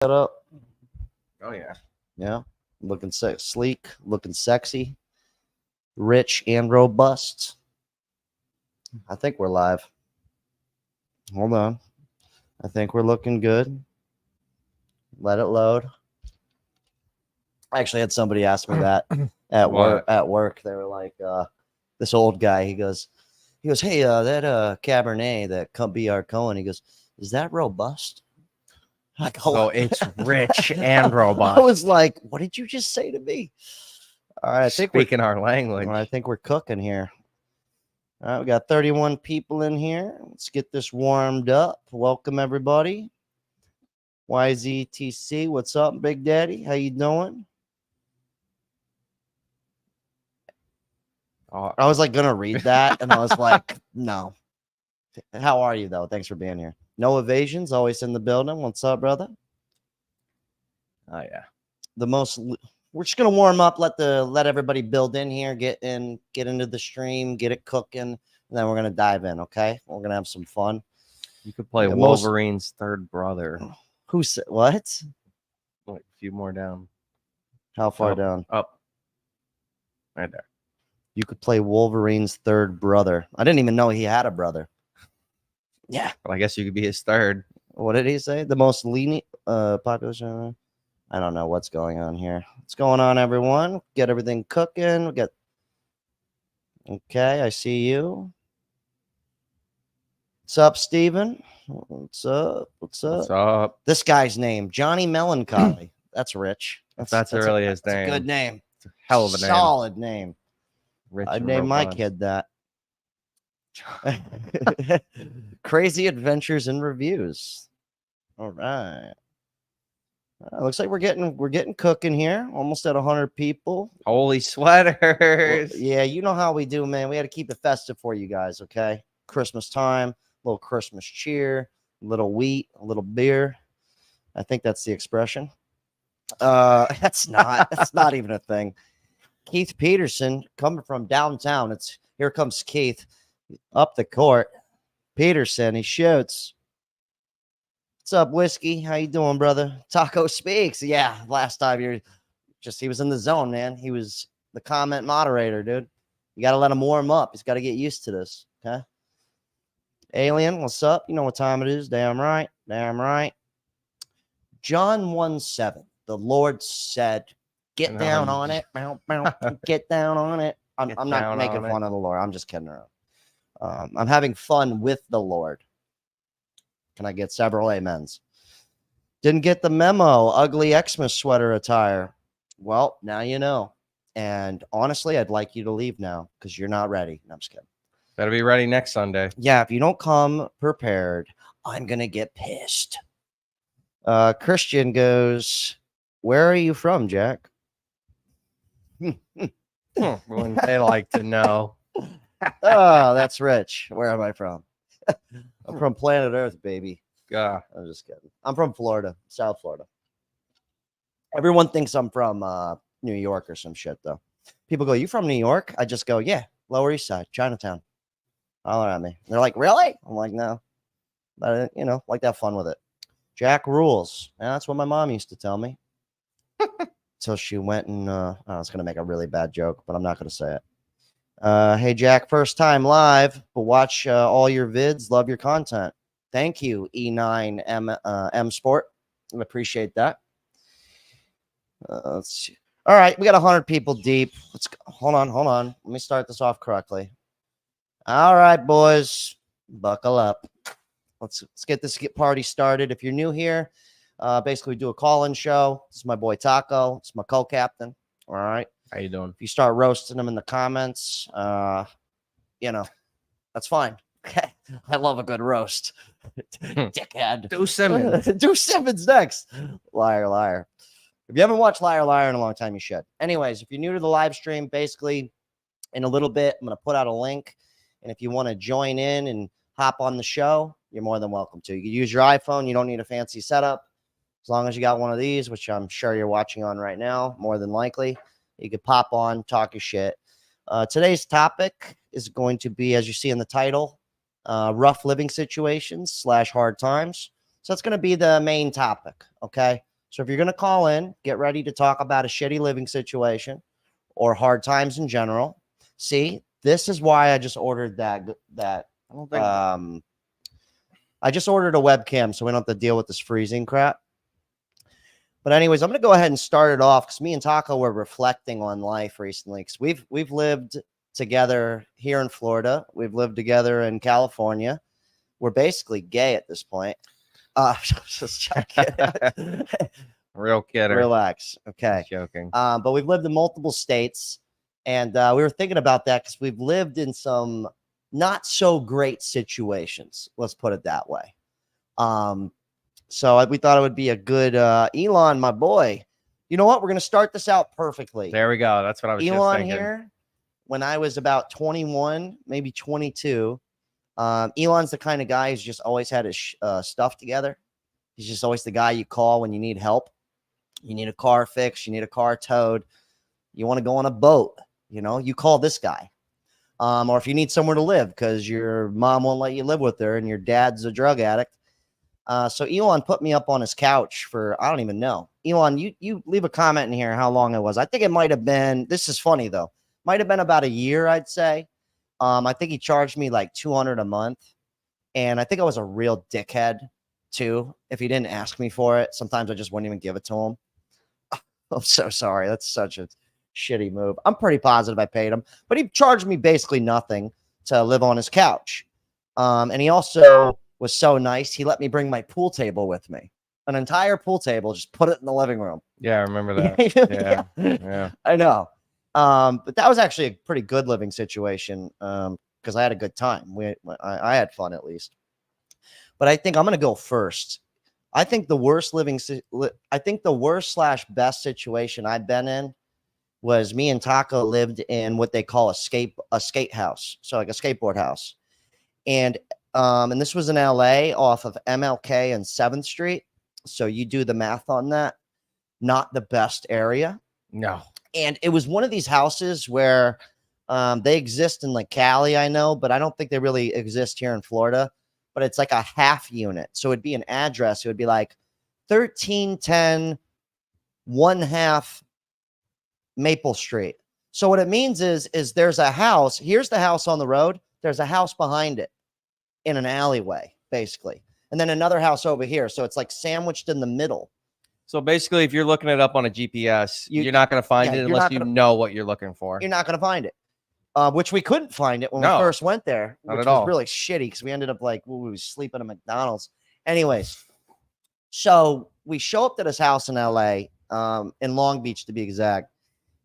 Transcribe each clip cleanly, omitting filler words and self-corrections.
up. Oh yeah. Yeah. Looking sleek, looking sexy, rich and robust. I think we're live. Hold on. I think we're looking good. Let it load. I actually had somebody ask me that at work. At work, they were like, this old guy. He goes, hey, that Cabernet, that BR Cohen. He goes, is that robust? Like, oh, it's rich and robust. I was like, what did you just say to me? All right, I think speaking our language. All right, I think we're cooking here. All right, we got 31 people in here. Let's get this warmed up. Welcome everybody. YZTC, what's up, Big Daddy? How you doing? I was like gonna read that, and I was like, no. How are you though? Thanks for being here. No evasions, always in the building. What's up, brother? Oh yeah. We're just gonna warm up, let everybody build in here, get into the stream, get it cooking, and then we're gonna dive in. Okay, we're gonna have some fun. You could play Wolverine's third brother. Who said what? Like a few more down. How far down? Up. Right there. You could play Wolverine's third brother. I didn't even know he had a brother. Yeah. Well, I guess you could be his third. What did he say? The most lenient population. I don't know what's going on here. What's going on, everyone? Get everything cooking. We got. Okay, I see you. What's up, Steven? What's up? What's up? What's up? This guy's name, Johnny Melancholy. That's rich. That's really his name. That's a good name. It's a hell of a name. Solid name. Rich I'd name my kid that. Crazy adventures and reviews. All right. Looks like we're getting cooking here. Almost at 100 people. Holy sweaters. Well, yeah, you know how we do, man. We got to keep it festive for you guys, okay? Christmas time, a little Christmas cheer, a little wheat, a little beer. I think that's the expression. That's not even a thing. Keith Peterson coming from downtown. Here comes Keith up the court. Peterson, he shoots. What's up, Whiskey? How you doing, brother? Taco Speaks. Yeah, last time he was in the zone, man. He was the comment moderator, dude. You got to let him warm up. He's got to get used to this, okay? Alien, what's up? You know what time it is. Damn right. Damn right. John 1:7. The Lord said, get down on it. Get down on it. I'm not making fun of the Lord. I'm just kidding around. I'm having fun with the Lord. Can I get several amens? Didn't get the memo. Ugly Xmas sweater attire. Well, now you know. And honestly, I'd like you to leave now because you're not ready. No, I'm just kidding. Better be ready next Sunday. Yeah, if you don't come prepared, I'm going to get pissed. Christian goes, where are you from, Jack? Wouldn't they like to know? Oh, that's rich. Where am I from? I'm from planet Earth, baby. Yeah. I'm just kidding. I'm from Florida, South Florida. Everyone thinks I'm from New York or some shit, though. People go, you from New York? I just go, yeah, Lower East Side, Chinatown. Holler at me. They're like, really? I'm like, no. But, like to have fun with it. Jack rules. And that's what my mom used to tell me. Until she went and I was going to make a really bad joke, but I'm not going to say it. Hey, Jack, first time live, but watch all your vids. Love your content. Thank you, E9M Sport. I appreciate that. Let's see. All right, we got 100 people deep. Let's go. Hold on. Let me start this off correctly. All right, boys, buckle up. Let's get this party started. If you're new here, basically we do a call-in show. This is my boy Taco. It's my co-captain. All right. How you doing? If you start roasting them in the comments, that's fine. Okay. I love a good roast. Dickhead. Do Simmons. Do Simmons next. Liar. If you haven't watched Liar in a long time, you should. Anyways, if you're new to the live stream, basically in a little bit, I'm going to put out a link. And if you want to join in and hop on the show, you're more than welcome to. You can use your iPhone. You don't need a fancy setup. As long as you got one of these, which I'm sure you're watching on right now, more than likely, you could pop on, talk your shit. Today's topic is going to be, as you see in the title, rough living situations / hard times. So that's going to be the main topic, okay? So if you're going to call in, get ready to talk about a shitty living situation or hard times in general. See, this is why I just ordered that. I don't think. I just ordered a webcam so we don't have to deal with this freezing crap. But anyways, I'm going to go ahead and start it off because me and Taco were reflecting on life recently because we've lived together here in Florida. We've lived together in California. We're basically gay at this point. Just joking. Real kidder. Relax. Okay. Just joking. But we've lived in multiple states, and we were thinking about that because we've lived in some not so great situations. Let's put it that way. So we thought it would be a good Elon, my boy. You know what? We're gonna start this out perfectly. There we go. That's what I was just Elon thinking. here. When I was about 21, maybe 22, Elon's the kind of guy who's just always had his stuff together. He's just always the guy you call when you need help. You need a car fixed. You need a car towed. You want to go on a boat. You know, you call this guy. Or if you need somewhere to live because your mom won't let you live with her and your dad's a drug addict. So Elon put me up on his couch for, I don't even know. Elon, you leave a comment in here how long it was. I think it might have been, this is funny though, might have been about a year, I'd say. I think he charged me like $200 a month. And I think I was a real dickhead too. If he didn't ask me for it, sometimes I just wouldn't even give it to him. I'm so sorry. That's such a shitty move. I'm pretty positive I paid him, but he charged me basically nothing to live on his couch. And he also was so nice. He let me bring my pool table with me, an entire pool table, just put it in the living room. Yeah, I remember that. Yeah. I know. But that was actually a pretty good living situation because I had a good time. I had fun at least. But I think I'm going to go first. I think the worst / best situation I've been in was me and Taco lived in what they call a skate house. So like a skateboard house. And this was in LA off of MLK and 7th Street. So you do the math on that. Not the best area. No. And it was one of these houses where they exist in like Cali, I know, but I don't think they really exist here in Florida. But it's like a half unit. So it'd be an address. It would be like 1310 1/2 Maple Street. So what it means is there's a house. Here's the house on the road. There's a house behind it in an alleyway, basically. And then another house over here. So it's like sandwiched in the middle. So basically, if you're looking it up on a GPS, you're not going to find it unless you know what you're looking for. You're not going to find it. Which we couldn't find it when we first went there, which was really shitty because we ended up like we were sleeping at McDonald's. Anyways, so we show up to this house in LA, in Long Beach to be exact,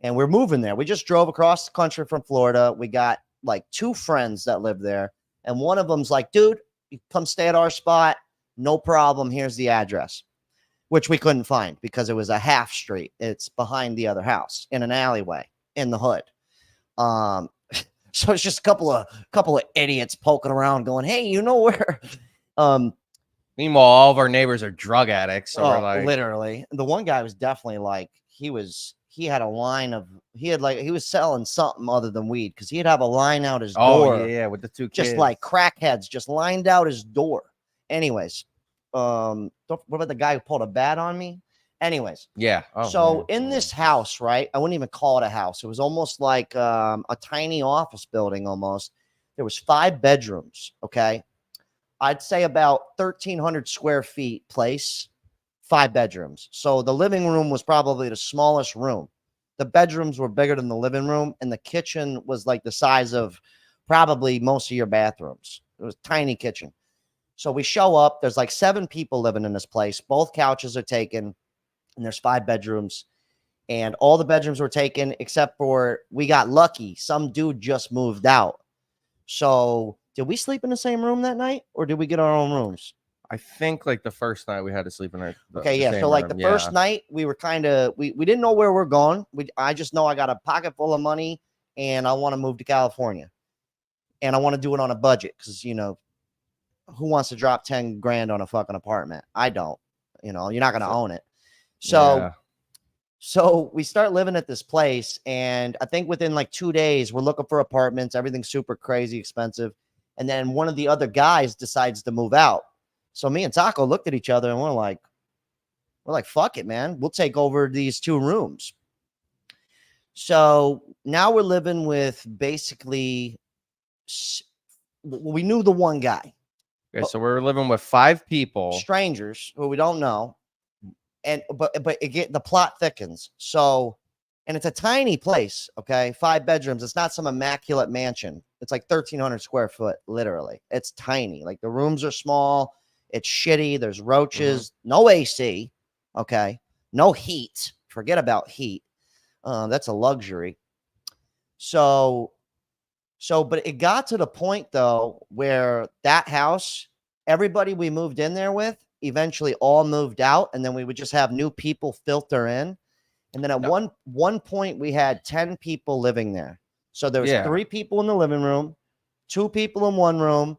and we're moving there. We just drove across the country from Florida. We got like 2 friends that live there, and one of them's like, dude, you come stay at our spot, no problem. Here's the address, which we couldn't find because it was a half street. It's behind the other house in an alleyway in the hood. So it's just a couple of idiots poking around going, hey, you know where? Meanwhile, all of our neighbors are drug addicts. So we're like, literally. The one guy was definitely like, he was selling something other than weed because he'd have a line out his door. Oh, yeah, with the 2 kids. Just like crackheads just lined out his door. Anyways, what about the guy who pulled a bat on me? Anyways, yeah. In this house, right? I wouldn't even call it a house. It was almost like a tiny office building almost. There was 5 bedrooms, okay? I'd say about 1,300 square feet place, 5 bedrooms. So the living room was probably the smallest room. The bedrooms were bigger than the living room, and the kitchen was like the size of probably most of your bathrooms. It was a tiny kitchen. So we show up. There's like 7 people living in this place. Both couches are taken. And there's 5 bedrooms, and all the bedrooms were taken except for we got lucky. Some dude just moved out. So did we sleep in the same room that night, or did we get our own rooms? I think like the first night we had to sleep in our So like the first night we were kind of we didn't know where we're going. I just know I got a pocket full of money and I want to move to California, and I want to do it on a budget because who wants to drop 10 grand on a fucking apartment? I don't. You're not gonna own it. So we start living at this place, and I think within like 2 days, we're looking for apartments. Everything's super crazy expensive. And then one of the other guys decides to move out. So me and Taco looked at each other and we're like, We're like, fuck it, man. We'll take over these 2 rooms. So now we're living with basically, we knew the one guy. Okay, so we're living with 5 people, strangers who we don't know, and but the plot thickens. So, and it's a tiny place. Okay, 5 bedrooms. It's not some immaculate mansion. It's like 1,300 square foot. Literally, it's tiny. Like the rooms are small. It's shitty. There's roaches. No AC. Okay, no heat. Forget about heat. That's a luxury. So, but it got to the point though where that house, everybody we moved in there with eventually all moved out, and then we would just have new people filter in. And then at one point we had 10 people living there. So there was 3 people in the living room, 2 people in one room,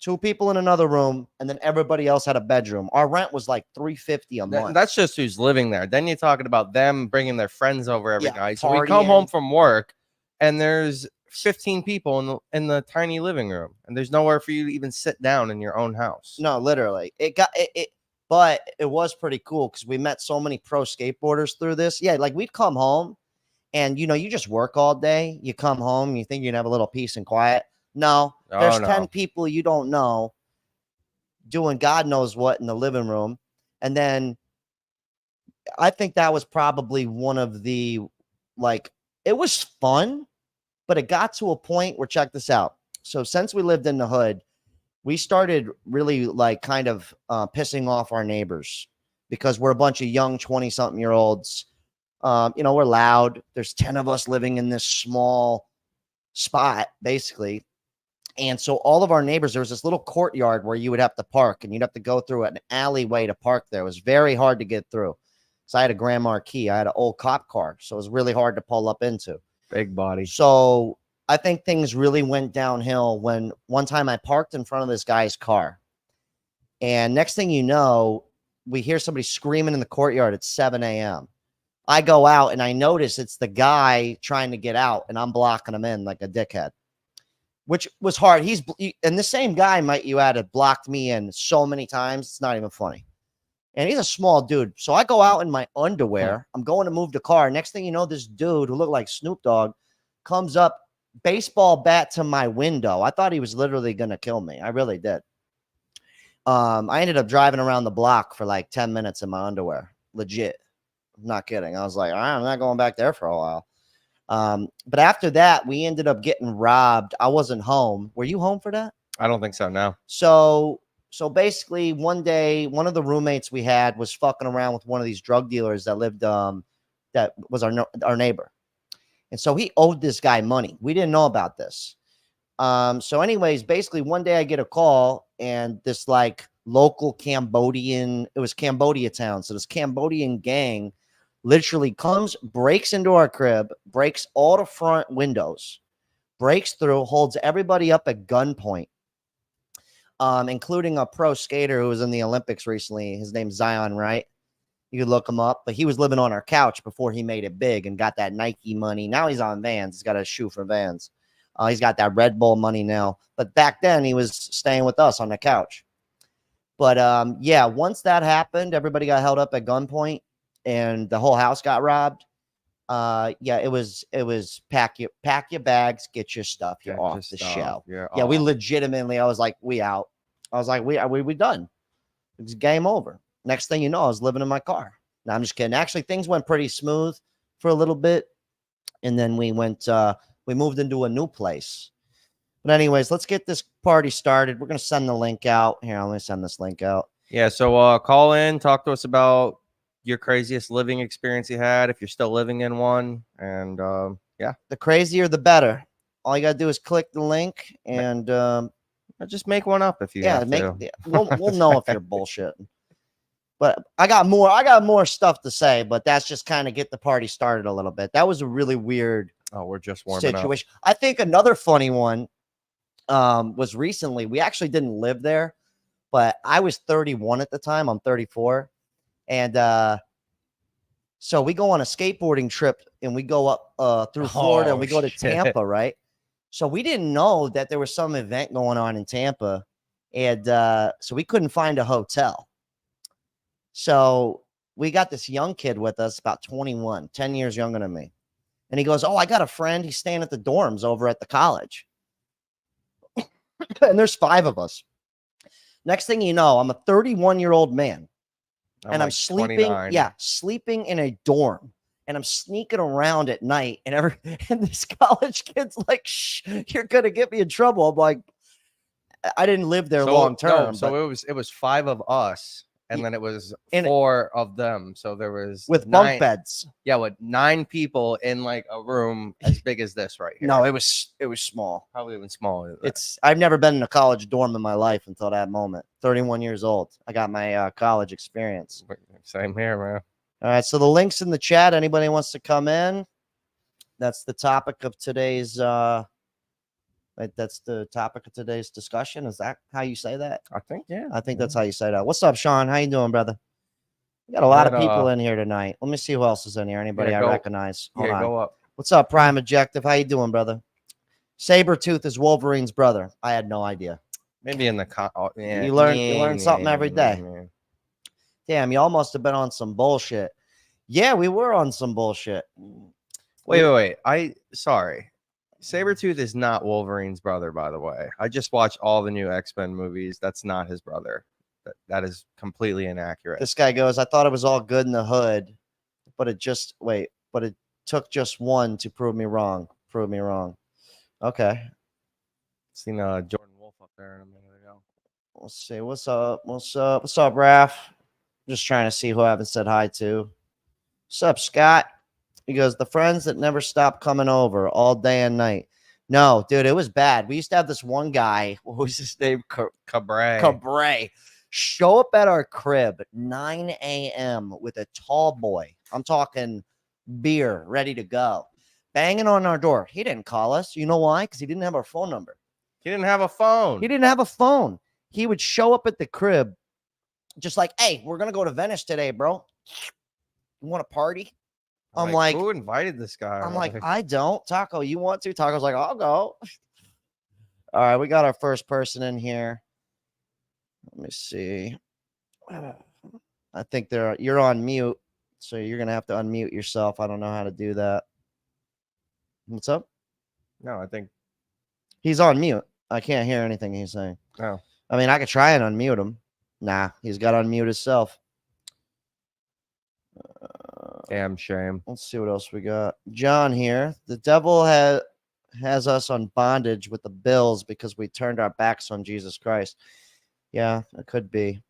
2 people in another room, and then everybody else had a bedroom. Our rent was like $350 a month. That's just who's living there. Then you're talking about them bringing their friends over every night. So partying. we come home from work, and there's 15 people in the tiny living room, and there's nowhere for you to even sit down in your own house. No, literally. But it was pretty cool because we met so many pro skateboarders through this. Yeah, like we'd come home and, you just work all day. You come home, you think you'd have a little peace and quiet. No, there's 10 people you don't know doing God knows what in the living room. And then I think that was probably one of the, like, it was fun, but it got to a point where, check this out. So since we lived in the hood, we started really like kind of pissing off our neighbors because we're a bunch of young 20-something-year-olds. We're loud. There's 10 of us living in this small spot, basically. And so all of our neighbors, there was this little courtyard where you would have to park, and you'd have to go through an alleyway to park there. It was very hard to get through. So I had a Grand Marquis. I had an old cop car. So it was really hard to pull up into. Big body. So I think things really went downhill when one time I parked in front of this guy's car. And next thing you know, we hear somebody screaming in the courtyard at 7 a.m. I go out and I notice it's the guy trying to get out, and I'm blocking him in like a dickhead, which was hard. And the same guy, might you add, had blocked me in so many times. It's not even funny. And he's a small dude. So I go out in my underwear. I'm going to move the car. Next thing you know, this dude who looked like Snoop Dogg comes up, baseball bat to my window. I thought he was literally going to kill me. I really did. I ended up driving around the block for like 10 minutes in my underwear. Legit. I'm not kidding. I was like, I'm not going back there for a while. But after that, we ended up getting robbed. I wasn't home. Were you home for that? I don't think so. No. So basically one day, one of the roommates we had was fucking around with one of these drug dealers that lived, that was our neighbor. And so he owed this guy money. We didn't know about this. So anyways, basically one day I get a call, and this like local Cambodian, it was Cambodia town. So this Cambodian gang literally comes, breaks into our crib, breaks all the front windows, breaks through, holds everybody up at gunpoint, including a pro skater who was in the Olympics recently. His name's Zion Wright. You could look him up, but he was living on our couch before he made it big and got that Nike money. Now he's on Vans. He's got a shoe for Vans. He's got that Red Bull money now. But back then he was staying with us on the couch. But yeah, once that happened, everybody got held up at gunpoint and the whole house got robbed. Yeah, it was pack your bags, get your stuff, you're off the shelf. Yeah, we legitimately, I was like, we out. I was like, we done. It was game over. Next thing you know, I was living in my car. No, I'm just kidding. Actually, things went pretty smooth for a little bit. And then we moved into a new place. But anyways, let's get this party started. We're going to send the link out. Here, let me send this link out. Yeah, so call in, talk to us about your craziest living experience you had, if you're still living in one. And yeah. The crazier, the better. All you got to do is click the link and just make one up if you have to. We'll know if you're bullshitting. But I got more stuff to say, but that's just kind of get the party started a little bit. That was a really weird we're just warming situation. I think another funny one was recently. We actually didn't live there, but I was 31 at the time. I'm 34. And so we go on a skateboarding trip and we go up through Florida and we go to Tampa, right? So we didn't know that there was some event going on in Tampa. And so we couldn't find a hotel. So we got this young kid with us, about 21, 10 years younger than me. And he goes, oh, I got a friend. He's staying at the dorms over at the college. And there's 5 of us. Next thing you know, I'm a 31-year-old man. And I'm like sleeping, 29. sleeping in a dorm. And I'm sneaking around at night. And this college kid's like, shh, you're going to get me in trouble. I'm like, I didn't live there long term. No, so it was 5 of us, and then it was And 4 of them. So there was with 9, bunk beds. Yeah, with 9 people in like a room as big as this right here. No, it was small. Probably even smaller. I've never been in a college dorm in my life until that moment. 31 years old. I got my college experience. Same here, man. All right, so the link's in the chat. Anybody wants to come in? That's the topic of today's that's the topic of today's discussion. Is that how you say that? I think, yeah. I think that's how you say that. What's up, Sean? How you doing, brother? We got a lot of people in here tonight. Let me see who else is in here. Anybody I recognize? Hold on. Go up. What's up, Prime Objective? How you doing, brother? Sabretooth is Wolverine's brother. I had no idea. Maybe in the you learn something every day. Damn, y'all must have been on some bullshit. Yeah, we were on some bullshit. Wait. Sorry. Sabretooth is not Wolverine's brother, by the way. I just watched all the new X-Men movies. That's not his brother. That is completely inaccurate. This guy goes, I thought it was all good in the hood, but it took just one to prove me wrong. Prove me wrong. Okay. Seen Jordan Wolf up there a minute ago. Let's see. What's up, Raph? Just trying to see who I haven't said hi to. What's up, Scott? He goes, the friends that never stop coming over all day and night. No, dude, it was bad. We used to have this one guy. What was his name? Cabray. Show up at our crib at 9 a.m. with a tall boy. I'm talking beer, ready to go. Banging on our door. He didn't call us. You know why? Because he didn't have our phone number. He didn't have a phone. He would show up at the crib just like, hey, we're going to go to Venice today, bro. You want to party? I'm like, who invited this guy? I'm like, I don't. Taco, you want to? Taco's like, I'll go. All right, we got our first person in here. Let me see. I think you're on mute, so you're gonna have to unmute yourself. I don't know how to do that. What's up? No, I think he's on mute. I can't hear anything he's saying. Oh. I mean, I could try and unmute him. Nah, he's got to unmute himself. Damn shame. Let's see what else we got. John here. The devil has us on bondage with the bills because we turned our backs on Jesus Christ. Yeah, it could be.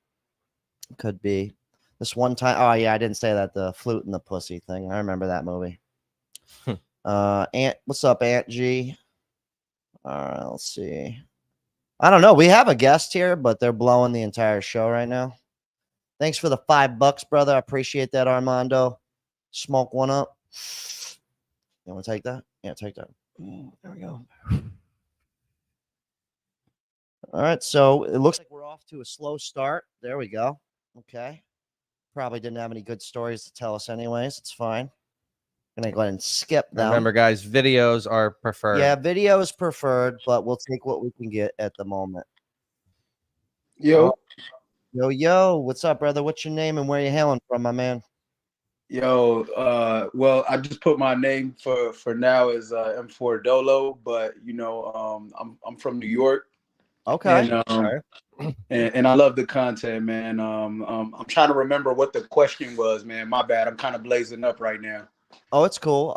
It could be. This one time. Oh, yeah, I didn't say that. The flute and the pussy thing. I remember that movie. What's up, Aunt G? All right, let's see. I don't know. We have a guest here, but they're blowing the entire show right now. Thanks for the $5, brother. I appreciate that, Armando. Smoke one up. You want to take that? Yeah, take that. There we go. All right, so it looks like we're off to a slow start. There we go. Okay. Probably didn't have any good stories to tell us anyways. It's fine. I'm going to go ahead and skip them. Remember, guys, videos are preferred. Yeah, video is preferred, but we'll take what we can get at the moment. Yo. Yo, what's up, brother? What's your name and where you hailing from, my man? Yo, well, I just put my name for now as M4 Dolo, but you know, I'm from New York. Okay. And I love the content, man. I'm trying to remember what the question was, man. My bad. I'm kind of blazing up right now. Oh, it's cool.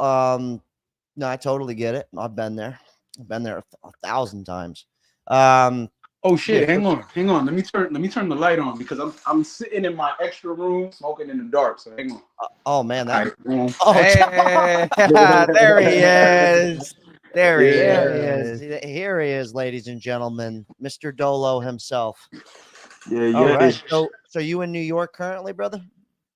No, I totally get it. I've been there. I've been there 1,000 times. Oh shit! Hang on. Let me turn the light on because I'm sitting in my extra room smoking in the dark. So hang on. Oh man, that. Right. Oh, hey, there he is. There he is. Here he is, ladies and gentlemen, Mr. Dolo himself. Yeah. All right. So you in New York currently, brother?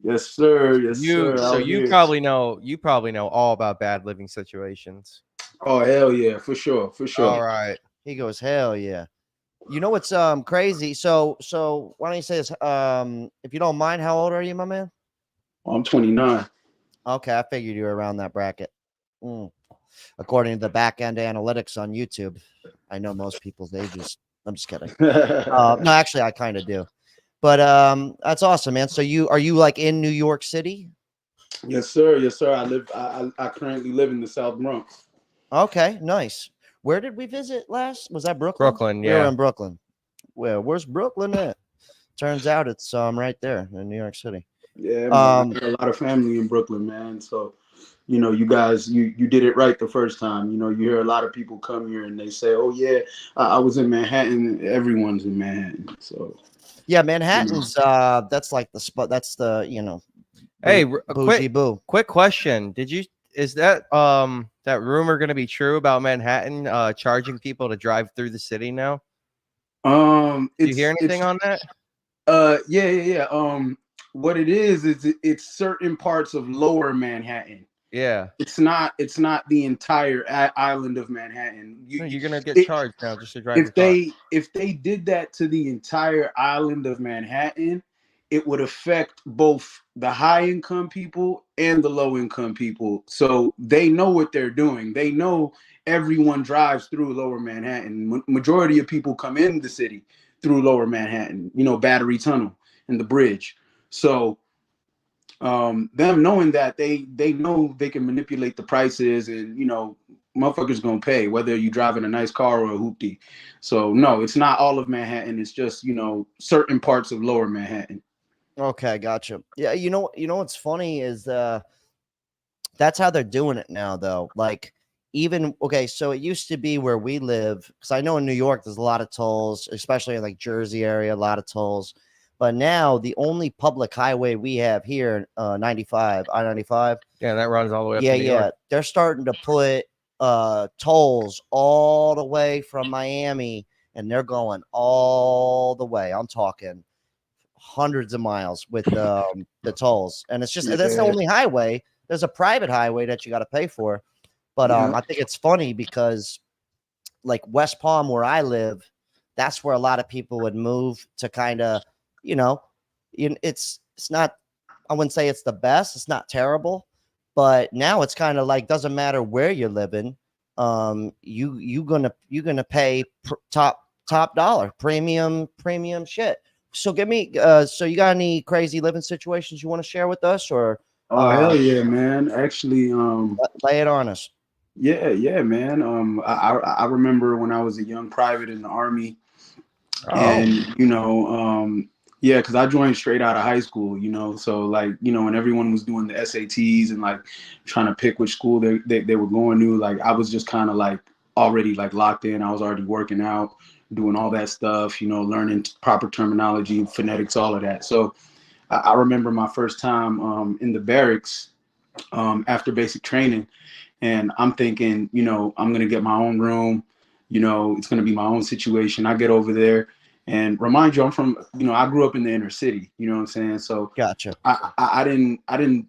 Yes, sir. Yes, sir. So you probably know all about bad living situations. Oh hell yeah, for sure. All right. He goes, hell yeah. You know what's crazy? So why don't you say this? If you don't mind, how old are you, my man? I'm 29. Okay, I figured you were around that bracket. According to the back end analytics on YouTube, I know most people's ages. I'm just kidding. No, actually, I kind of do. But that's awesome, man. So are you like in New York City? Yes, sir. Yes, sir. I currently live in the South Bronx. Okay, nice. Where did we visit last? Was that Brooklyn? Brooklyn, We were yeah. in Brooklyn. Where's Brooklyn at? Turns out it's right there in New York City. Yeah, man. I got a lot of family in Brooklyn, man. So, you know, you guys, you did it right the first time. You know, you hear a lot of people come here and they say, "Oh yeah, I was in Manhattan." Everyone's in Manhattan. So yeah, Manhattan's that's like the spot. That's the Hey, bougie boo. quick question. Is that that rumor going to be true about Manhattan charging people to drive through the city now? Do you hear anything on that? Yeah. What it is it's certain parts of Lower Manhattan. Yeah. It's not the entire island of Manhattan. You're gonna get charged now just to drive your car. If they did that to the entire island of Manhattan, it would affect both the high income people and the low income people. So they know what they're doing. They know everyone drives through Lower Manhattan. Majority of people come in the city through Lower Manhattan, you know, Battery Tunnel and the bridge. So them knowing that they know they can manipulate the prices, and you know, motherfuckers gonna pay whether you driving a nice car or a hoopty. So no, it's not all of Manhattan. It's just, you know, certain parts of Lower Manhattan. Okay, gotcha. Yeah, you know what's funny is that's how they're doing it now, though. Like, even okay, so it used to be where we live, because I know in New York there's a lot of tolls, especially in like Jersey area, a lot of tolls. But now the only public highway we have here, 95, I-95. Yeah, that runs all the way up Yeah, to New York. they're starting to put tolls all the way from Miami, and they're going all the way. I'm talking hundreds of miles with the tolls, and it's just that's the only highway. There's a private highway that you got to pay for, but I think it's funny because like West Palm, where I live, that's where a lot of people would move to kind of, it's not, I wouldn't say it's the best, it's not terrible, but now it's kind of like doesn't matter where you're living, you're gonna pay top dollar premium shit. So give me so you got any crazy living situations you want to share with us, or Hell yeah, man. Actually, lay it on us. yeah, man. I remember when I was a young private in the Army, and you know, yeah, because I joined straight out of high school, you know. So like, you know, when everyone was doing the SATs and like trying to pick which school they were going to, like I was just kind of like already like locked in. I was already working out, doing all that stuff, you know, learning proper terminology, phonetics, all of that. So I remember my first time in the barracks after basic training, and I'm thinking, you know, I'm gonna get my own room, you know, it's gonna be my own situation. I get over there, and remind you, I'm from, you know, I grew up in the inner city, you know what I'm saying? So Gotcha. I didn't,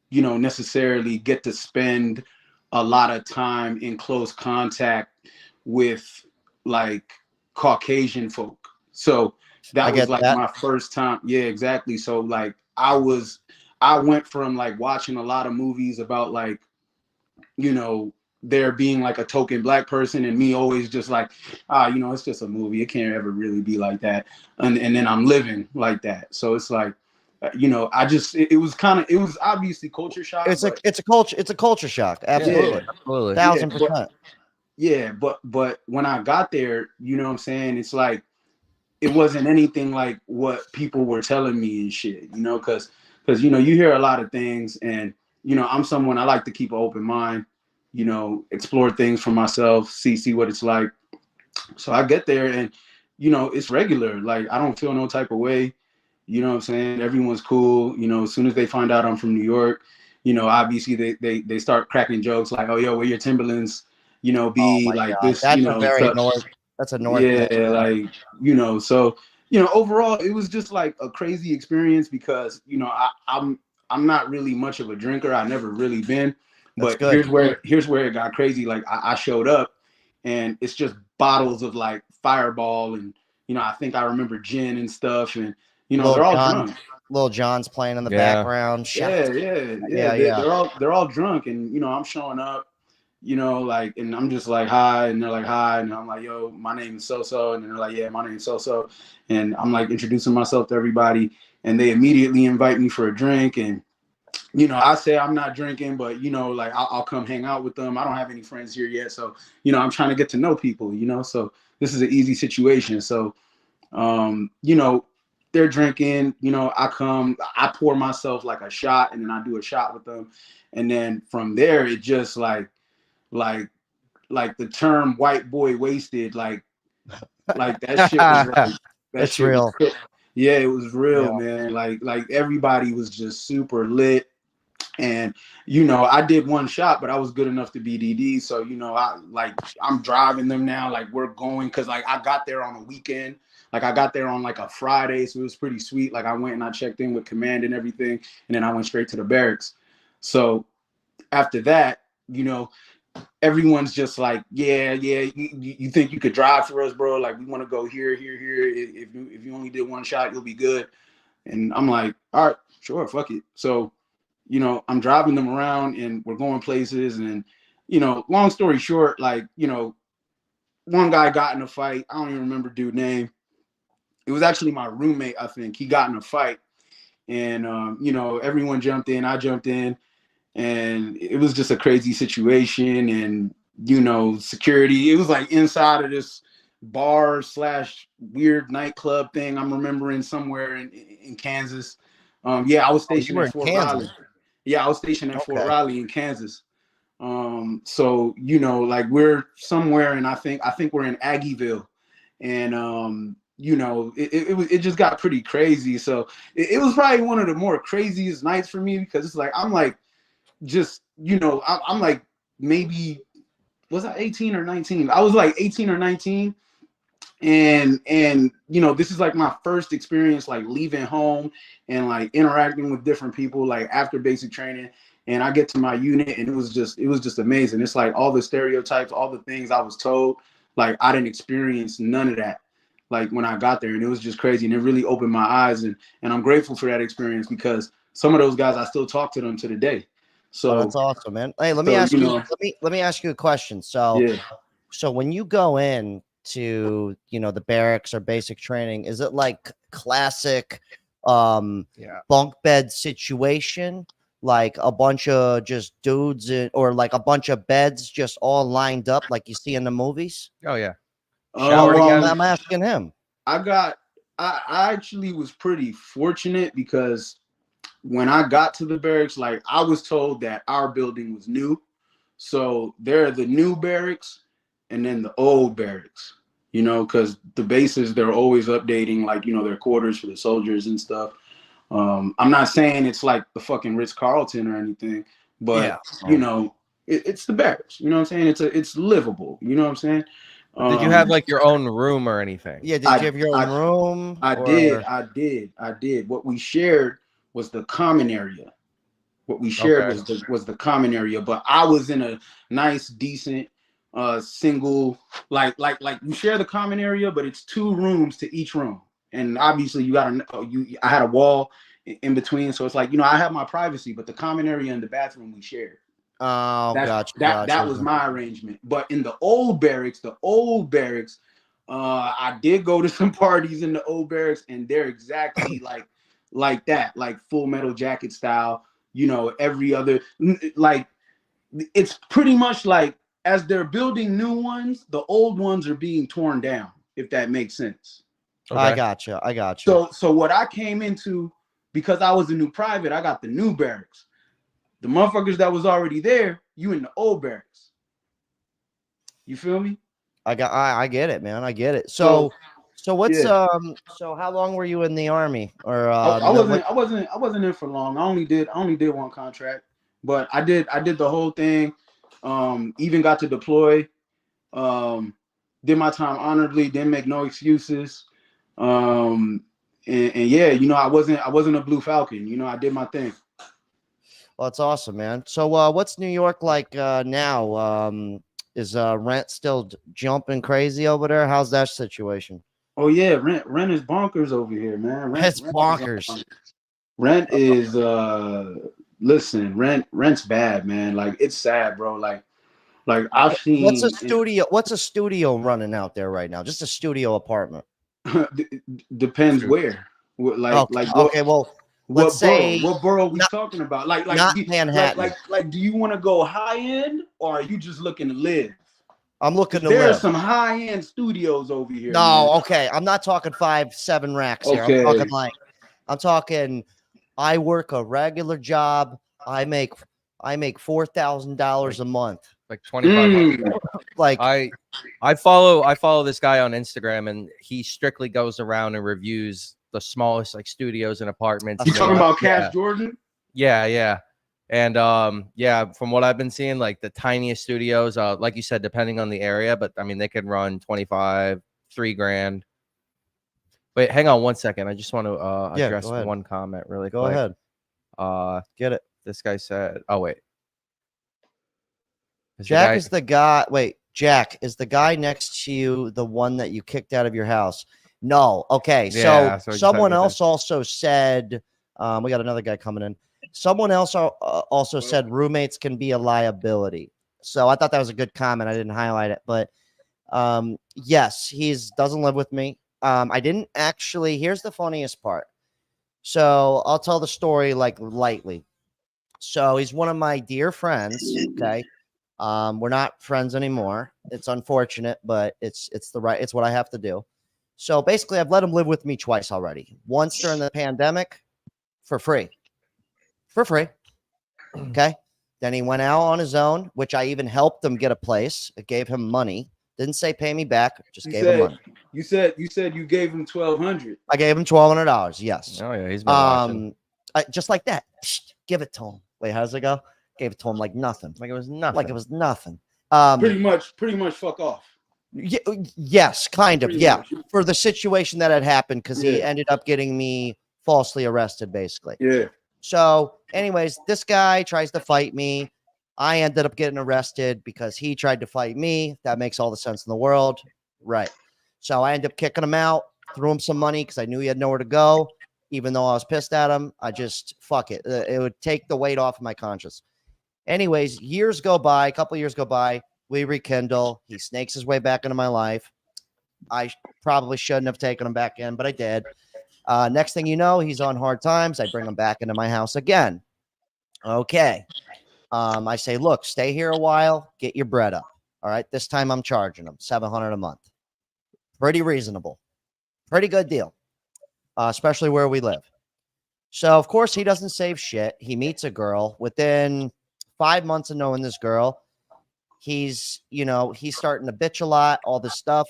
you know, necessarily get to spend a lot of time in close contact with like Caucasian folk. So that was like my first time. Yeah, exactly. So like I went from like watching a lot of movies about like, you know, there being like a token black person, and me always just like, you know, it's just a movie. It can't ever really be like that. And then I'm living like that. So it's like, you know, it was obviously culture shock. It's a culture shock. Absolutely. Yeah, absolutely. 1000%. Yeah, but when I got there, you know what I'm saying? It's like, it wasn't anything like what people were telling me and shit, you know, because you know, you hear a lot of things, and you know, I'm someone, I like to keep an open mind, you know, explore things for myself, see what it's like. So I get there, and you know, it's regular. Like I don't feel no type of way, you know what I'm saying? Everyone's cool, you know. As soon as they find out I'm from New York, you know, obviously they start cracking jokes like, "Oh, yo, where your Timberlands, you know, be like God. This, that's you know, very north. That's a north yeah, thing. like, you know, so, you know, overall it was just like a crazy experience because, you know, I'm not really much of a drinker. I never really been, but here's where it got crazy. Like I showed up, and it's just bottles of like Fireball, and you know, I think I remember gin and stuff, and you know, they're all drunk. Lil Jon's playing in the background. Yeah. They're all drunk, and you know, I'm showing up, you know, like, and I'm just like, hi, and they're like, hi, and I'm like, yo, my name is so-so, and they're like, yeah, my name is so-so, and I'm like introducing myself to everybody, and they immediately invite me for a drink, and, you know, I say I'm not drinking, but, you know, like, I'll come hang out with them. I don't have any friends here yet, so, you know, I'm trying to get to know people, you know, so this is an easy situation, so, you know, they're drinking, you know, I pour myself like a shot, and then I do a shot with them, and then from there, it just like like the term white boy wasted, like that shit was like that It's shit was real. yeah, it was real, Yeah. man. Like everybody was just super lit. And you know, I did one shot, but I was good enough to be DD. So, you know, I'm driving them now, like we're going, because like I got there on a weekend. Like I got there on like a Friday, so it was pretty sweet. Like I went and I checked in with command and everything, and then I went straight to the barracks. So after that, you know, everyone's just like, yeah, you think you could drive for us, bro? Like we want to go here, here, here. If you only did one shot, you'll be good. And I'm like, all right, sure, fuck it. So, you know, I'm driving them around and we're going places. And, you know, long story short, like, you know, one guy got in a fight. I don't even remember dude's name. It was actually my roommate, I think. He got in a fight. And, you know, everyone jumped in. I jumped in. And it was just a crazy situation. And, you know, security, it was like inside of this bar slash weird nightclub thing I'm remembering somewhere in Kansas. Yeah, I was Oh, you stationed were at in Fort Kansas. Riley. Yeah, I was stationed at Fort Okay. Riley in Kansas. So, you know, like we're somewhere, and I think we're in Aggieville. And you know, it just got pretty crazy. So it was probably one of the more craziest nights for me, because it's like I'm like, just, you know, I'm like, maybe, was I 18 or 19? I was like 18 or 19. And you know, this is like my first experience like leaving home and like interacting with different people like after basic training. And I get to my unit, and it was just amazing. It's like all the stereotypes, all the things I was told, like I didn't experience none of that like when I got there. And it was just crazy, and it really opened my eyes. And I'm grateful for that experience, because some of those guys, I still talk to them to the day. Oh, So that's awesome, man. Hey, let me so ask you you. know, Let me ask you a question. So, yeah. when you go in to, the barracks or basic training, is it like classic Yeah. bunk bed situation, like a bunch of just dudes or like a bunch of beds just all lined up like you see in the movies? Oh yeah. Shower Well, together. I'm asking him. I actually was pretty fortunate, because when I got to the barracks, like I was told that our building was new. So there are the new barracks and then the old barracks, you know, because the bases, they're always updating, like, you know, their quarters for the soldiers and stuff. I'm not saying it's like the fucking Ritz-Carlton or anything, but, Yeah. you know, it's the barracks. You know what I'm saying? It's livable. You know what I'm saying? Did you have like your own room or anything? Yeah. Did you I, have your own I room I did. or? I did. What we shared was the common area. What we shared Okay. was the common area. But I was in a nice, decent, single, like you share the common area, but it's 2 rooms to each room. And obviously, I had a wall in between, so it's like, you know, I have my privacy, but the common area and the bathroom we shared. Oh, gotcha, That was gotcha. my arrangement. But in the old barracks, I did go to some parties in the old barracks, and they're exactly like that, like Full Metal Jacket style. You know, every other, like, it's pretty much like as they're building new ones, the old ones are being torn down, if that makes sense. I Okay. gotcha. I gotcha. So what I came into, because I was a new private, I got the new barracks. The motherfuckers that was already there, you in the old barracks. You feel me? I get it, man. I get it. So So what's yeah, so how long were you in the army or I what? wasn't in for long. I only did one contract, but I did the whole thing. Even got to deploy. Did my time honorably. Didn't make no excuses. And yeah, you know, I wasn't a Blue Falcon. You know, I did my thing. Well, that's awesome, man. So what's New York like now? Is rent still jumping crazy over there? How's that situation? Oh yeah, rent is bonkers over here, man. It's bonkers. Rent is listen, rent's bad, man. Like it's sad, bro. Like Like I've seen. What's a studio running out there right now? Just a studio apartment. Depends where. Okay. Well, let's say what borough are we talking about? Not Manhattan. Do you want to go high end or are you just looking to live? I'm looking to There are live. some high end studios over here. No, man. okay. I'm not talking 5-7 racks here. Okay. I'm talking. I work a regular job. I make $4,000 a month. Like 25. Like I follow this guy on Instagram, and he strictly goes around and reviews the smallest like studios and apartments. You talking about Cash Jordan? Yeah. And yeah, from what I've been seeing, like the tiniest studios, like you said, depending on the area, but I mean they can run 25, $3,000. Wait, hang on one second. I just want to address one comment really quick. Go ahead. Get it. This guy said, oh wait. Jack is the guy. Wait, Jack, is the guy next to you the one that you kicked out of your house? No. Okay. Yeah, so someone else also said, we got another guy coming in. Someone else also said roommates can be a liability. So I thought that was a good comment. I didn't highlight it, but yes, doesn't live with me. I didn't actually. Here's the funniest part. So I'll tell the story like lightly. So he's one of my dear friends. Okay. We're not friends anymore. It's unfortunate, but it's what I have to do. So basically I've let him live with me twice already. Once during the pandemic for free. Okay. Then he went out on his own, which I even helped him get a place. It gave him money. Didn't say pay me back. Just gave him money. You said you gave him $1,200. I gave him $1,200. Yes. Oh yeah. He's been watching. Just like that. Give it to him. Wait, how does it go? Gave it to him like nothing. Like it was nothing. Pretty much fuck off. Yes, kind of. Pretty Yeah. much. For the situation that had happened, because he ended up getting me falsely arrested, basically. Yeah. So, anyways, this guy tries to fight me. I ended up getting arrested because he tried to fight me. That makes all the sense in the world. Right. So I ended up kicking him out, threw him some money because I knew he had nowhere to go. Even though I was pissed at him, I just, fuck it. It would take the weight off of my conscience. Anyways, years go by, a couple years go by. We rekindle. He snakes his way back into my life. I probably shouldn't have taken him back in, but I did. Next thing you know, he's on hard times. I bring him back into my house again. Okay. I say, look, stay here a while, get your bread up. All right. This time I'm charging him $700 a month. Pretty reasonable. Pretty good deal. Especially where we live. So, of course, he doesn't save shit. He meets a girl. Within 5 months of knowing this girl, he's starting to bitch a lot, all this stuff.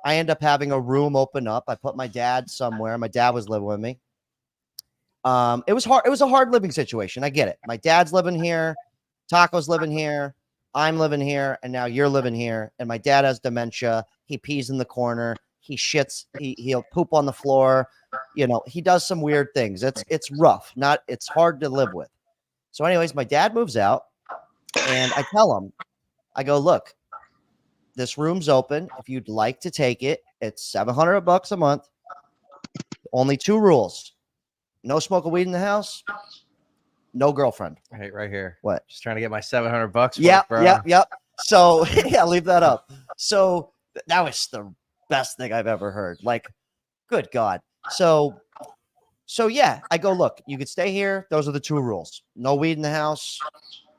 I end up having a room open up. I put my dad somewhere. My dad was living with me. It was hard. It was a hard living situation. I get it. My dad's living here. Taco's living here. I'm living here. And now you're living here. And my dad has dementia. He pees in the corner. He shits. He'll poop on the floor. He does some weird things. It's rough. It's hard to live with. So anyways, my dad moves out and I tell him, I go, look, this room's open. If you'd like to take it, it's $700 a month. Only 2 rules. No smoking weed in the house. No girlfriend. Hey, right here. What? Just trying to get my $700. Yep. So yeah, leave that up. So that was the best thing I've ever heard. Like, good God. So yeah, I go, look, you could stay here. Those are the 2 rules. No weed in the house.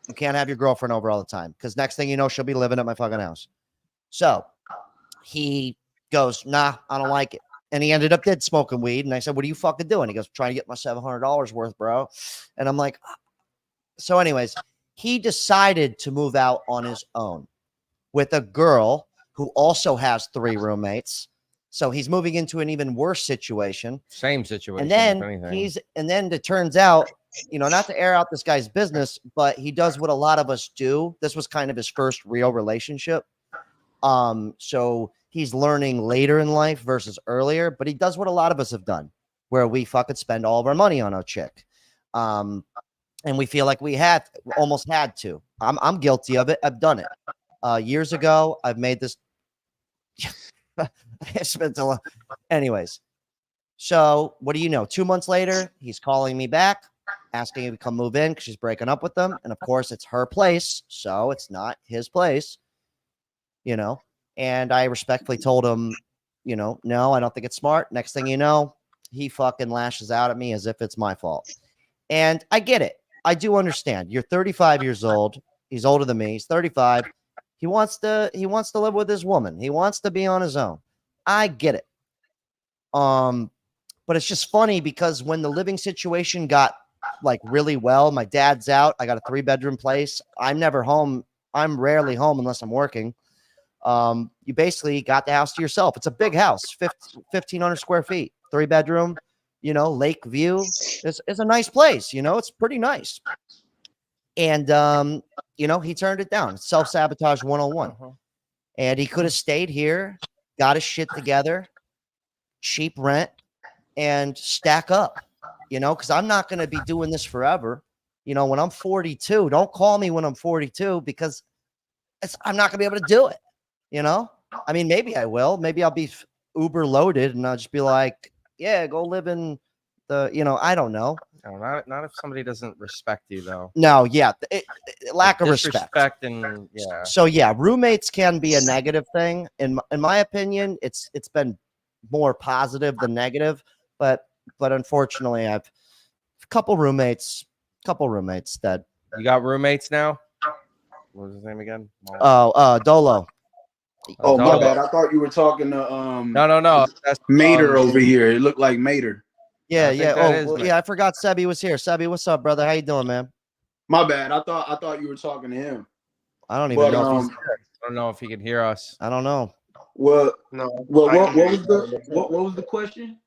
You can't have your girlfriend over all the time because next thing you know, she'll be living at my fucking house. So he goes, nah, I don't like it. And he ended up dead smoking weed. And I said, what are you fucking doing? He goes, trying to get my $700 worth, bro. And I'm like, so anyways, he decided to move out on his own with a girl who also has 3 roommates. So he's moving into an even worse situation. Same situation. And then it turns out, not to air out this guy's business, but he does what a lot of us do. This was kind of his first real relationship. So he's learning later in life versus earlier, but he does what a lot of us have done, where we fucking spend all of our money on a chick. And we feel like we almost had to. I'm guilty of it. I've done it. Years ago, I've made this. I spent a lot. Anyways. So what do you know? 2 months later, he's calling me back asking him to come move in because she's breaking up with them. And of course, it's her place. So it's not his place, you know. And I respectfully told him, you know, no, I don't think it's smart. Next thing you know, he fucking lashes out at me as if it's my fault. And I get it. I do understand. You're 35 years old. He's older than me. He's 35. He wants to live with his woman. He wants to be on his own. I get it. But it's just funny because when the living situation got like really well, my dad's out. I got a 3-bedroom place. I'm never home. I'm rarely home unless I'm working. You basically got the house to yourself. It's a big house, 1,500 square feet, 3-bedroom, you know, lake view. It's a nice place, you know, it's pretty nice. And, you know, he turned it down. Self-sabotage 101. And he could have stayed here, got his shit together, cheap rent, and stack up, you know, because I'm not going to be doing this forever. You know, when I'm 42, don't call me when I'm 42 because I'm not going to be able to do it. You know, I mean, maybe I will. Maybe I'll be uber loaded and I'll just be like, yeah, go live in the, you know, I don't know. No, not if somebody doesn't respect you, though. No, yeah, lack of respect. And yeah. So yeah, roommates can be a negative thing. In my opinion, it's been more positive than negative. But unfortunately, I've a couple roommates that. You got roommates now? What was his name again? Dolo. Oh, my Dolo. bad. I thought you were talking to No. That's Mater over here. It looked like Mater. Yeah, I think yeah. that Oh, is well, Mater. yeah. I forgot Sebi was here. Sebi, what's up, brother? How you doing, man? My bad. I thought you were talking to him. I don't even But know if he's I don't know if he can hear us. I don't know. well, No. what was the question?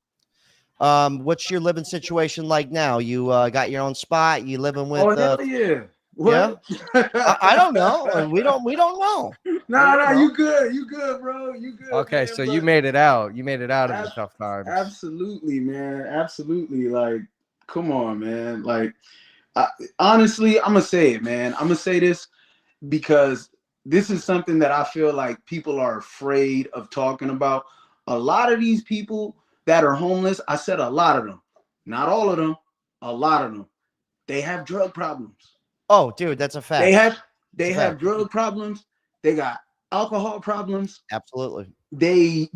What's your living situation like now? You got your own spot? You living with? Oh, hell yeah. What? I don't know. We don't know. Nah, you good. You good, bro. You good. Okay, man, so but you made it out. You made it out of the tough times. absolutely, man. Absolutely. Like, come on, man. Like, honestly, I'm gonna say it, man. I'm gonna say this because this is something that I feel like people are afraid of talking about. A lot of these people that are homeless, I said a lot of them, not all of them, a lot of them, they have drug problems. Oh, dude, that's a fact. They have drug problems. They got alcohol problems. Absolutely. They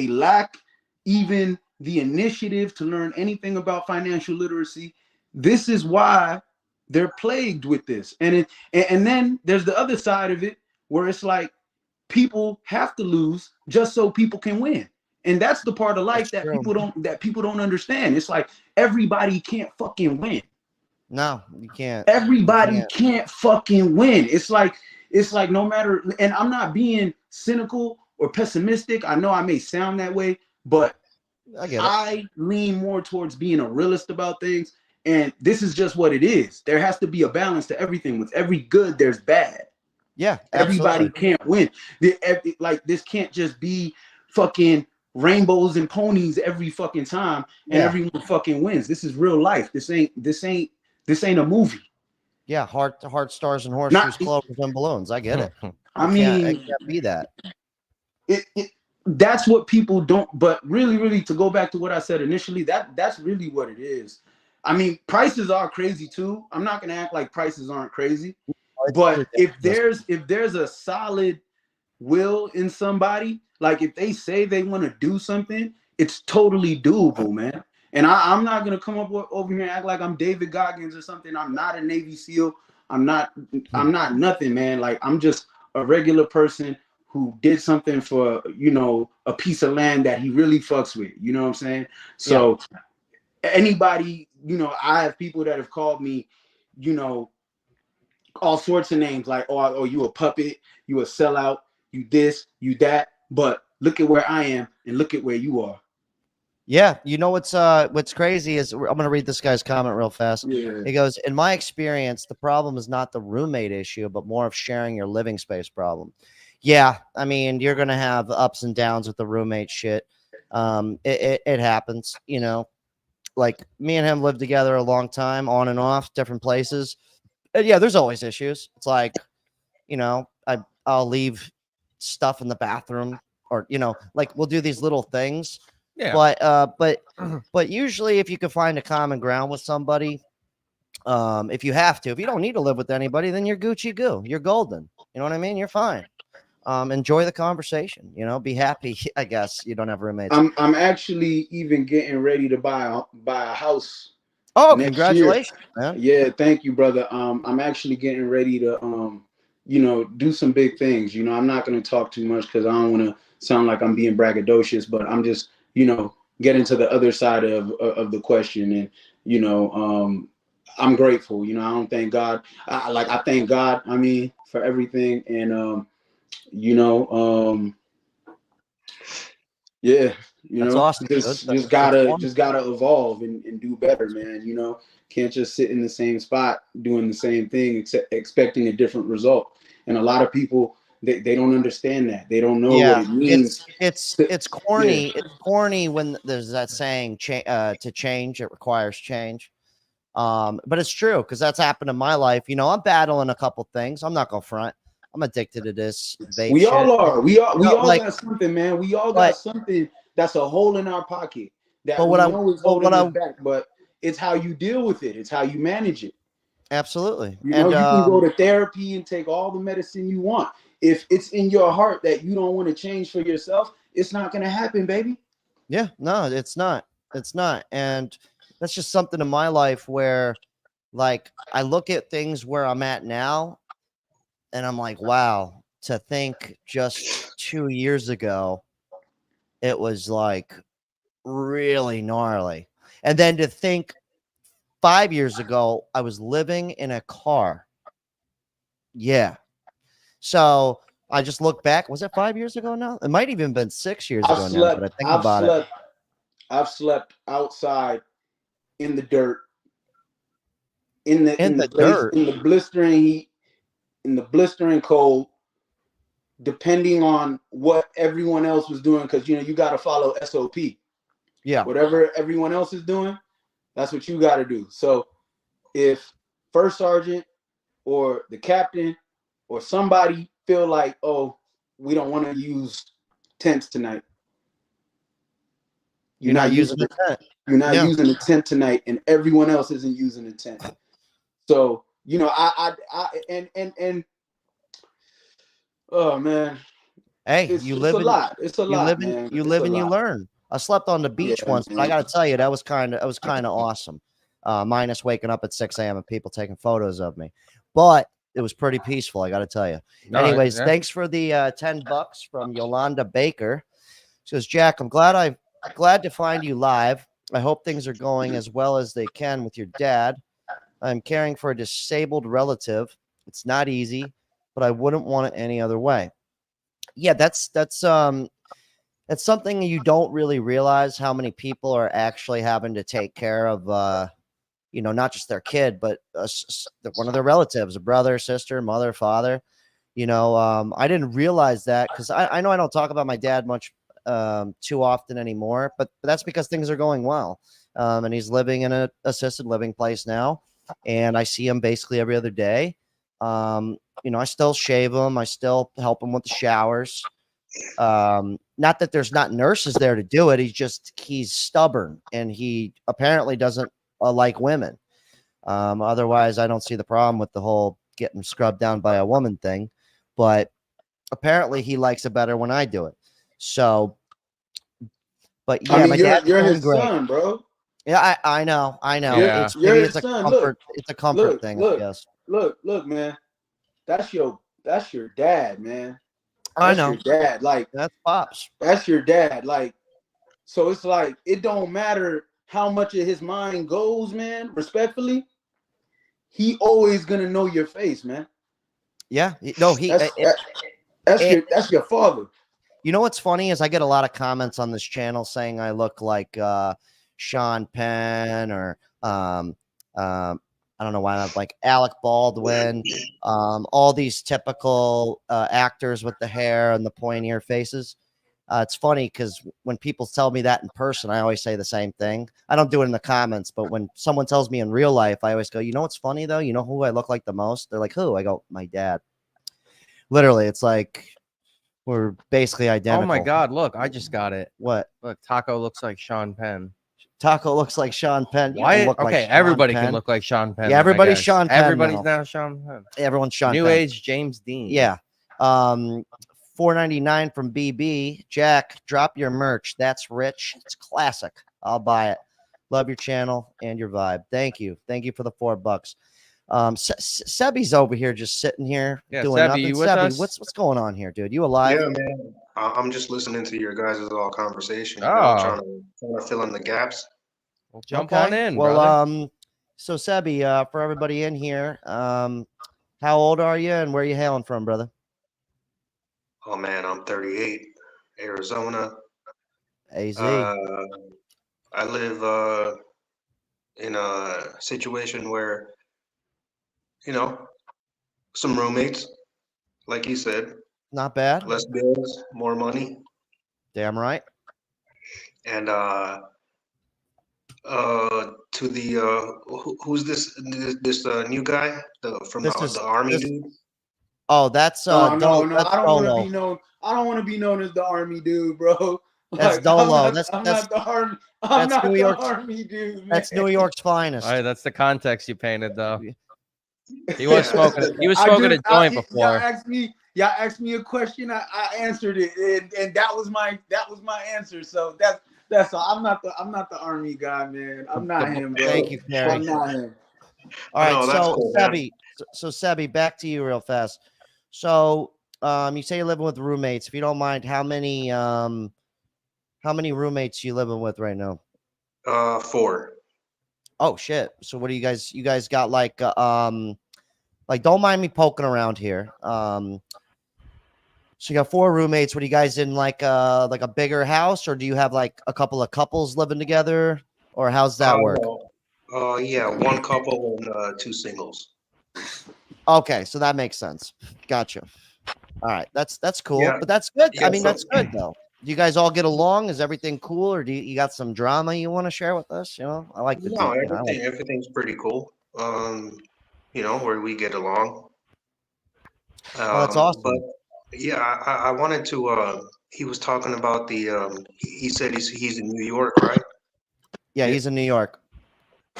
lack even the initiative to learn anything about financial literacy. This is why they're plagued with this. And then there's the other side of it where it's like people have to lose just so people can win. And that's the part of life that people don't understand. It's like everybody can't fucking win. No, you can't. Everybody can't fucking win. It's like no matter, and I'm not being cynical or pessimistic. I know I may sound that way, but I lean more towards being a realist about things. And this is just what it is. There has to be a balance to everything. With every good, there's bad. Yeah, everybody can't win. Like this can't just be fucking rainbows and ponies every fucking time, and everyone fucking wins. This is real life. This ain't a movie. Yeah, heart stars and horseshoes, clovers and balloons. I get it. I mean, it can't be that. That's what people don't. But really, to go back to what I said initially, that's really what it is. I mean, prices are crazy too. I'm not gonna act like prices aren't crazy. But if there's a solid will in somebody, like if they say they want to do something, it's totally doable, man. And I'm not gonna come up over here and act like I'm David Goggins or something. I'm not a Navy SEAL. I'm not nothing, man. Like I'm just a regular person who did something for, you know, a piece of land that he really fucks with. You know what I'm saying? So anybody, you know, I have people that have called me, you know, all sorts of names, like, oh, you a puppet, you a sellout, you this, you that. But look at where I am and look at where you are. Yeah, you know what's crazy is I'm gonna read this guy's comment real fast. Yeah. He goes, in my experience, the problem is not the roommate issue, but more of sharing your living space problem. Yeah, I mean, you're gonna have ups and downs with the roommate shit. It happens, you know. Like me and him lived together a long time, on and off, different places. And yeah, there's always issues. It's like, you know, I'll leave stuff in the bathroom, or you know, like we'll do these little things. Yeah. But usually if you can find a common ground with somebody, If you have to, if you don't need to live with anybody, then you're Gucci goo. You're golden. You know what I mean? You're fine. Enjoy the conversation. You know, be happy. I guess you don't have roommates. I'm actually even getting ready to buy a house. Oh, next congratulations, year. man. Yeah, thank you, brother. I'm actually getting ready to do some big things. I'm not going to talk too much because I don't want to sound like I'm being braggadocious, but I'm just, getting to the other side of the question. And, I'm grateful. I don't thank God. I thank God, for everything. And, you know, yeah, That's awesome, dude. just That's gotta wonderful. evolve and do better, man. Can't just sit in the same spot doing the same thing except expecting a different result. And a lot of people they don't understand that. They don't know what Yeah, it means. it's Yeah. corny. It's corny when there's that saying, to change, it requires change. But it's true because that's happened in my life. I'm battling a couple things. I'm not gonna front. I'm addicted to this vape We shit. all are. We all Like, got something, man. We all got but something that's a hole in our pocket but that what we I know is but what holding us I back, but it's how you deal with it. It's how you manage it. absolutely and You can go to therapy and take all the medicine you want. If it's in your heart that you don't want to change for yourself, it's not going to happen, baby. yeah, no, it's not. It's not. And that's just something in my life where, like, I look at things where I'm at now and I'm like, wow, to think just 2 years ago, it was like really gnarly. And then to think 5 years ago, I was living in a car. Yeah. So I just look back. Was it 5 years ago now? It might even been 6 years I've ago now that slept, I think I've about it. slept, I've slept outside in the dirt, In the dirt. in the blistering heat, in the blistering cold, depending on what everyone else was doing, because you got to follow SOP. Yeah. Whatever everyone else is doing, that's what you got to do. So if first sergeant or the captain or somebody feel like, oh, we don't want to use tents tonight, You're not using the tent. You're not Yeah. using a tent tonight, and everyone else isn't using a tent. So and oh man, Hey, it's a lot. It's a lot, man. you It's live a and you lot. learn. I slept on the Yeah, beach once, but I man. got to tell you, that was kind of awesome. Minus waking up at 6 a.m. and people taking photos of me, but it was pretty peaceful. I got to tell you. No, Anyways, yeah. thanks for the $10 from Yolanda Baker. She says, Jack, I'm glad to find you live. I hope things are going as well as they can with your dad. I'm caring for a disabled relative. It's not easy, but I wouldn't want it any other way. Yeah, that's something you don't really realize how many people are actually having to take care of not just their kid, but one of their relatives, a brother, sister, mother, father. I didn't realize that because I know I don't talk about my dad much too often anymore, but that's because things are going well. And he's living in an assisted living place now, and I see him basically every other day. I still shave him. I still help him with the showers. Not that there's not nurses there to do it. He's stubborn, and he apparently doesn't like women. Otherwise, I don't see the problem with the whole getting scrubbed down by a woman thing. But apparently, he likes it better when I do it. So, but yeah, my dad's you're doing his great. son, bro. Yeah, I know. Yeah. It's You're maybe his son. Look, it's a comfort thing, I guess. look, man. That's your dad, man. I That's your know. dad. Like, That's pops. that's your dad. Like, so it's like it don't matter how much of his mind goes, man. Respectfully, he always gonna know your face, man. Yeah. No, That's your father. You know what's funny is I get a lot of comments on this channel saying I look like Sean Penn or I don't know why I'm like Alec Baldwin, all these typical actors with the hair and the pointier faces. It's funny because when people tell me that in person, I always say the same thing. I don't do it in the comments, but when someone tells me in real life, I always go, you know what's funny though? You know who I look like the most? They're like, who? I go, my dad. Literally, it's like we're basically Oh identical. my God! Look, I just got it. What? Look, Taco looks like Sean Penn. Taco looks like Sean Penn. You Why? can look like Okay, Sean everybody Penn. can look like Sean Penn. Yeah, then, I everybody's guess. Sean Penn Everybody's now. now Sean Penn. Everyone's Sean New Penn. age James Dean. Yeah. $4.99 from BB. Jack, drop your merch. That's rich. It's classic. I'll buy it. Love your channel and your vibe. Thank you. Thank you for the $4. Sebi's over here just sitting here doing Sebi, nothing. you with Sebi, us? what's going on here, dude? You alive? Yeah, man. I'm just listening to your guys' all conversation. You know, Oh. trying to fill in the gaps. Well, jump on in, well, brother. so Sebi, for everybody in here, how old are you and where are you hailing from, brother? Oh man, I'm 38, Arizona. AZ. I live in a situation where, you know, some roommates, like you said, Not bad. less bills, more money, Damn right. and to the who's this new guy from the army dude? Oh, that's No, that's I don't want to Dolo. be known. I don't want to be known as the army dude, bro. That's Dolo. That's I'm not the army. that's I'm not New the York's- army dude. Man. That's New York's finest. All right, that's the context you painted, though. He was smoking. He was I smoking just- a joint Y'all before. asked me a question. I answered it, and that was my answer. So that's all. I'm not the army guy, man. I'm not him, bro. Thank you, Carrie. I'm not him. All right, No, that's so cool, man. Sebi, so Sebi, back to you real fast. So, you say you're living with roommates. If you don't mind, how many roommates you living with right now? 4. Oh shit! So what do you guys got like don't mind me poking around here. So you got 4 roommates. What are you guys in like a bigger house, or do you have like a couple of couples living together, or how's that work? Yeah, 1 couple and 2 singles. Okay, so that makes sense. Gotcha. All right, that's cool, Yeah. but that's good. Yeah, I mean, so- that's good though. Do you guys all get along? Is everything cool, or do you got some drama you want to share with us? You know, I like the No, everything's pretty cool. You know, where we get along. Oh, that's awesome. But yeah, I wanted to. He was talking about the. He said he's in New York, right? Yeah, he's in New York.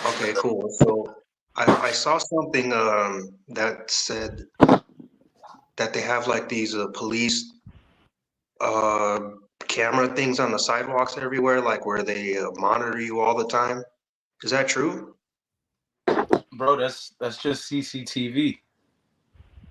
Okay, cool. So I saw something that said that they have like these police camera things on the sidewalks everywhere, like where they monitor you all the time. Is that true? Bro, that's just CCTV.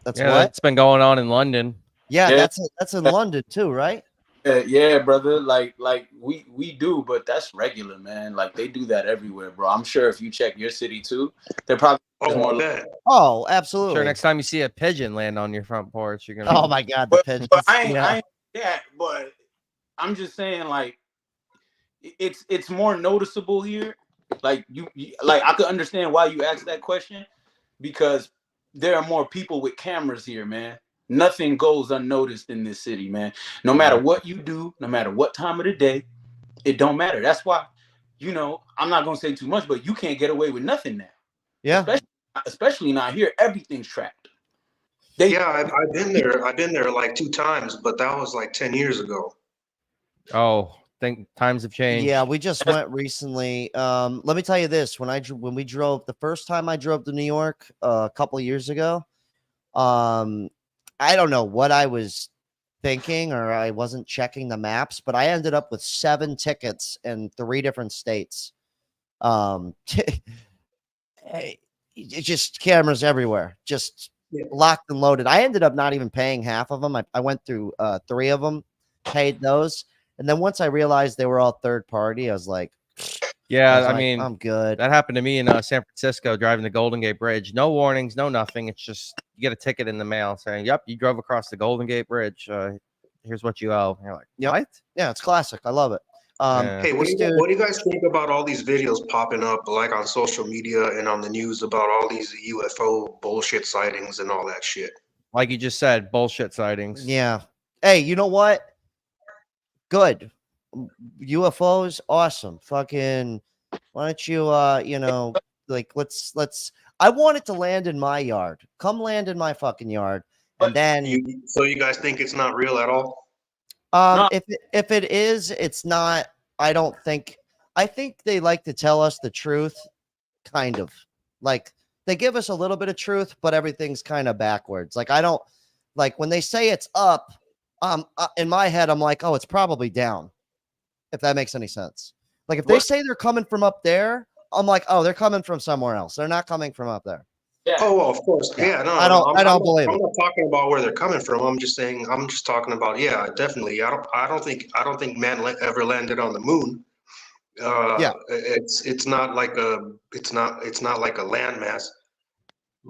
That's Yeah, what? that's been going on in London. Yeah, Yeah. that's in London too, right? Yeah, brother. Like we do, but that's regular, man. Like they do that everywhere, bro. I'm sure if you check your city too, they're probably Oh, I bet. Oh, absolutely. Sure, next time you see a pigeon land on your front porch, you're gonna. Oh my God, the But, pigeons. but I ain't, Yeah. I ain't yeah, but I'm just saying, like, it's more noticeable here. Like you like I could understand why you asked that question because there are more people with cameras here, man. Nothing goes unnoticed in this city, man. No matter what you do, no matter what time of the day, it don't matter. That's why, you know, I'm not gonna say too much, but you can't get away with nothing now. Yeah. Especially not here. Everything's tracked. Yeah, I've been there. I've been there like 2 times, but that was like 10 years ago. Oh, think times have changed. Yeah, we just went recently. Let me tell you this: when we drove the first time I drove to New York a couple of years ago, I don't know what I was thinking, or I wasn't checking the maps, but I ended up with 7 tickets in 3 different states. It's just cameras everywhere, just locked and loaded. I ended up not even paying half of them. I went through 3 of them, paid those. And then once I realized they were all third party, I was like, I mean, I'm good. that happened to me in San Francisco driving the Golden Gate Bridge. No warnings, no nothing. It's just you get a ticket in the mail saying, "Yep, you drove across the Golden Gate Bridge. Here's what you owe." And you're like, Yep. "What?" Yeah, it's classic. I love it. Yeah. Hey, what do you guys think about all these videos popping up like on social media and on the news about all these UFO bullshit sightings and all that shit? Like you just said, bullshit sightings. Yeah. Hey, you know what? Good. UFOs, awesome. Fucking, why don't you, like, let's. I want it to land in my yard. Come land in my fucking yard, and then. So you guys think it's not real at all? No. If it is, it's not. I don't think. I think they like to tell us the truth, kind of. Like they give us a little bit of truth, but everything's kind of backwards. Like I don't like when they say it's up. In my head, I'm like, oh, it's probably down. If that makes any sense. Like if they say they're coming from up there, I'm like, oh, they're coming from somewhere else. They're not coming from up there. Yeah. Oh, well, of course. Yeah, no, I don't believe it. I'm not talking about where they're coming from. I'm just talking about, yeah, definitely. I don't think man ever landed on the moon. Yeah. It's not like a landmass.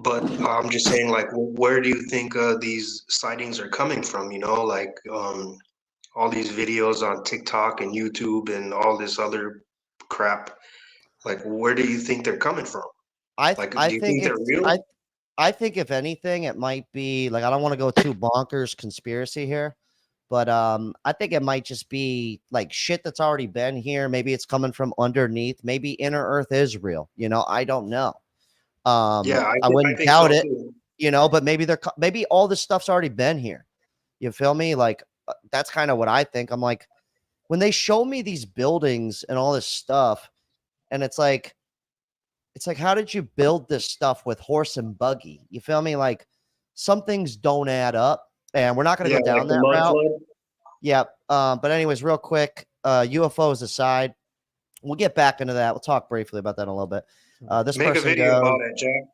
But I'm just saying, like, where do you think these sightings are coming from? You know, like all these videos on TikTok and YouTube and all this other crap. Like, where do you think they're coming from? I do you think they're real? I think if anything, it might be like I don't want to go too bonkers conspiracy here, but I think it might just be like shit that's already been here. Maybe it's coming from underneath. Maybe inner Earth is real. You know, I don't know. Yeah, I wouldn't think doubt so it. too. You know, but maybe all this stuff's already been here. You feel me? Like that's kind of what I think. I'm like, when they show me these buildings and all this stuff, and it's like, how did you build this stuff with horse and buggy? You feel me? Like some things don't add up, and we're not going to go down that route. Yeah. But anyways, real quick, UFOs aside, we'll get back into that. We'll talk briefly about that in a little bit. This Make a person video goes, about it, Jack.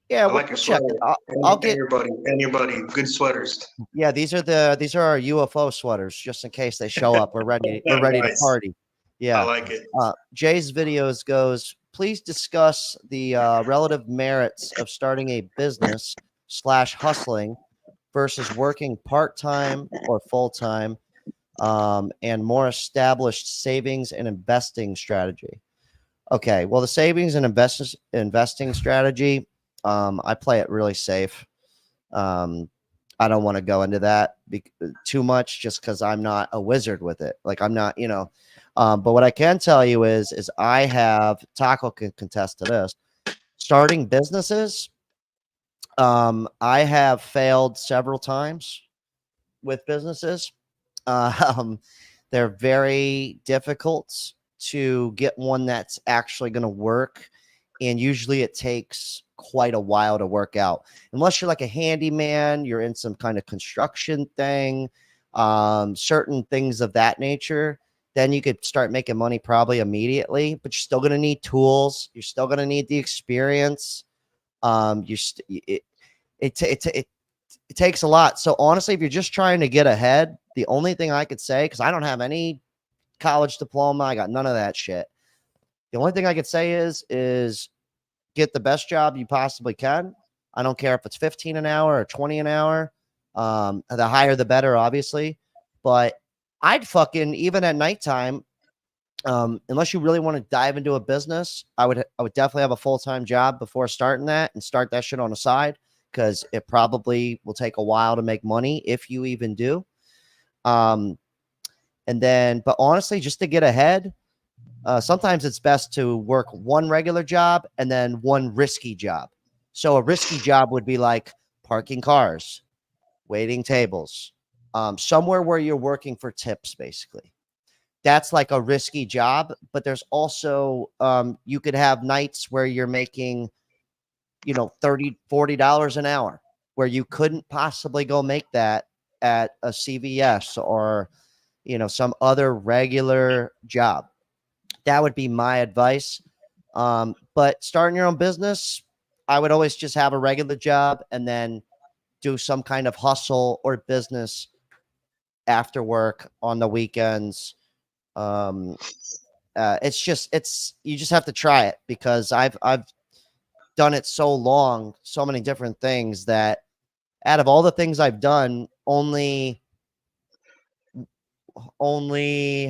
yeah, I like your check sweater. it. I'll get your buddy good sweaters. Yeah, these are our UFO sweaters, just in case they show up. We're ready. We're ready Nice. to party. Yeah, I like it. Jay's videos goes. Please discuss the relative merits of starting a business / hustling versus working part-time or full-time, and more established savings and investing strategy. Okay, well, the savings and investing strategy, I play it really safe. I don't want to go into that too much just because I'm not a wizard with it. Like I'm not, but what I can tell you is I have, Taco can contest to this, starting businesses. I have failed several times with businesses. They're very difficult to get one that's actually going to work. And usually it takes quite a while to work out. Unless you're like a handyman, you're in some kind of construction thing, certain things of that nature, then you could start making money probably immediately, but you're still going to need tools. You're still going to need the experience. It takes a lot. So honestly, if you're just trying to get ahead, the only thing I could say, because I don't have any college diploma, I got none of that shit. The only thing I could say is get the best job you possibly can. I don't care if it's 15 an hour or 20 an hour. The higher, the better, obviously. But I'd fucking, even at nighttime, unless you really want to dive into a business, I would definitely have a full-time job before starting that and start that shit on the side, because it probably will take a while to make money if you even do. And then, but honestly, just to get ahead, sometimes it's best to work one regular job and then one risky job. So a risky job would be like parking cars, waiting tables, somewhere where you're working for tips, basically. That's like a risky job. But there's also, you could have nights where you're making, $30, $40 an hour, where you couldn't possibly go make that at a CVS or, some other regular job. That would be my advice. But starting your own business, I would always just have a regular job and then do some kind of hustle or business after work on the weekends. You just have to try it, because I've done it so long, so many different things, that out of all the things I've done, only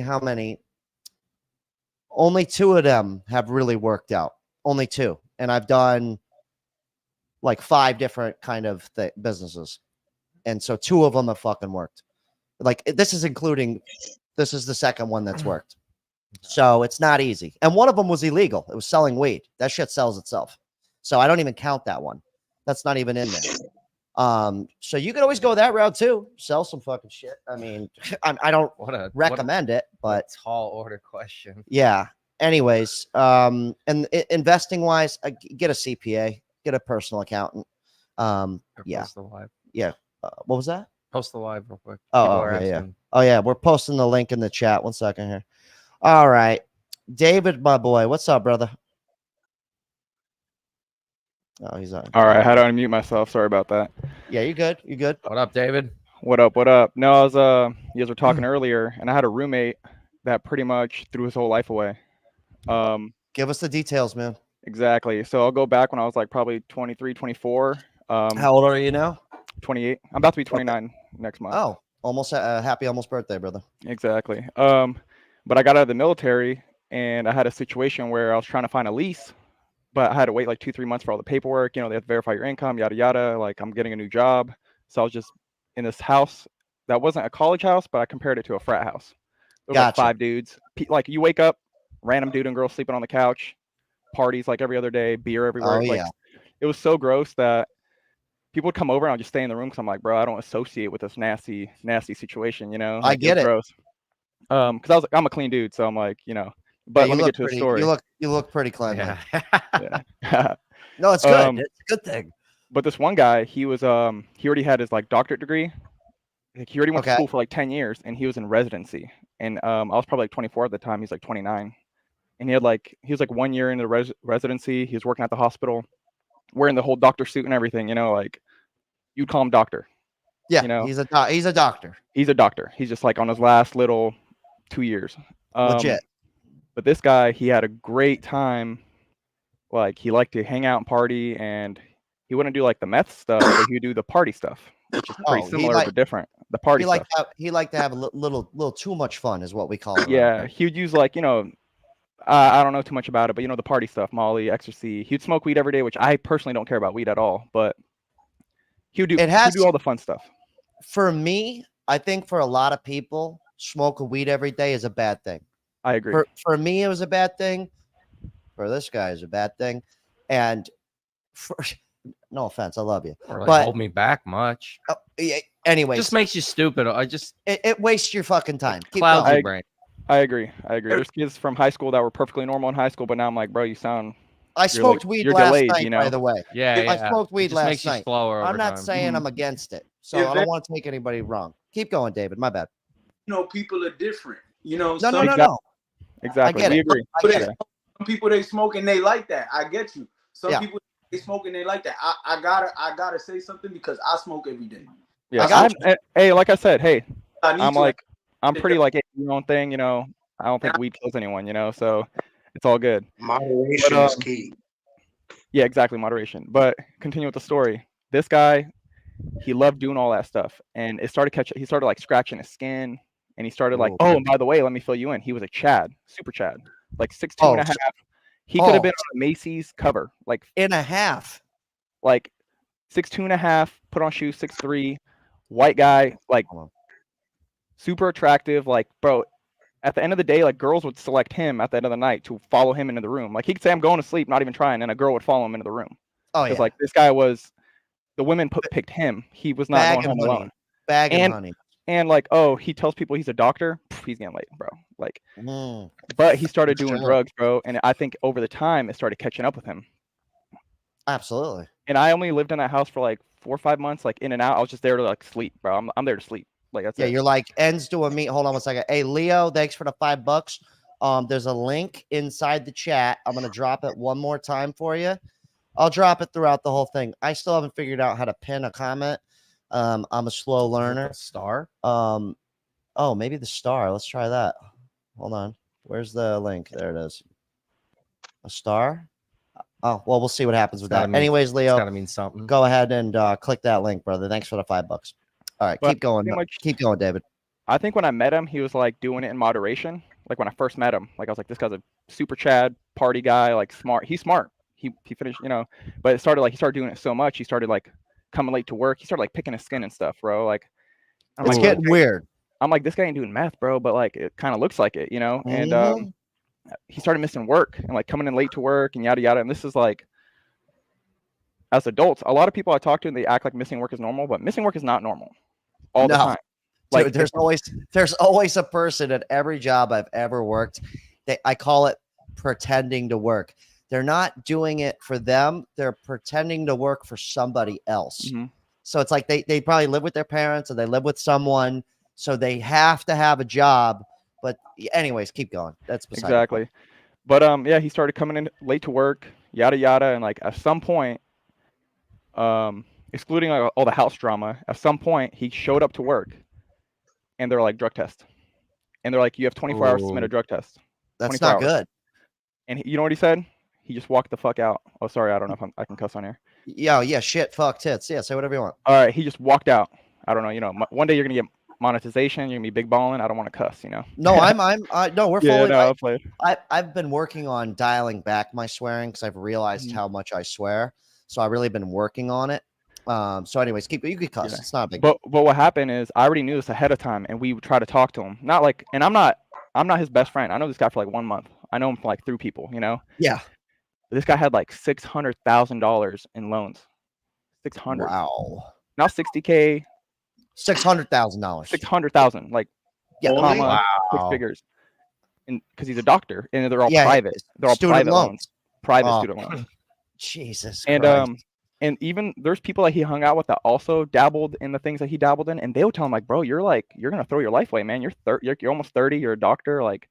how many? Only 2 of them have really worked out. Only 2. And I've done like 5 different kind of businesses. And so 2 of them have fucking worked. Like this is the second one that's worked. So it's not easy. And one of them was illegal. It was selling weed. That shit sells itself. So I don't even count that one. That's not even in there. So you could always go that route too. Sell some fucking shit. I mean, I don't recommend it, but tall order question. Yeah. anyways, investing wise, get a CPA, get a personal accountant. Yeah. Post the live. Yeah. What was that? Post the live real quick. Oh, People are yeah, yeah. asking. Oh yeah, we're posting the link in the chat. 1 second here. All right, David, my boy, what's up, brother? Oh, he's on. All right, I had to unmute myself. Sorry about that. Yeah, you're good. You're good. What up, David? What up? What up? No, I was you guys were talking earlier, and I had a roommate that pretty much threw his whole life away. Give us the details, man. Exactly. So I'll go back when I was like probably 23, 24. How old are you now? 28. I'm about to be 29 next month. Oh, almost happy almost birthday, brother. Exactly. But I got out of the military, and I had a situation where I was trying to find a lease, but I had to wait like 2-3 months for all the paperwork. You know, they have to verify your income, yada yada. Like I'm getting a new job, so I was just in this house that wasn't a college house, but I compared it to a frat house. There was like Gotcha. 5 dudes. Like you wake up, random dude and girl sleeping on the couch, parties like every other day, beer everywhere. Oh, Like yeah. it was so gross that people would come over and I'll just stay in the room because I'm like, bro, I don't associate with this nasty situation, you know. I Like, get it's it. gross. Because I'm a clean dude, so I'm like, you know. But Yeah, let me get to the story. You look pretty cleanly. Yeah. Yeah. No, it's good. Um, It's a good thing. But this one guy, he already had his like doctorate degree. Like, he already went to Okay. school for like 10 years, and he was in residency. And I was probably like 24 at the time. He's like 29, and he was like 1 year into residency. He was working at the hospital, wearing the whole doctor suit and everything. You know, like you'd call him doctor. Yeah, you know, he's a doctor. He's a doctor. He's just like on his last little 2 years. Legit. But this guy, he had a great time. Like he liked to hang out and party, and he wouldn't do like the meth stuff, but he would do the party stuff, which is pretty similar but different. The party stuff. He liked to have a little too much fun, is what we call it. Yeah, right? he would use like, you know, I don't know too much about it, but you know, the party stuff, Molly, ecstasy. He'd smoke weed every day, which I personally don't care about weed at all, but he'd do all the fun stuff. For me, I think for a lot of people, smoking weed every day is a bad thing. I agree. For me, it was a bad thing. For this guy, it's a bad thing. And no offense, I love you. Or like but hold me back much. Anyway, Just makes you stupid. It wastes your fucking time. Keep Clouds going. your brain. I agree. There's kids from high school that were perfectly normal in high school, but now I'm like, bro, you sound. I smoked weed you're last delayed, night, you know? by the way. Yeah, I smoked weed just last makes you night. slower over I'm not time. saying I'm against it, so Yeah, I don't want to take anybody wrong. Keep going, David. My bad. You know, people are different. You know, No. Exactly. I get We it. agree. I get it. Some people they smoke and they like that. I get you. Some Yeah. people they smoke and they like that. I gotta say something because I smoke every day. Yeah. Hey, like I said, hey, I'm pretty like, hey, your own thing, you know. I don't think weed kills anyone, you know, so it's all good. Moderation is key. Yeah, exactly, moderation. But continue with the story. This guy, he loved doing all that stuff, and he started like scratching his skin, and he started like, oh, and by the way, let me fill you in. He was a Chad, super Chad, like 6'2" and a half. He could have been on a Macy's cover, like in a half, like 6'2" and a half, put on shoes, 6'3", white guy, like super attractive, like bro. At the end of the day, like girls would select him at the end of the night to follow him into the room. Like he could say, "I'm going to sleep," not even trying, and a girl would follow him into the room. Oh yeah, like this guy was, the women picked him. He was not going home alone. Bag of honey. And like, oh, he tells people he's a doctor. He's getting laid, bro. Like, but he started doing drugs, bro. And I think over the time it started catching up with him. Absolutely. And I only lived in that house for like 4 or 5 months, like in and out. I was just there to like sleep, bro. I'm there to sleep. Like that's it. You're like ends to a meet. Hold on 1 second. Hey, Leo, thanks for the $5. There's a link inside the chat. I'm gonna drop it one more time for you. I'll drop it throughout the whole thing. I still haven't figured out how to pin a comment. I'm a slow learner. Star. Oh, maybe the star. Let's try that. Hold on. Where's the link? There it is. A star. Oh, well, we'll see what happens with that. Anyways, Leo, it's gotta mean something. Go ahead and click that link, brother. Thanks for the $5. All right, keep going. Keep going, David. I think when I met him, he was like doing it in moderation. Like when I first met him, like I was like, this guy's a super Chad party guy, like smart. He's smart. He finished, you know, but it started like he started doing it so much. He started like coming late to work. He started like picking his skin and stuff, bro. Like it's getting weird. I'm like, this guy ain't doing meth, bro, but like it kind of looks like it, you know. And he started missing work and like coming in late to work and yada yada. And this is like, as adults, a lot of people I talk to, they act like missing work is normal, but missing work is not normal all the time. Like dude, there's always a person at every job I've ever worked. I call it pretending to work. They're not doing it for them. They're pretending to work for somebody else. Mhm. So it's like they probably live with their parents or they live with someone. So they have to have a job. But anyways, keep going. That's beside the point. Exactly. But yeah, he started coming in late to work, yada yada, and like at some point, excluding like, all the house drama, at some point he showed up to work, and they're like drug test, and they're like, you have 24 hours to submit a Ooh. drug test. That's 24 not hours. good. And you know what he said? He just walked the fuck out. Oh, sorry, I don't know if I can cuss on here. Yeah, shit, fuck, tits. Yeah, say whatever you want. All right, he just walked out. I don't know. You know, one day you're gonna get monetization. You're gonna be big balling. I don't want to cuss. You know. No, no, we're Yeah, fully. no, I'll play. I've been working on dialing back my swearing because I've realized Mhm. how much I swear. So I've really been working on it. So anyways, you could cuss. Yeah. It's not a big. But what happened is I already knew this ahead of time, and we would try to talk to him. Not like, and I'm not his best friend. I know this guy for like 1 month. I know him from like through people. You know. Yeah. This guy had like $600,000 in loans. 600. Wow. Now 60K. $600,000. 600,000. Like, Yeah. Holy comma, six wow. figures. And because he's a doctor, and they're all Yeah, private. They're all student private loans. loans. Private Oh, student loans. Jesus And Christ. and even there's people that he hung out with that also dabbled in the things that he dabbled in, and they would tell him like, bro, you're gonna throw your life away, man. You're almost 30. You're a doctor, like,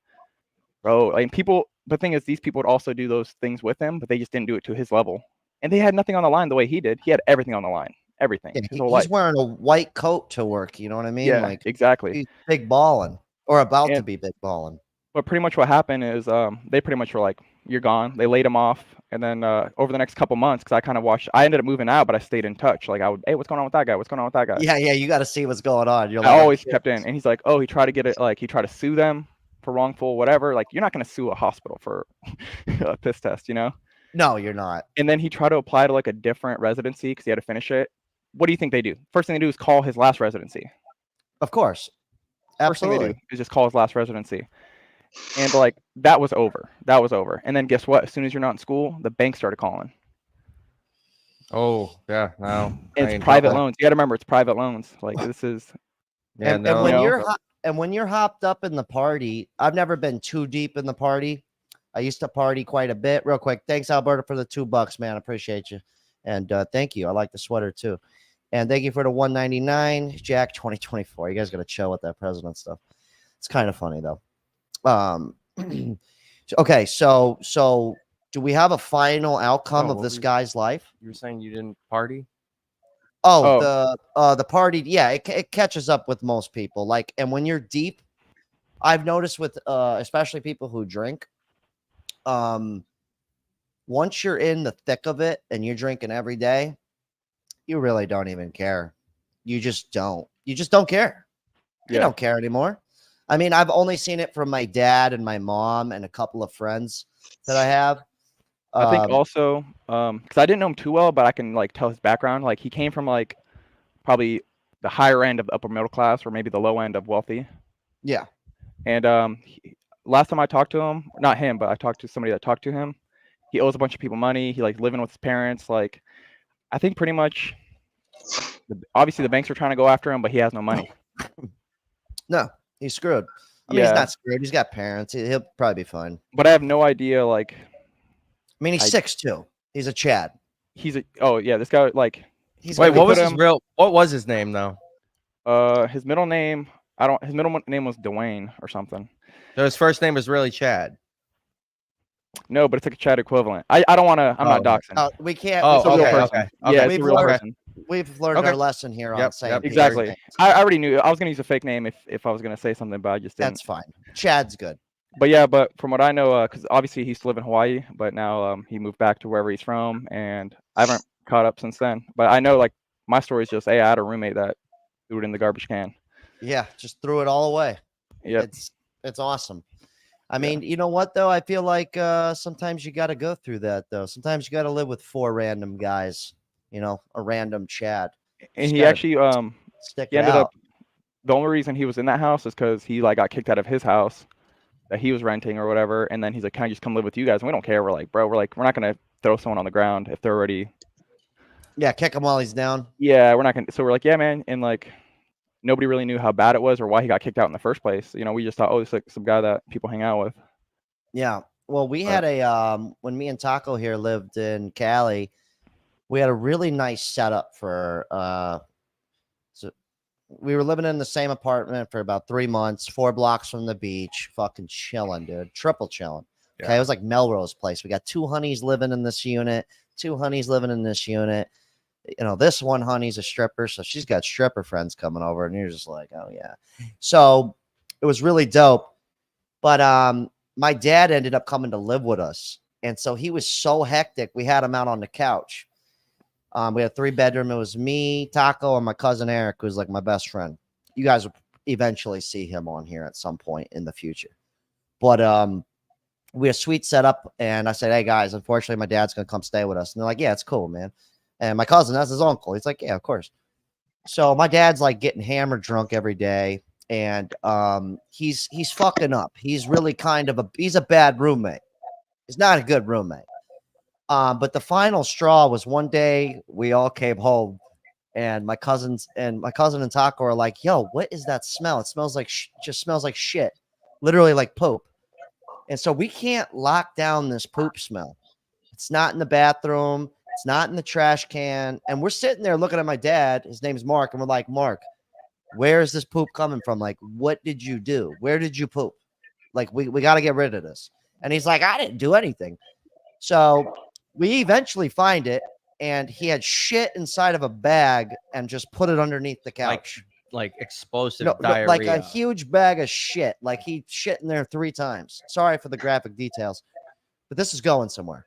bro. And people, the thing is, these people would also do those things with him, but they just didn't do it to his level. And they had nothing on the line the way he did. He had everything on the line, everything. Yeah, His whole he's life. wearing a white coat to work. You know what I mean? Yeah, Like exactly. he's big balling or about to And- be big balling. But pretty much what happened is they pretty much were like, you're gone. They laid him off. And then over the next couple months, because I ended up moving out, but I stayed in touch. Like hey, what's going on with that guy? What's going on with that guy? Yeah, you got to see what's going on. You're I like, always kept in. And he's like, oh, he tried to get it. Like he tried to sue them for wrongful whatever. Like you're not going to sue a hospital for a piss test, you know? no, you're not. And then he tried to apply to like a different residency because he had to finish it. What do you think they do? First thing they do is call his last residency. Of course. First thing they Absolutely. do is just call his last residency. And like that was over. That was over. And then guess what? As soon as you're not in school, the bank started calling. Oh, yeah, no. And it's private loans. You got to remember, it's private loans. Like this is. Yeah, and, no. when you're hopped up in the party, I've never been too deep in the party. I used to party quite a bit. Real quick, thanks Alberta for the $2, man. Appreciate you, and thank you. I like the sweater too, and thank you for the $1.99, Jack 2024. You guys got to chill with that president stuff. It's kind of funny though. Okay, so do we have a final outcome Oh, of what this were you- guy's life? You were saying you didn't party? Oh, the party, yeah, it catches up with most people. Like, and when you're deep, I've noticed with especially people who drink, once you're in the thick of it and you're drinking every day, you really don't even care. You just don't. You just don't care. You don't care anymore. I mean, I've only seen it from my dad and my mom and a couple of friends that I have. I think also, because I didn't know him too well, but I can like tell his background. Like he came from like probably the higher end of the upper middle class, or maybe the low end of wealthy. Yeah. And last time I talked to him, not him, but I talked to somebody that talked to him. He owes a bunch of people money. He like living with his parents. Like, I think pretty much, obviously the banks are trying to go after him, but he has no money. No, he's screwed. I mean, he's not screwed. He's got parents. He'll probably be fine. But I have no idea. Like, I mean, he's 6'2". He's a Chad. This guy like. Wait, what was what was his name though? His middle name, his middle name was Dwayne or something. So his first name was really Chad. No, but it's like a Chad equivalent. I don't want to. I'm not doxing. We can't. Oh, It's a real okay, person. okay. Yeah, We've it's a real learned- person. We've learned our lesson here on saying exactly. names. I already knew. I was gonna use a fake name if I was gonna say something, but I just didn't. That's fine. Chad's good. But yeah, but from what I know, because obviously he used to live in Hawaii, but now he moved back to wherever he's from, and I haven't caught up since then. But I know, like, my story is just, hey, I had a roommate that threw it in the garbage can. Yeah, just threw it all away. Yeah, it's awesome. I mean, you know what though? I feel like sometimes you got to go through that though. Sometimes you got to live with 4 random guys. You know, a random Chad. And he actually stick he it ended out. up. The only reason he was in that house is because he like got kicked out of his house that he was renting or whatever, and then he's like, "Can I just come live with you guys?" And we don't care. We're like, bro, we're not gonna throw someone on the ground if they're already. Yeah, kick him while he's down. Yeah, we're not gonna. So we're like, yeah, man, and like nobody really knew how bad it was or why he got kicked out in the first place. You know, we just thought, oh, it's like some guy that people hang out with. Yeah, Well, we had a when me and Taco here lived in Cali, we had a really nice setup for so we were living in the same apartment for about 3 months, 4 blocks from the beach, fucking chilling, dude. Triple chilling. Okay. Yeah. It was like Melrose Place. We got 2 honeys living in this unit, 2 honeys living in this unit. You know, this one honey's a stripper, so she's got stripper friends coming over, and you're just like, oh yeah. So it was really dope. But my dad ended up coming to live with us. And so he was so hectic, we had him out on the couch. We had a 3-bedroom. It was me, Taco, and my cousin Eric, who's like my best friend. You guys will eventually see him on here at some point in the future. But we had a sweet setup, and I said, hey guys, unfortunately my dad's gonna come stay with us. And they're like, yeah, it's cool, man. And my cousin, that's his uncle. He's like, yeah, of course. So my dad's like getting hammered drunk every day. And he's fucking up. He's really he's a bad roommate. He's not a good roommate. But the final straw was one day we all came home, and my cousin and Taco are like, yo, what is that smell? It smells like just smells like shit, literally like poop. And so we can't lock down this poop smell. It's not in the bathroom. It's not in the trash can. And we're sitting there looking at my dad. His name's Mark. And we're like, Mark, where is this poop coming from? Like, what did you do? Where did you poop? Like, we got to get rid of this. And he's like, I didn't do anything. So we eventually find it. And he had shit inside of a bag and just put it underneath the couch. Like explosive No, diarrhea. like a huge bag of shit. Like he shit in there 3 times. Sorry for the graphic details, but this is going somewhere.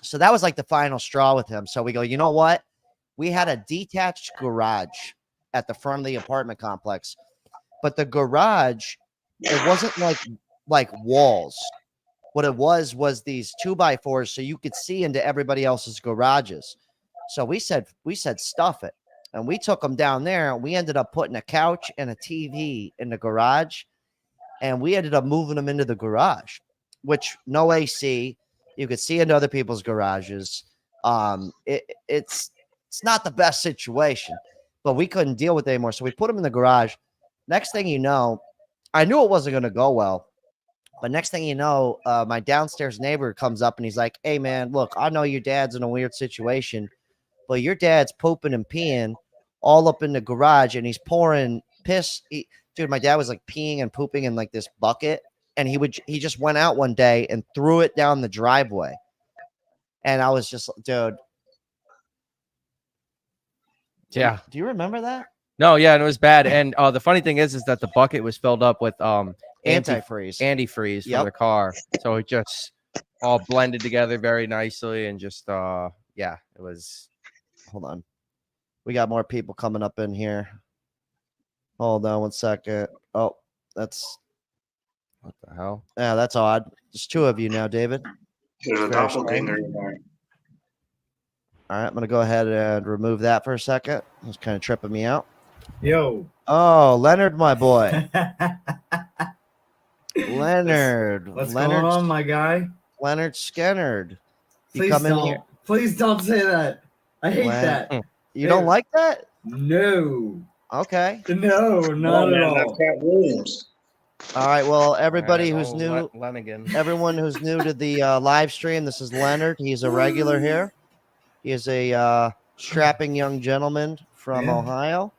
So that was like the final straw with him. So we go, you know what? We had a detached garage at the front of the apartment complex, but the garage, it wasn't like walls. What it was these 2x4s, so you could see into everybody else's garages. So we said stuff it. And we took them down there, and we ended up putting a couch and a TV in the garage, and we ended up moving them into the garage, which no AC. You could see into other people's garages. It's not the best situation, but we couldn't deal with it anymore. So we put them in the garage. Next thing you know, I knew it wasn't going to go well, but next thing you know, my downstairs neighbor comes up and he's like, hey man, look, I know your dad's in a weird situation, but your dad's pooping and peeing all up in the garage, and he's pouring piss. Dude, my dad was like peeing and pooping in like this bucket, and he just went out one day and threw it down the driveway. And I was just, dude. Yeah. Do you remember that? No, yeah, and it was bad. And the funny thing is that the bucket was filled up with Antifreeze for the car. So it just all blended together very nicely, and just yeah, it was. Hold on. We got more people coming up in here. Hold on 1 second. Oh, that's What the hell? yeah, that's odd. There's 2 of you now, David. There's a Very doppelganger strange. in there. All right, I'm gonna go ahead and remove that for a second. It's kind of tripping me out. Yo. Oh, Leonard, my boy. Leonard. What's Leonard, going on, my guy? Leonard Skennard. You Please come in don't. here. Please don't say that. I hate Len- that. You don't like that? No. Okay. No, not at man, that's all. Pat Williams. All right. Well, everybody All right, who's old new, Lenigan. everyone who's new to the live stream, this is Leonard. He's a regular here. He is a strapping young gentleman from Yeah. Ohio.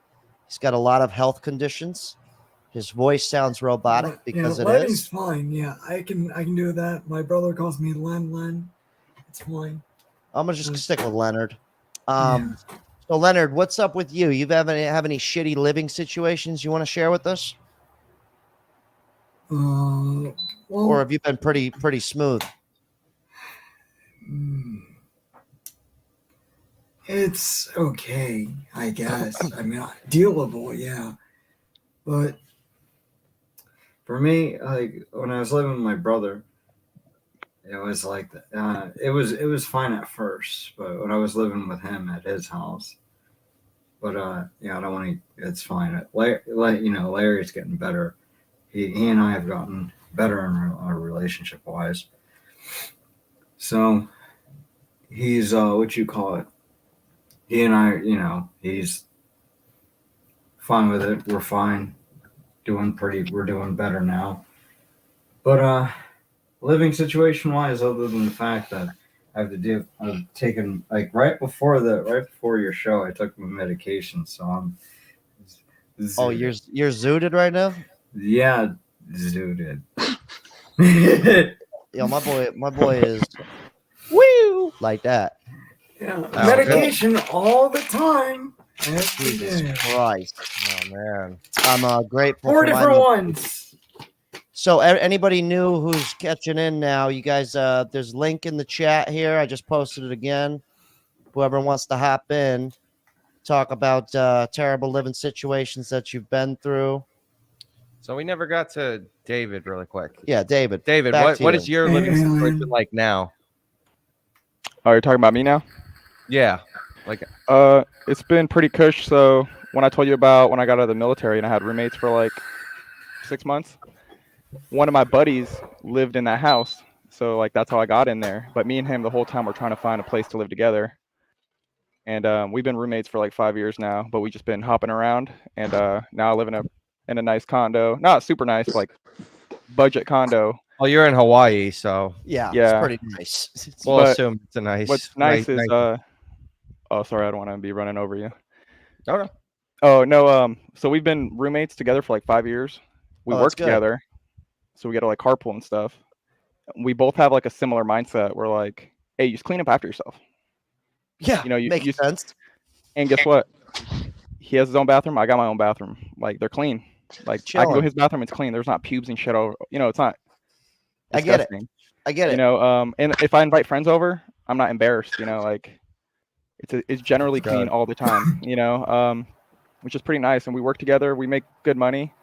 He's got a lot of health conditions. His voice sounds robotic because it Lenny's is. fine. Yeah, I can do that. My brother calls me Len. It's fine. I'm gonna just stick with Leonard. Yeah. So Leonard, what's up with you? You have any shitty living situations you want to share with us, Well, or have you been pretty smooth? it's okay, I guess. I mean, dealable, yeah. But For me, like when I was living with my brother, it was like it was fine at first, but when I was living with him at his house, but yeah, I don't want to. It's fine. Larry's getting better. He and I have gotten better in our relationship wise. So he's what you call it. He and I, he's fine with it. We're fine. We're doing better now. But living situation wise, other than the fact that I have to do, I've taken like right before your show, I took my medication, so I'm. Oh, you're zooted right now? Yeah, zooted. Yo, my boy is woo like that. Yeah, Oh, medication all the time. Every Jesus day. Christ. Oh man. I'm grateful 4 for my different new- ones. So anybody new who's catching in now, you guys, there's a link in the chat here. I just posted it again. Whoever wants to hop in, talk about terrible living situations that you've been through. So we never got to David really quick. Yeah, David. David, back to what you. is your living situation Alien. like now? Oh, you're talking about me now? Yeah. It's been pretty cush. So when I told you about when I got out of the military and I had roommates for like 6 months, one of my buddies lived in that house. So like that's how I got in there. But me and him the whole time we're trying to find a place to live together. And we've been roommates for like 5 years now, but we just been hopping around. And now I live in a nice condo, not super nice, like budget condo. Well, you're in Hawaii, so Yeah, Yeah. it's pretty nice. we'll But assume it's a nice. What's nice is oh sorry, I don't want to be running over you. No. Oh no, so we've been roommates together for like 5 years. We Oh, work that's good. together, so we got to like carpool and stuff. We both have like a similar mindset. We're like, hey, you just clean up after yourself. Yeah, You know, you makes sense. and guess what? He has his own bathroom. I got my own bathroom. Like they're clean. Like I can go Chilling. in his bathroom. It's clean. There's not pubes and shit over. You know, it's not. I get it. disgusting. I get You it. know, and if I invite friends over, I'm not embarrassed. You know, like it's generally clean Good. all the time. You know, which is pretty nice. And we work together. We make good money.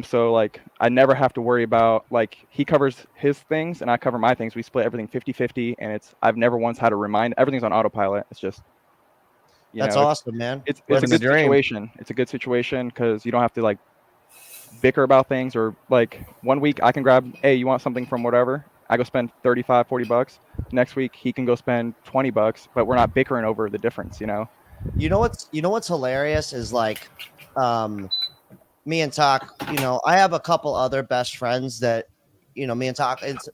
So like I never have to worry about like he covers his things and I cover my things. We split everything 50-50 and I've never once had to remind. Everything's on autopilot. It's just That's awesome, man. It's a Living the good dream. situation. It's a good situation because you don't have to like bicker about things or like 1 week I can grab, hey, you want something from whatever? I go spend $35-$40. Next week he can go spend $20, but we're not bickering over the difference, you know? You know what's hilarious is like me and Talk, I have a couple other best friends that, me and Talk, it's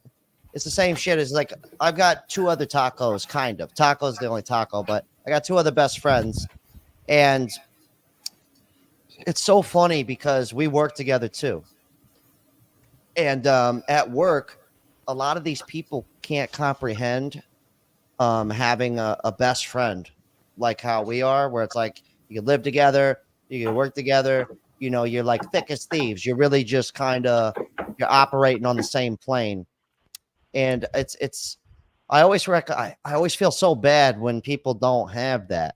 the same shit. It's like I've got two other tacos, kind of. Taco's the only taco, but I got two other best friends. And it's so funny because we work together too. And at work, a lot of these people can't comprehend having a best friend like how we are, where it's like you can live together, you can work together, you're like thick as thieves. You're really just you're operating on the same plane. And I always I always feel so bad when people don't have that.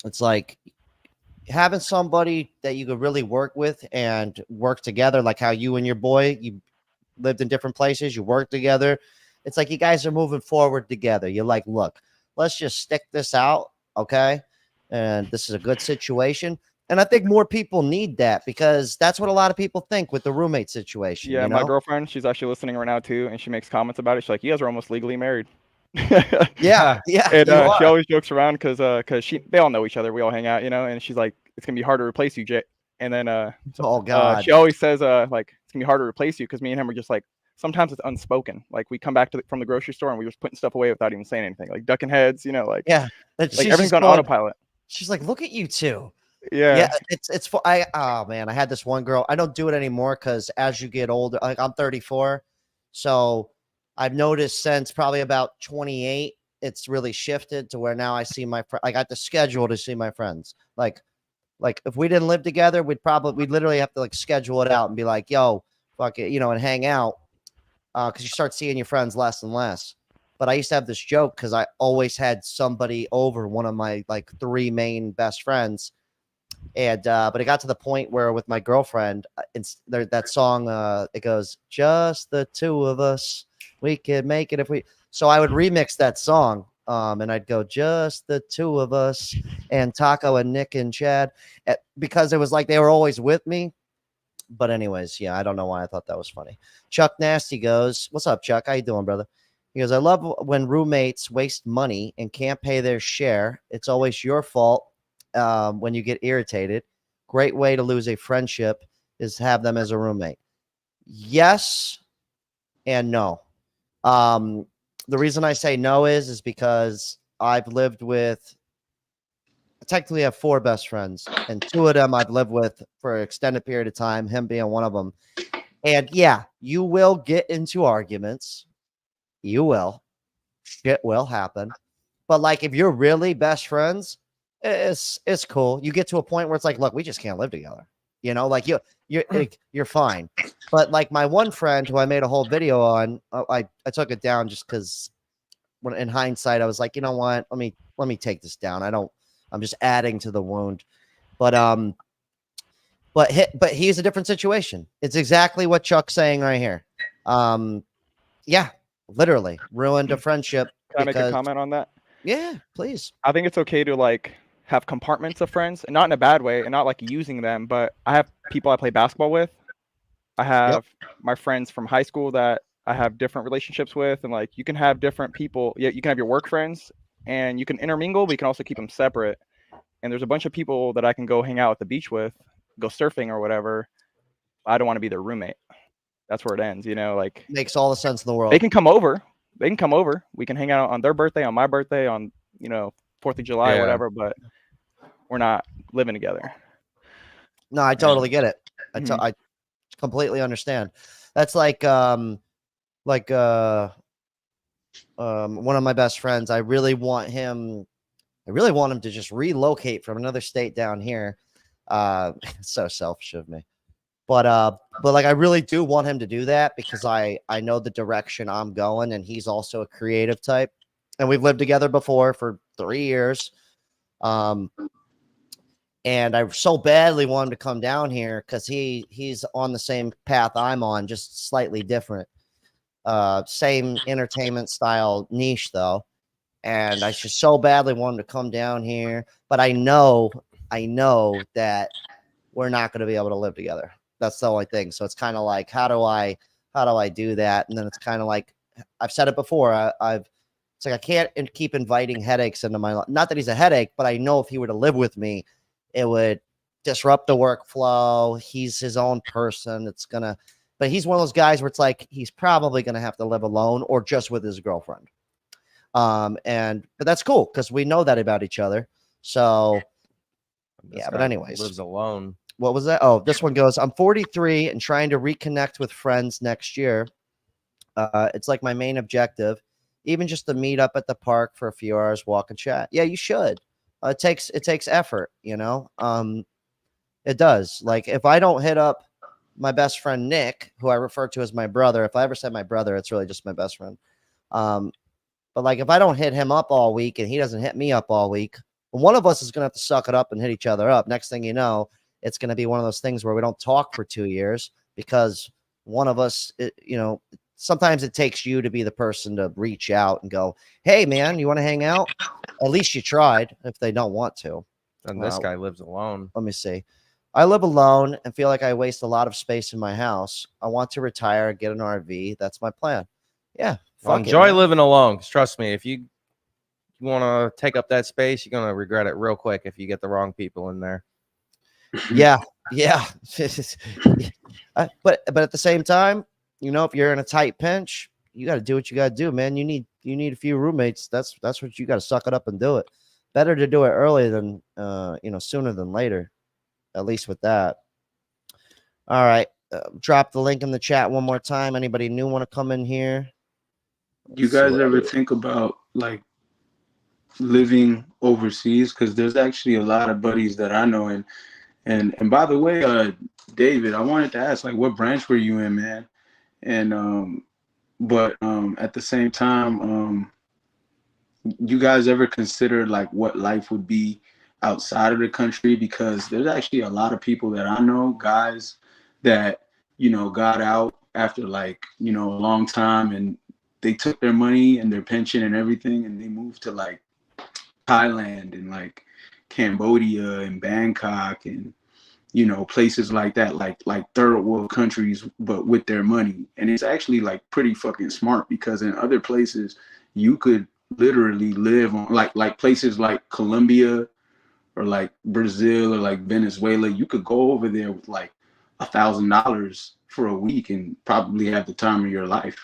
It's like having somebody that you could really work with and work together, like how you and your boy, you lived in different places, you work together. It's like you guys are moving forward together. You're like, look, let's just stick this out, okay? And this is a good situation. And I think more people need that because that's what a lot of people think with the roommate situation. Yeah, you know? my girlfriend, she's actually listening right now too, and she makes comments about it. She's like, you guys are almost legally married. Yeah, yeah. And you are. she always jokes around because they all know each other. We all hang out, you know. And she's like, "It's gonna be hard to replace you, Jay." And then Oh God. she always says like it's gonna be hard to replace you because me and him are just like sometimes it's unspoken. Like we come back from the grocery store and we just putting stuff away without even saying anything, like ducking heads, you know, like Yeah. like She's everything's just on going- autopilot. She's like, look at you two. Yeah. It's for oh man, I had this one girl. I don't do it anymore because as you get older, like I'm 34, so I've noticed since probably about 28, it's really shifted to where now I see I got the schedule to see my friends. Like if we didn't live together, we'd literally have to like schedule it out and be like, yo, fuck it, and hang out. Because you start seeing your friends less and less. But I used to have this joke because I always had somebody over, one of my like three main best friends. And but it got to the point where with my girlfriend, that song, it goes, just the two of us, we could make it if we. So I would remix that song, and I'd go, just the two of us, and Taco and Nick and Chad, because it was like they were always with me. But anyways, yeah, I don't know why I thought that was funny. Chuck Nasty goes, what's up, Chuck? How you doing, brother? He goes, I love when roommates waste money and can't pay their share. It's always your fault when you get irritated. Great way to lose a friendship is have them as a roommate. Yes and no. The reason I say no is because I've lived with, I technically have 4 best friends, and 2 of them I've lived with for an extended period of time, him being one of them. And yeah, you will get into arguments. You will. Shit will happen. But like if you're really best friends, it's cool. You get to a point where it's like, look, we just can't live together. You know, like you're fine. But like my one friend who I made a whole video on, I took it down just because when in hindsight I was like, you know what, let me take this down. I'm just adding to the wound. But he's a different situation. It's exactly what Chuck's saying right here. Yeah, literally ruined a friendship. Can I make a comment on that? Yeah, please. I think it's okay to like have compartments of friends, and not in a bad way, and not like using them. But I have people I play basketball with. I have my friends from high school that I have different relationships with, and like you can have different people. Yeah, you can have your work friends, and you can intermingle, but you can also keep them separate. And there's a bunch of people that I can go hang out at the beach with, go surfing or whatever. I don't want to be their roommate. That's where it ends, you know. Like makes all the sense in the world. They can come over. We can hang out on their birthday, on my birthday, on 4th of July, whatever. But we're not living together. No, I totally get it. I completely understand. That's like one of my best friends. I really want him to just relocate from another state down here. It's so selfish of me. But like I really do want him to do that because I know the direction I'm going, and he's also a creative type, and we've lived together before for 3 years. And I so badly want him to come down here because he's on the same path I'm on, just slightly different. Same entertainment style niche though. And I just so badly want him to come down here, but I know that we're not going to be able to live together. That's the only thing. So it's kind of like, how do I do that? And then it's kind of like, I've said it before. It's like, I can't keep inviting headaches into my life. Not that he's a headache, but I know if he were to live with me, it would disrupt the workflow. He's his own person. But he's one of those guys where it's like, he's probably going to have to live alone or just with his girlfriend. But that's cool because we know that about each other. So yeah, but anyways, lives alone. What was that? Oh, this one goes, I'm 43 and trying to reconnect with friends next year. It's like my main objective, even just to meet up at the park for a few hours, walk and chat. Yeah, you should. It takes effort, you know? It does. Like if I don't hit up my best friend, Nick, who I refer to as my brother, if I ever said my brother, it's really just my best friend. But like if I don't hit him up all week and he doesn't hit me up all week, one of us is going to have to suck it up and hit each other up. Next thing you know, it's going to be one of those things where we don't talk for 2 years because one of us, sometimes it takes you to be the person to reach out and go, hey, man, you want to hang out? At least you tried if they don't want to. And this guy lives alone. Let me see. I live alone and feel like I waste a lot of space in my house. I want to retire, get an RV. That's my plan. Yeah. Well, enjoy living alone. Trust me, if you want to take up that space, you're going to regret it real quick if you get the wrong people in there. Yeah. But at the same time, if you're in a tight pinch, you got to do what you got to do, man. You need a few roommates. That's what you got to suck it up and do it. Better to do it early than sooner than later. At least with that. All right, drop the link in the chat one more time. Anybody new want to come in here? You guys ever think about like living overseas? Because there's actually a lot of buddies that I know, and by the way, David, I wanted to ask, like, what branch were you in, man? And but at the same time, you guys ever consider like what life would be outside of the country? Because there's actually a lot of people that I know, guys that got out after like a long time, and they took their money and their pension and everything, and they moved to like Thailand and like Cambodia and Bangkok and places like that, like third world countries, but with their money. And it's actually like pretty fucking smart, because in other places you could literally live on like places like Colombia or like Brazil or like Venezuela. You could go over there with like $1,000 for a week and probably have the time of your life.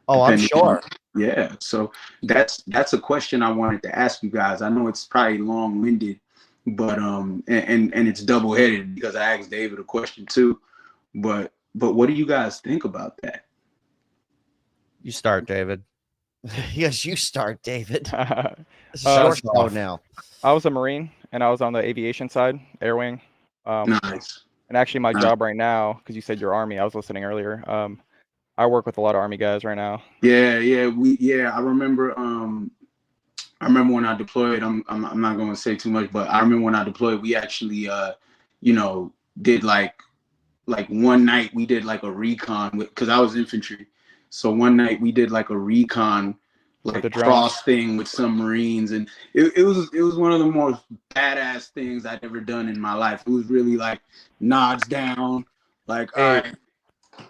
Oh, I'm sure. Yeah. So that's a question I wanted to ask you guys. I know it's probably long-winded, but and it's double-headed because I asked David a question too. But what do you guys think about that? You start, David. Yes, you start, David. This is Uh, your show now. I was a Marine and I was on the aviation side, air wing. Nice. And actually my job right now, because you said your Army, I was listening earlier. I work with a lot of Army guys right now. Yeah. I remember when I deployed. I'm not going to say too much, but I remember when I deployed, we actually did like one night we did like a recon because I was infantry. So one night we did like a recon, like the drones. cross thing with some Marines, and it was one of the most badass things I'd ever done in my life. It was really like nods down, like all right,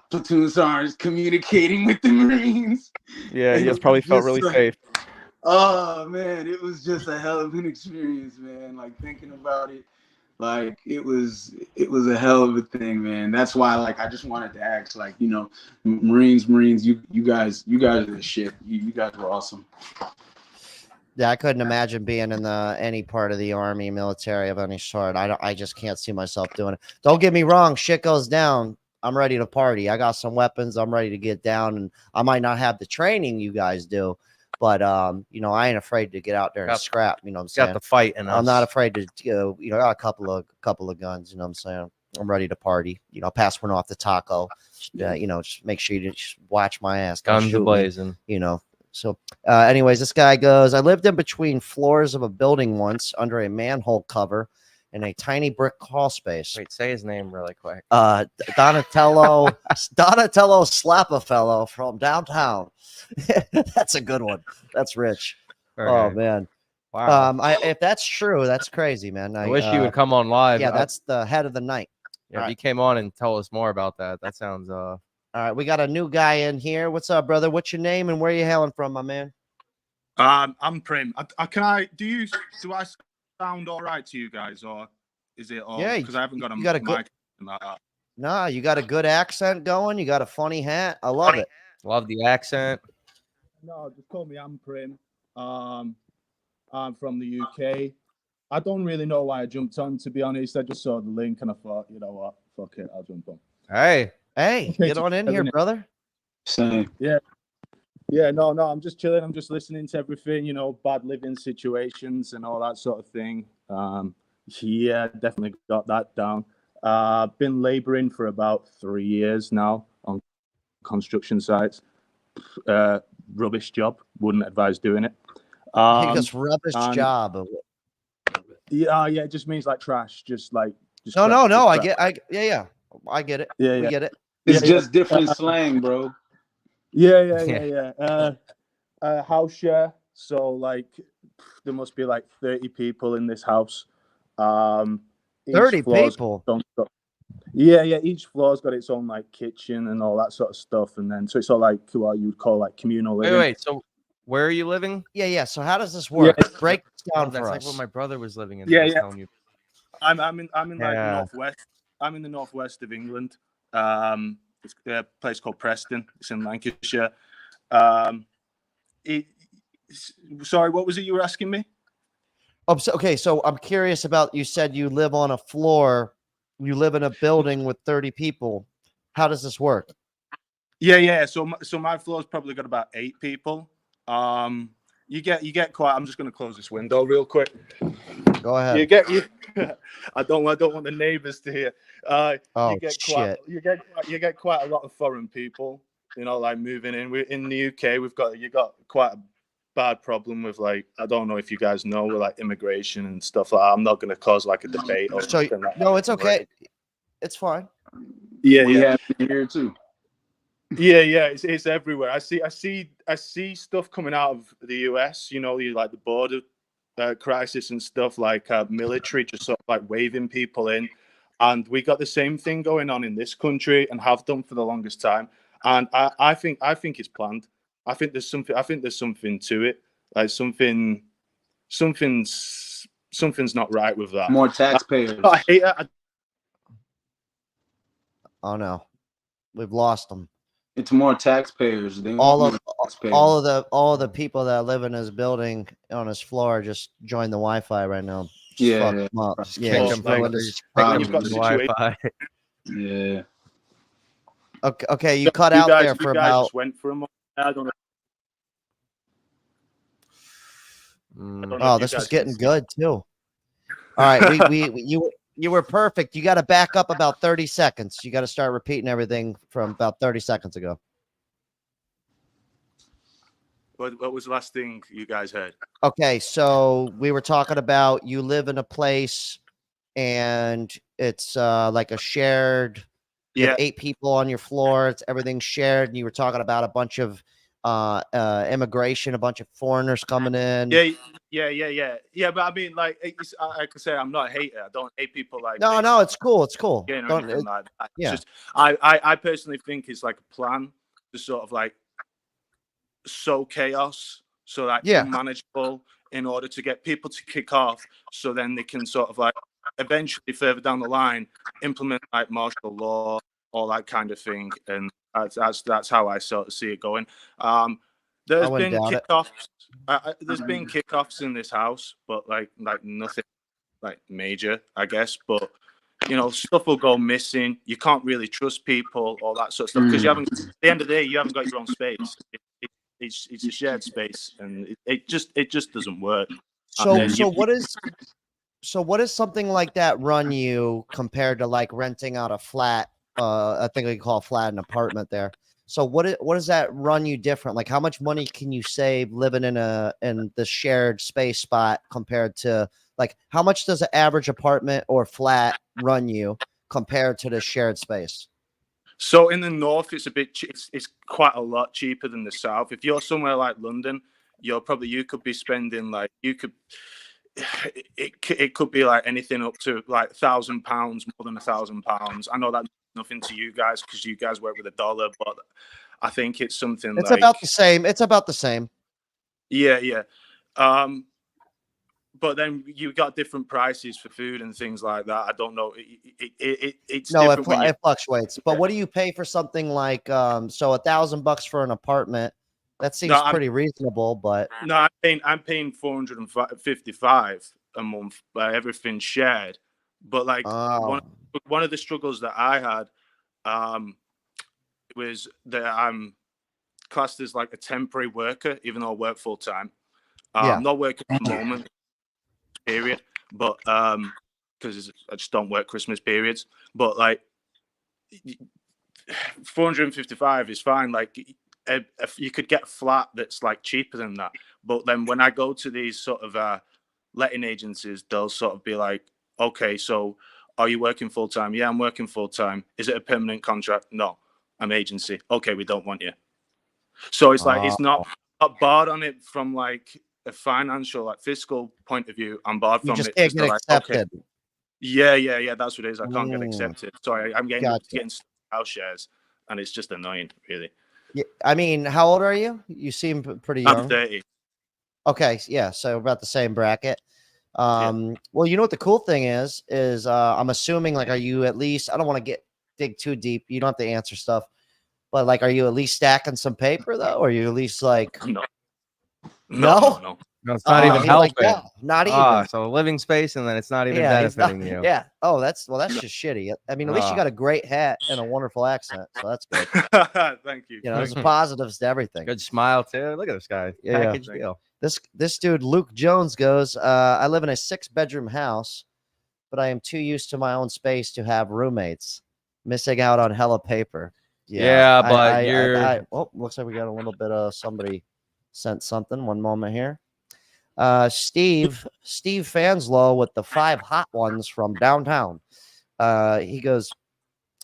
platoon sergeants communicating with the Marines. Yeah, you And guys probably it was felt just really like, safe. oh man, it was just a hell of an experience, man. Like thinking about it, like it was a hell of a thing, man. That's why, like, I just wanted to ask, like, Marines, you guys are the shit. You guys were awesome. Yeah, I couldn't imagine being in any part of the Army, military of any sort. I just can't see myself doing it. Don't get me wrong, shit goes down, I'm ready to party. I got some weapons, I'm ready to get down, and I might not have the training you guys do, but I ain't afraid to get out there and scrap. You know what I'm saying? Got the fight in us. I'm not afraid to I got a couple of guns. You know what I'm saying? I'm ready to party. Pass one off the taco. Just make sure you just watch my ass. Don't Guns shoot me, blazing. So anyways, this guy goes, I lived in between floors of a building once under a manhole cover in a tiny brick crawl space. Wait, say his name really quick. Donatello Slapafellow from downtown. That's a good one. That's rich. Okay. Oh man. Wow. If that's true, that's crazy, man. I wish you would come on live. Yeah, that's the head of the night. Yeah, if you came on and tell us more about that, that sounds All right, we got a new guy in here. What's up, brother? What's your name and where are you hailing from, my man? I'm Prim. Do I sound all right to you guys, or is it all? Yeah, because I haven't got a you got a mic. Nah, you got a good accent going. You got a funny hat. I love it. love the accent. No, just call me I'm Prim. I'm from the UK. I don't really know why I jumped on, to be honest. I just saw the link and I thought, you know what, fuck it, I'll jump on. Hey, get on in here, brother. Same. Yeah, no, I'm just chilling. I'm just listening to everything, bad living situations and all that sort of thing. Yeah, definitely got that down. Been laboring for about 3 years now on construction sites. Rubbish job. Wouldn't advise doing it. It's rubbish job. Yeah, it just means like trash. No. I get it. Yeah. We get it. It's just different slang, bro. Yeah. House share. So like, there must be like 30 people in this house. 30 people. Yeah. Each floor's got its own like kitchen and all that sort of stuff, and then so it's all like what you'd call like communal living. Wait. So where are you living? Yeah. So how does this work? Yeah. Break down for that's us. like where my brother was living in. Yeah. You. I'm in like northwest. I'm in the northwest of England. It's a place called Preston. It's in Lancashire. Sorry, what was it you were asking me? Oh, so I'm curious about. You said you live on a floor. You live in a building with 30 people. How does this work? Yeah. So my floor's probably got about 8 people. You get quite. I'm just going to close this window real quick. Go ahead. I don't want the neighbors to hear. You get quite a lot of foreign people. Like moving in. We're in the UK. You got quite a bad problem with like, I don't know if you guys know, with like immigration and stuff like that. I'm not going to cause like a debate or something like that. No, it's okay. It's fine. Yeah. We have it here too. Yeah, it's everywhere. I see stuff coming out of the US. Like the border crisis and stuff, like military just sort of like waving people in, and we got the same thing going on in this country and have done for the longest time. And I think it's planned. I think there's something to it. Like something's not right with that. More taxpayers. I hate it. Oh no, we've lost them. It's more taxpayers. They All want of more taxpayers. all of the people that live in his building on his floor just joined the Wi-Fi right now. Just Yeah, fuck yeah. 'em up. Just Yeah, kick Well, just them like, ruined from, his- just kick them you've from got the situation- Wi-Fi. Yeah. Okay, you cut out there for you guys about. just went for a month. I don't know. Mm. I don't know Oh, if you this was guys can getting see. good too. All right, you were perfect. You got to back up about 30 seconds. You got to start repeating everything from about 30 seconds ago. What was the last thing you guys heard? Okay, so we were talking about you live in a place and it's like a shared. You have 8 people on your floor. It's everything shared, and you were talking about a bunch of immigration, a bunch of foreigners coming in. Yeah. But I mean, like I can say, I'm not a hater. I don't hate people like. No, it's cool. It's cool. Or Don't, anything like that. It's yeah. just I personally think it's like a plan to sort of like sow chaos, so that Yeah. unmanageable, in order to get people to kick off, so then they can sort of like eventually further down the line implement like martial law, all that kind of thing, and that's how I sort of see it going. There's wouldn't been doubt it. kickoffs. There's been kickoffs in this house, but like nothing like major, I guess. But you know, stuff will go missing. You can't really trust people, all that sort of stuff, because you haven't. At the end of the day, you haven't got your own space. It's a shared space, and it just doesn't work. So what is something like that run you compared to like renting out a flat? I think we call a flat an apartment there. So what does that run you different? Like how much money can you save living in the shared space spot compared to like how much does an average apartment or flat run you compared to the shared space? So in the north, it's a bit. It's quite a lot cheaper than the south. If you're somewhere like London, you could be spending like it could be like anything up to like £1,000, more than £1,000. I know that's nothing to you guys because you guys work with a dollar, but I think it's something. It's like, about the same. It's about the same. Yeah. But then you got different prices for food and things like that. I don't know. It's no, different when it fluctuates. But what do you pay for something like so $1,000 for an apartment? That seems pretty reasonable. But no, I'm paying 455 a month, everything shared. But like one of the struggles that I had was that I'm classed as like a temporary worker, even though I work full time. I'm not working at the moment. Period, but because I just don't work Christmas periods. But like 455 is fine. Like if you could get a flat that's like cheaper than that. But then when I go to these sort of letting agencies, they'll sort of be like, okay, so are you working full time? Yeah, I'm working full time. Is it a permanent contract? No, I'm agency. Okay, we don't want you. So it's like it's not barred on it from like a financial, like fiscal point of view. I'm barred from just it. can't get accepted. Okay. Yeah. That's what it is. I can't get accepted. Sorry, I'm getting house shares, and it's just annoying, really. Yeah, I mean, how old are you? You seem pretty young. I'm 30. Okay, yeah, so about the same bracket. Well, you know what the cool thing is I'm assuming like, are you at least? I don't want to dig too deep. You don't have to answer stuff, but like, are you at least stacking some paper though? Or are you at least like No, it's not even helping. Like not even. So a living space, and then it's not even benefiting you. Yeah. Oh, that's just shitty. I mean, at least you got a great hat and a wonderful accent, so that's good. Thank you. You know, there's positives to everything. Good smile too. Look at this guy. Package deal. This dude Luke Jones goes, I live in a 6-bedroom house, but I am too used to my own space to have roommates. Missing out on hella paper. Looks like we got a little bit of somebody sent something. One moment here. Steve Fanslow with the 5 hot ones from downtown. He goes,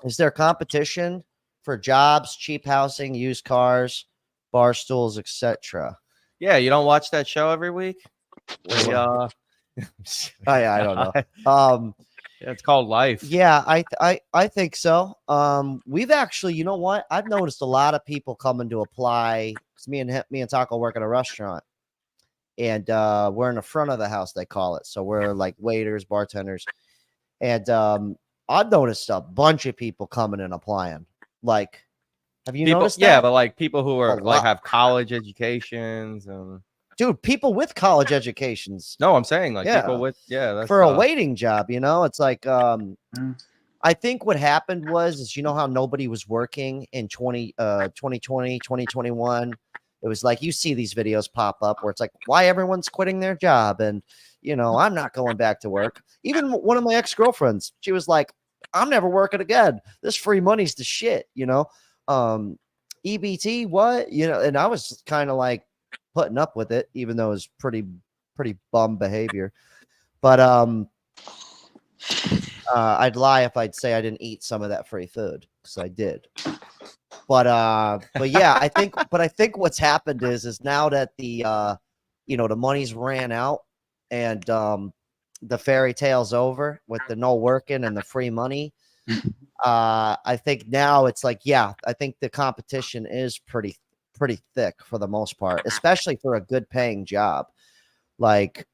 is there competition for jobs, cheap housing, used cars, bar stools, etc.? Yeah, you don't watch that show every week? I don't know. It's called Life. Yeah, I think so. We've actually, you know what? I've noticed a lot of people coming to apply. Cause me and Taco work at a restaurant, and we're in the front of the house, they call it. So we're like waiters, bartenders, and I've noticed a bunch of people coming and applying. Like, have you People, noticed that? yeah, but like people who are A like lot. have college educations and Dude, people with college educations no, I'm saying like Yeah. people with that's for a waiting job, you know, it's like, Mm. I think what happened is, you know how nobody was working in 2020, 2021. It was like, you see these videos pop up where it's like, why everyone's quitting their job. And, you know, I'm not going back to work. Even one of my ex-girlfriends, she was like, I'm never working again. This free money's the shit, you know? EBT, what? You know, and I was kind of like putting up with it, even though it was pretty bum behavior. But, I'd lie if I'd say I didn't eat some of that free food, because I did. But yeah, I think what's happened is now that the you know, the money's ran out and the fairy tale's over with the no working and the free money. I think now it's like, yeah, I think the competition is pretty thick for the most part, especially for a good paying job. Like,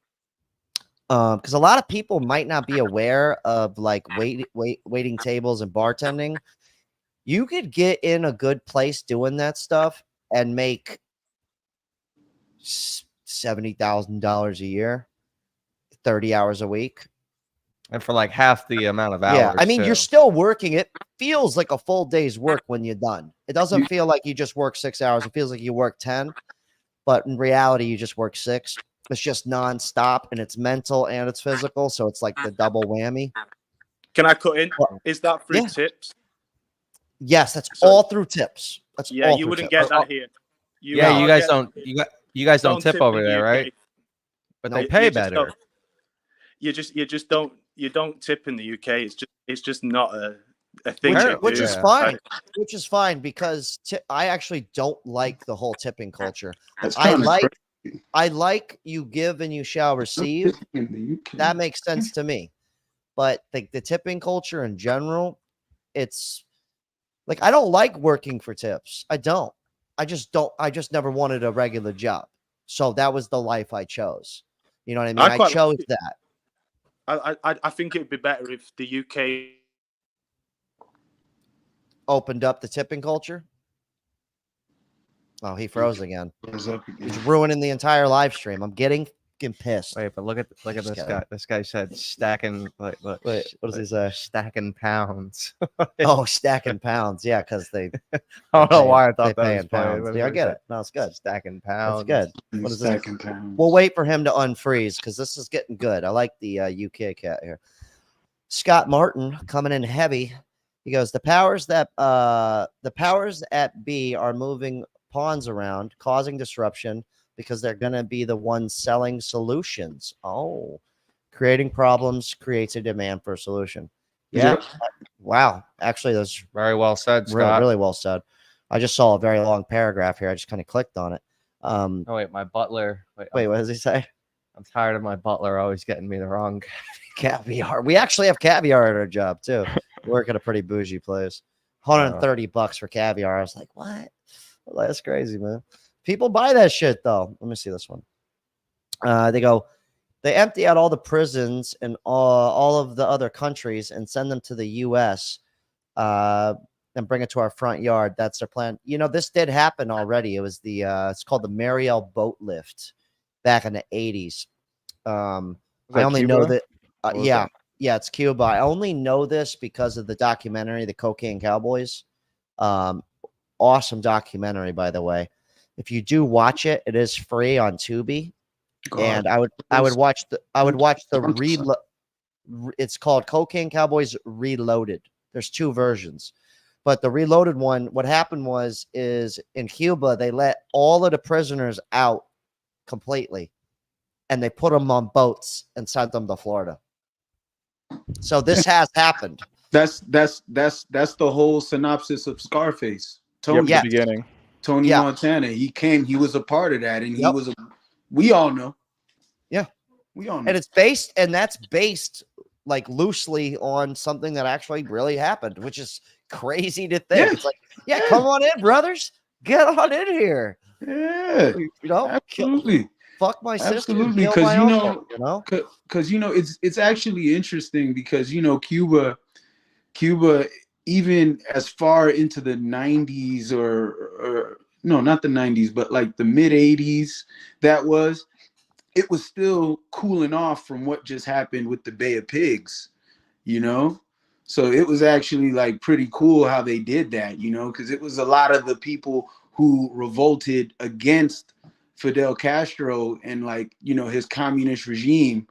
because a lot of people might not be aware of like waiting tables and bartending. You could get in a good place doing that stuff and make $70,000 a year, 30 hours a week. and for like half the amount of hours. Yeah, I mean, too. you're still working. It feels like a full day's work when you're done. It doesn't feel like you just work 6 hours. It feels like you work 10, but in reality, you just work 6. It's just nonstop, and it's mental and it's physical, so it's like the double whammy. Can I cut in? Well, Is that through yeah. tips? Yes, that's So- all through tips. That's Yeah, all you through wouldn't tips. get that here. yeah, you won't guys get don't. that here. You guys don't tip in over the there, UK. right? But No, they You pay just better. don't- you don't tip in the UK. It's just not a thing. Which- they which do. is Yeah. fine. Which is fine because I actually don't like the whole tipping culture. That's I kinda like you give and you shall receive. crazy in the UK. That makes sense to me. But the tipping culture in general, it's like, I don't like working for tips. I don't. I just never wanted a regular job. So that was the life I chose. You know what I mean? I I quite chose like it. that. I think it'd be better if the UK. Opened up the tipping culture. Oh, he froze again. Goes up again. He's ruining the entire live stream. I'm getting pissed. Wait, but look at Just this kidding. guy. This guy said stacking. Like, look, Wait, what does he say? Stacking pounds. Oh, stacking pounds. Yeah, because they I don't know why I they thought that pay was in funny, pounds. but Yeah, I he get said it. No, it's good. Stacking pounds. That's good. What is this? Stacking pounds. We'll wait for him to unfreeze because this is getting good. I like the UK cat here. Scott Martin coming in heavy. He goes, the powers at B are moving pawns around, causing disruption because they're going to be the ones selling solutions. Oh, creating problems creates a demand for a solution. Yeah. Yep. Wow. Actually, that's Very well said, really, Scott. really well said. I just saw a very long paragraph here. I just kind of clicked on it. Oh wait, my butler. Wait, what does he say? I'm tired of my butler always getting me the wrong. Caviar. We actually have caviar at our job too. We work at a pretty bougie place. $130 for caviar. I was like, what? Well, that's crazy, man. People buy that shit though. Let me see this one. They empty out all the prisons in all of the other countries and send them to the US and bring it to our front yard. That's their plan. You know, this did happen already. It was it's called the Mariel Boatlift back in the 80s. I only know that yeah, it's Cuba. I only know this because of the documentary, The Cocaine Cowboys. Awesome documentary, by the way. If you do watch it, it is free on Tubi. God. And I would watch the it's called Cocaine Cowboys Reloaded. There's 2 versions. But the reloaded one, what happened is in Cuba, they let all of the prisoners out completely. And they put them on boats and sent them to Florida. So this has happened. That's the whole synopsis of Scarface. Tony, Yes. The beginning. Tony Yeah. Montana. He was a part of that, and he Yep. was we all know. Yeah. We all know. And that's based like loosely on something that actually really happened, which is crazy to think. Yeah. It's like, yeah, come on in, brothers. Get on in here. Yeah, You know, absolutely. fuck my sister. Absolutely, Kill 'cause my uncle, you know? Because it's actually interesting because Cuba, Cuba, even as far into the 90s or no, not the 90s, but like the mid 80s, it was still cooling off from what just happened with the Bay of Pigs, you know? So it was actually like pretty cool how they did that, you know, because it was a lot of the people who revolted against Fidel Castro and like, you know, his communist regime,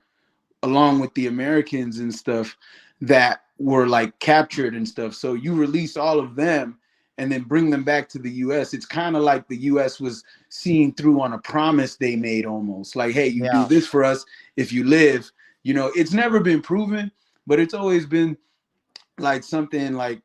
along with the Americans and stuff that were like captured and stuff. So you release all of them and then bring them back to the US. It's kind of like the US was seeing through on a promise they made almost. Like, hey, you do this for us if you live. You know, it's never been proven, but it's always been like something like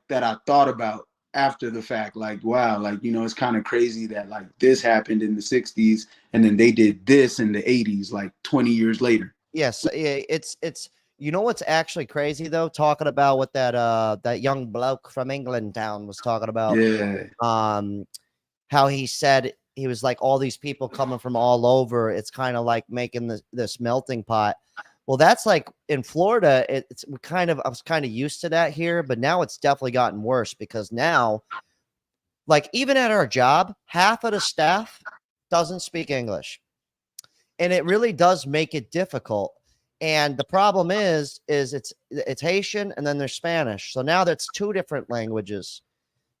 that I thought about after the fact. Like, wow, like, you know, it's kind of crazy that like this happened in the 60s and then they did this in the 80s, like 20 years later. Yes, it's you know what's actually crazy though, talking about what that young bloke from England town was talking about. Yeah. How he said he was like all these people coming from all over. It's kind of like making this melting pot. Well, that's like in Florida. I was kind of used to that here, but now it's definitely gotten worse because now, like even at our job, half of the staff doesn't speak English. And it really does make it difficult. And the problem is it's Haitian and then there's Spanish. So now that's two different languages.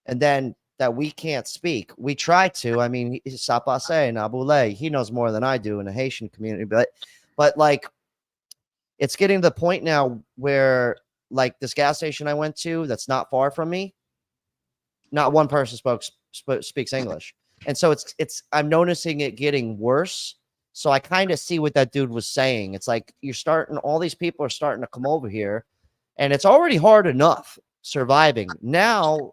And then that we can't speak. We try to. I mean, Sapase, Nabule, he knows more than I do in the Haitian community. But like, it's getting to the point now where like this gas station I went to that's not far from me, not one person speaks English. And so I'm noticing it getting worse. So I kind of see what that dude was saying. It's like all these people are starting to come over here and it's already hard enough surviving. Now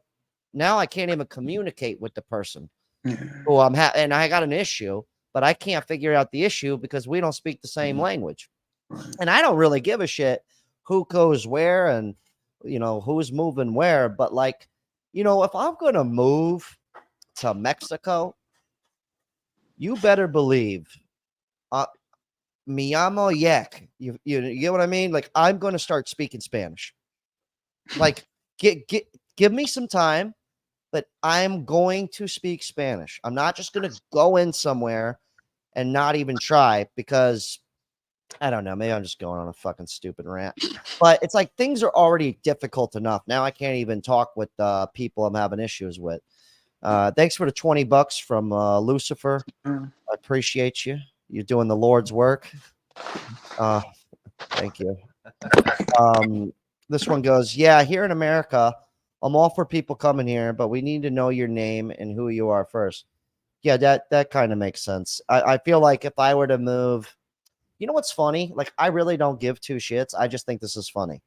I can't even communicate with the person who and I got an issue, but I can't figure out the issue because we don't speak the same language. And I don't really give a shit who goes where and, you know, who's moving where. But like, you know, if I'm going to move to Mexico, you better believe me llamo Yek. You get what I mean? Like, I'm going to start speaking Spanish. Like, give me some time, but I'm going to speak Spanish. I'm not just going to go in somewhere and not even try because I don't know. Maybe I'm just going on a fucking stupid rant, but it's like things are already difficult enough. Now I can't even talk with people I'm having issues with. Thanks for the $20 from Lucifer. I appreciate you. You're doing the Lord's work. Thank you. This one goes, yeah, here in America, I'm all for people coming here, but we need to know your name and who you are first. Yeah, that kind of makes sense. I feel like if I were to move, you know what's funny? Like, I really don't give two shits. I just think this is funny.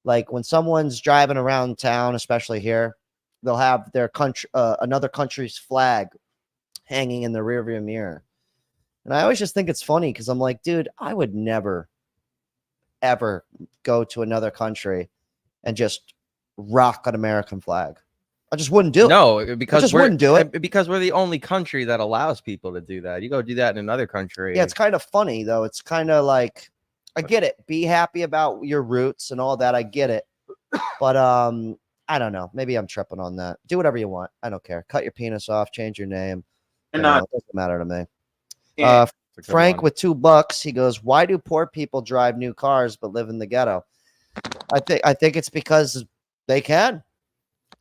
Like when someone's driving around town, especially here, they'll have their country, another country's flag hanging in the rearview mirror. And I always just think it's funny because I'm like, dude, I would never, ever go to another country and just rock an American flag. I just wouldn't do it. No, because wouldn't do it because we're the only country that allows people to do that. You go do that in another country. Yeah, it's kind of funny though. It's kind of like, I get it. Be happy about your roots and all that. I get it. But I don't know. Maybe I'm tripping on that. Do whatever you want. I don't care. Cut your penis off. Change your name. It doesn't matter to me. Yeah, Frank with $2. He goes, why do poor people drive new cars but live in the ghetto? I think it's because they can.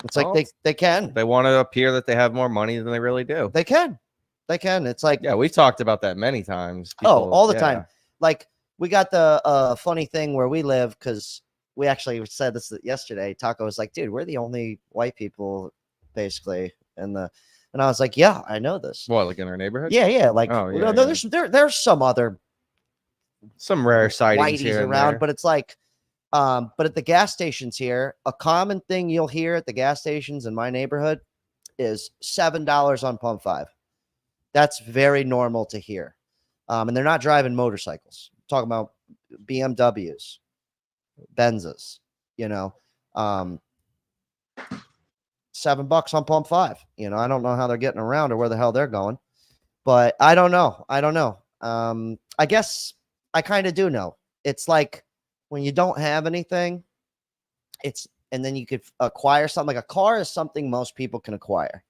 It's like they can. They want to appear that they have more money than they really do. They can. It's like, yeah, we've talked about that many times. All the time. Like we got the funny thing where we live because we actually said this yesterday. Taco was like, dude, we're the only white people basically and I was like, yeah, I know this. What, like in our neighborhood? Yeah. Like, there's some rare sightings whiteys here around, but it's like, but at the gas stations here, a common thing you'll hear at the gas stations in my neighborhood is $7 on pump 5. That's very normal to hear. And they're not driving motorcycles. I'm talking about BMWs, Benzes, you know, $7 on pump 5. You know, I don't know how they're getting around or where the hell they're going, but I don't know. I guess I kind of do know. It's like when you don't have anything, it's and then you could acquire something. Like a car is something most people can acquire.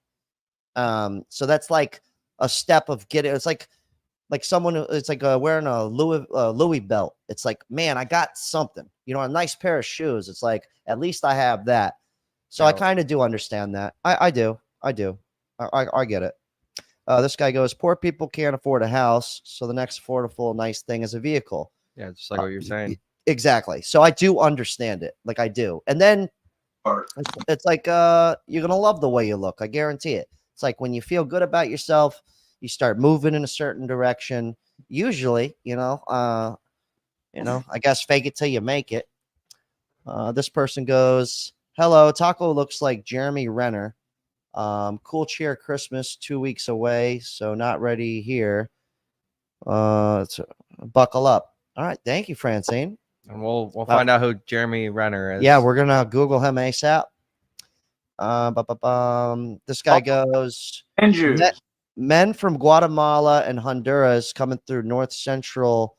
So that's like a step of getting. It's like someone. It's like wearing a Louis belt. It's like, man, I got something. You know, a nice pair of shoes. It's like, at least I have that. So I kind of do understand that. I do. I get it. This guy goes, poor people can't afford a house, so the next affordable nice thing is a vehicle. Yeah, just like what you're saying. Exactly. So I do understand it. Like I do. And then it's like you're gonna love the way you look. I guarantee it. It's like when you feel good about yourself, you start moving in a certain direction. Usually, I guess fake it till you make it. This person goes, hello, Taco looks like Jeremy Renner. Cool cheer Christmas 2 weeks away, so not ready here. Buckle up. All right, thank you, Francine. And we'll find out who Jeremy Renner is. Yeah, we're gonna Google him ASAP. This guy goes, men from Guatemala and Honduras coming through North Central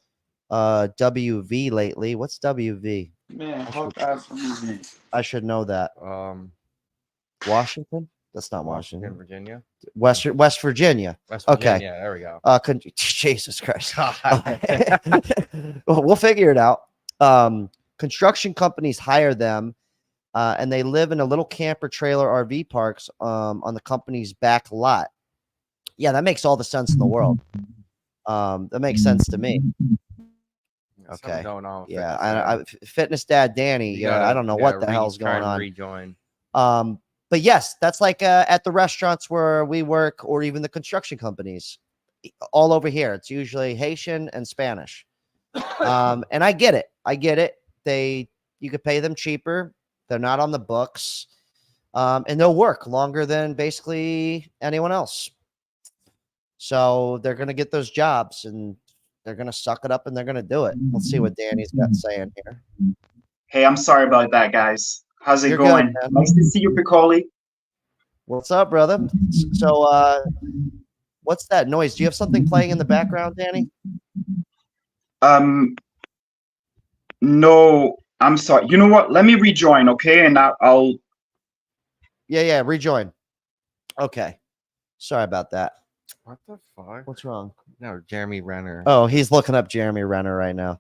WV lately. What's WV? Man, I should know that. Washington? That's not Washington. Virginia. West Virginia. West Okay. Virginia. There we go. Jesus Christ. We'll figure it out. Construction companies hire them, and they live in a little camper trailer RV parks on the company's back lot. Yeah, that makes all the sense in the world. That makes sense to me. Okay. Going on Yeah, Fitness Dad Danny. I don't know what the hell's going on. Rejoin. But yes, that's like at the restaurants where we work, or even the construction companies all over here. It's usually Haitian and Spanish. And I get it. You could pay them cheaper. They're not on the books. And they'll work longer than basically anyone else. So they're going to get those jobs, and they're going to suck it up, and they're going to do it. Let's see what Danny's got saying here. Hey, I'm sorry about that, guys. How's it You're going? good, Nice to see you, Piccoli. What's up, brother? So, what's that noise? Do you have something playing in the background, Danny? No, I'm sorry. You know what? Let me rejoin, okay? And I'll. Yeah, rejoin. Okay. Sorry about that. What the fuck? What's wrong? No, Jeremy Renner. Oh, he's looking up Jeremy Renner right now.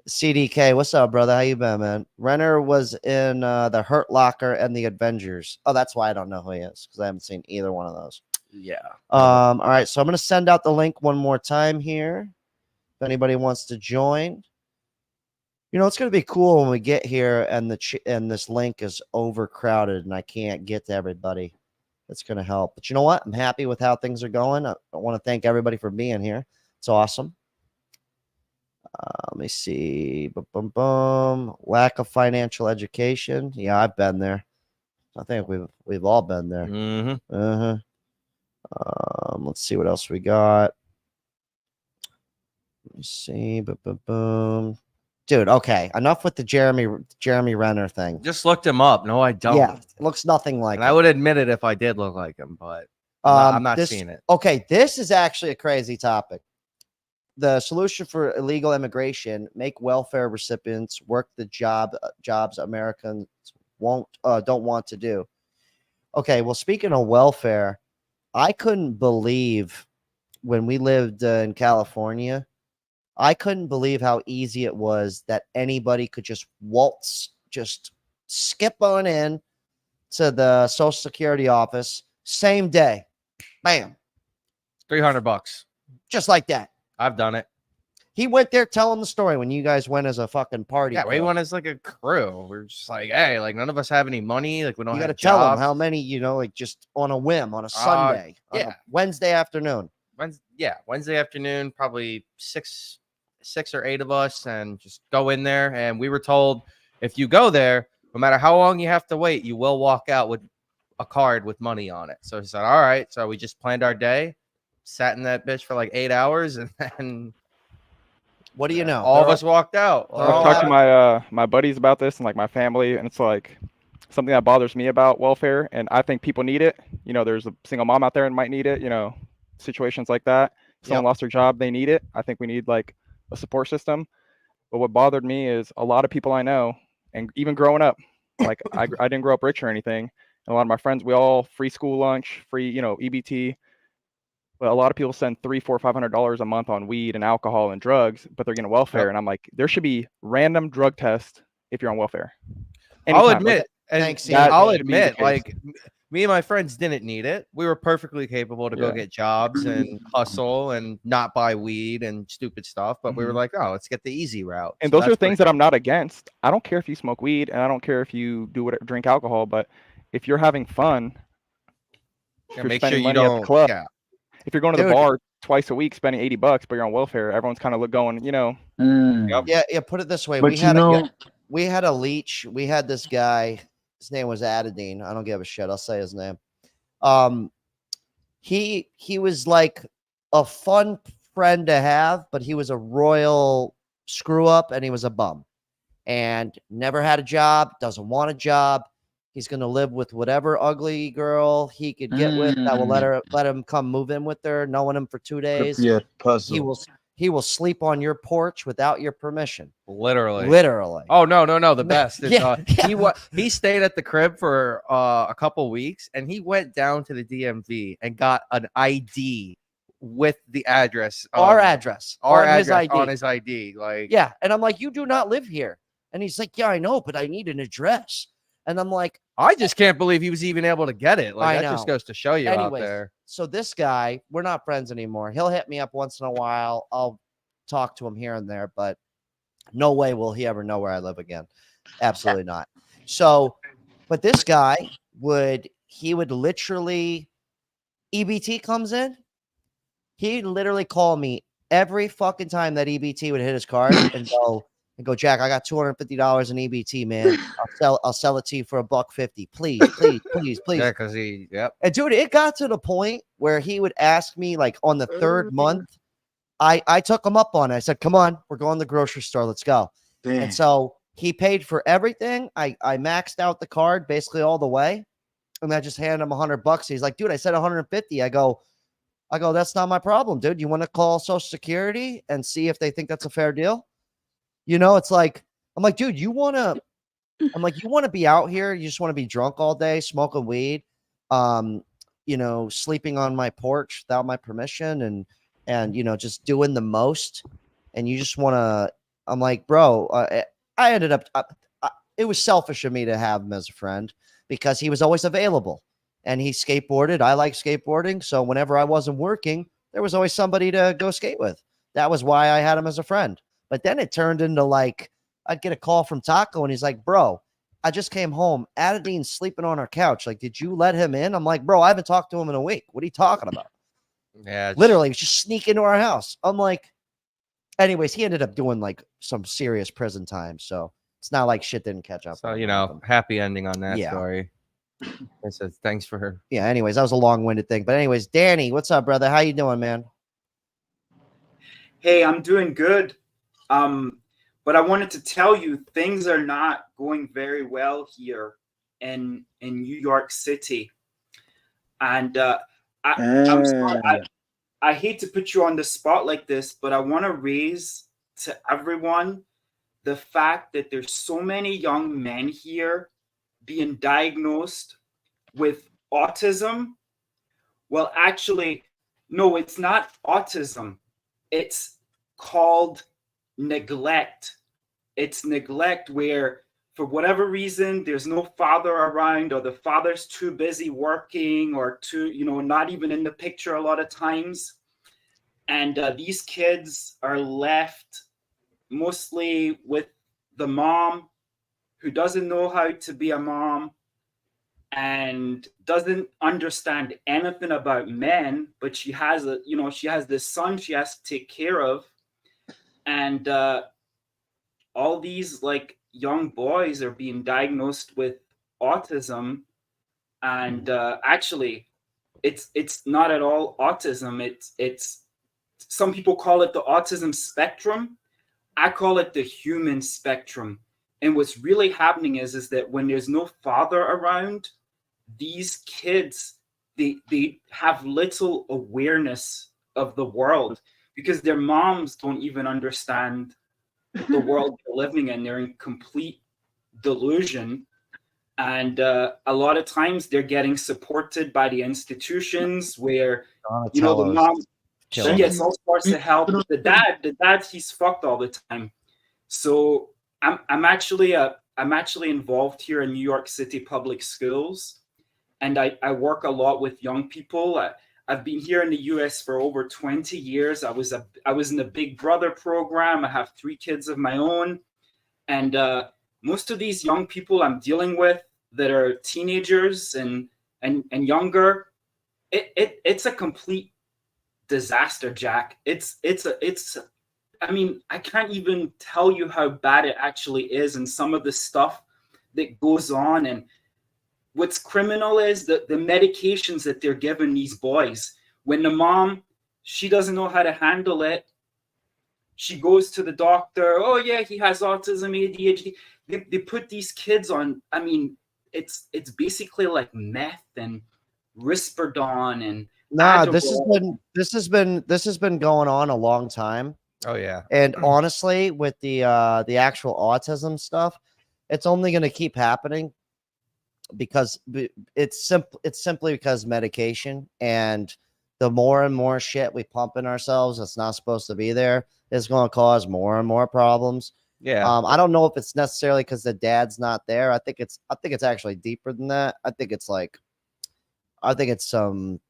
CDK, what's up, brother? How you been, man? Renner was in the Hurt Locker and the Avengers. Oh, that's why I don't know who he is, because I haven't seen either one of those. Yeah. All right, so I'm going to send out the link one more time here. If anybody wants to join. It's going to be cool when we get here and this link is overcrowded and I can't get to everybody. That's going to help. But you know what? I'm happy with how things are going. I want to thank everybody for being here. It's awesome. Let me see. Lack of financial education. Yeah, I've been there. I think we've all been there. Mm-hmm. Let's see what else we got. Let me see. Dude, okay. Enough with the Jeremy Renner thing. Just looked him up. No, I don't. Yeah, it looks nothing like and him. I would admit it if I did look like him, but I'm not seeing it. Okay, this is actually a crazy topic. The solution for illegal immigration: make welfare recipients work the jobs Americans don't want to do. Okay, well, speaking of welfare, I couldn't believe when we lived in California. I couldn't believe how easy it was that anybody could just skip on in to the Social Security office same day. Bam. $300. Just like that. I've done it. He went there telling the story when you guys went as a fucking party. Yeah, we went as like a crew. We're just like, hey, like none of us have any money. Like we don't. You got to tell them how many, like just on a whim on a Sunday, on a Wednesday afternoon. Wednesday afternoon, probably six or eight of us, and just go in there. And we were told if you go there, no matter how long you have to wait, you will walk out with a card with money on it. So he said, all right. So we just planned our day, sat in that bitch for like 8 hours, and then what do you know? All of us walked out. I've talked to my buddies about this and like my family, and it's like something that bothers me about welfare. And I think people need it. There's a single mom out there and might need it. Situations like that. Someone lost their job, they need it. I think we need like a support system. But what bothered me is a lot of people I know, and even growing up, Like I didn't grow up rich or anything. And a lot of my friends, we all free school lunch, free, EBT. But a lot of people spend $300, $400, $500 a month on weed and alcohol and drugs, but they're getting welfare. Yep. And I'm like, there should be random drug tests if you're on welfare. I'll Anytime. admit, and Thanks, I'll should be the admit, case. like me and my friends didn't need it. We were perfectly capable to go Yeah. get jobs and hustle and not buy weed and stupid stuff. But we were like, oh, let's get the easy route. And So those are that's things that I'm not against. I don't care if you smoke weed, and I don't care if you drink alcohol. But if you're having fun, Yeah, if you're make sure spending you money at the don't. club, Yeah, if you're going to the Dude. bar twice a week spending $80, but you're on welfare, everyone's kind of going, Mm. Yeah. Put it this way: But we had a leech. We had this guy. His name was Adadine. I don't give a shit. I'll say his name. He was like a fun friend to have, but he was a royal screw up, and he was a bum, and never had a job. Doesn't want a job. He's going to live with whatever ugly girl he could get with that will let him come move in with her, knowing him for 2 days. Yeah, puzzle. He will sleep on your porch without your permission. literally. Oh, No. The best is Yeah. he stayed at the crib for a couple weeks, and he went down to the DMV and got an ID with the address. Our address on his ID. on his ID. Like, Yeah. And I'm like, you do not live here. And he's like, yeah, I know, but I need an address. And I'm like, I just can't believe he was even able to get it. Like, I that just know. goes to show you out anyways, there. so this guy, we're not friends anymore. He'll hit me up once in a while. I'll talk to him here and there, but no way will he ever know where I live again. Absolutely not. So, but this guy would literally, EBT comes in, he'd literally call me every fucking time that EBT would hit his card and go, Jack, I got $250 in EBT, man. I'll sell it to you for $150. Please. Yeah, because yep. And dude, it got to the point where he would ask me, like, on the third month, I took him up on it. I said, come on, we're going to the grocery store. Let's go. Damn. And so he paid for everything. I maxed out the card basically all the way. And I just handed him $100. He's like, dude, I said 150. I go, that's not my problem, dude. You want to call Social Security and see if they think that's a fair deal? It's like, I'm like, dude, you want to be out here. You just want to be drunk all day, smoking weed, sleeping on my porch without my permission and just doing the most. And you just want to, I'm like, bro, I ended up, it was selfish of me to have him as a friend because he was always available and he skateboarded. I like skateboarding. So whenever I wasn't working, there was always somebody to go skate with. That was why I had him as a friend. But then it turned into like, I'd get a call from Taco and he's like, bro, I just came home. Adadine's sleeping on our couch. Like, did you let him in? I'm like, bro, I haven't talked to him in a week. What are you talking about? Yeah. Literally, he was just sneak into our house. I'm like, anyways, he ended up doing like some serious prison time. So it's not like shit didn't catch up. So, happy ending on that Yeah. story. I said, thanks for her. Yeah. Anyways, that was a long-winded thing. But anyways, Danny, what's up, brother? How you doing, man? Hey, I'm doing good. But I wanted to tell you things are not going very well here in New York City. And I'm sorry, I hate to put you on the spot like this, but I want to raise to everyone the fact that there's so many young men here being diagnosed with autism. Well, actually, no, it's not autism. It's called neglect. It's neglect where, for whatever reason, there's no father around, or the father's too busy working, or not even in the picture a lot of times. And these kids are left mostly with the mom who doesn't know how to be a mom and doesn't understand anything about men, but she has this son she has to take care of. And all these like young boys are being diagnosed with autism, and actually it's not at all autism. It's some people call it the autism spectrum. I call it the human spectrum. And what's really happening is that when there's no father around, these kids, they have little awareness of the world because their moms don't even understand the world they're living in. They're in complete delusion. And a lot of times they're getting supported by the institutions where, you know, the Donatello's mom, she killing gets it. all sorts of help. The dad, he's fucked all the time. So I'm actually involved here in New York City public schools, and I work a lot with young people. I've been here in the US for over 20 years. I was in the Big Brother program. I have 3 kids of my own, and most of these young people I'm dealing with that are teenagers and younger, it's a complete disaster, Jack. It's I mean, I can't even tell you how bad it actually is, and some of the stuff that goes on. And what's criminal is the medications that they're giving these boys. When the mom, she doesn't know how to handle it, she goes to the doctor. Oh yeah, he has autism, ADHD. They put these kids on. I mean, it's basically like meth and Risperdal and Nah, Adderall. this has been going on a long time. Oh yeah. And honestly, with the actual autism stuff, it's only going to keep happening because it's simply because medication, and the more and more shit we pump in ourselves that's not supposed to be there is going to cause more and more problems. Yeah. I don't know if it's necessarily because the dad's not there. I think it's actually deeper than that. I think it's some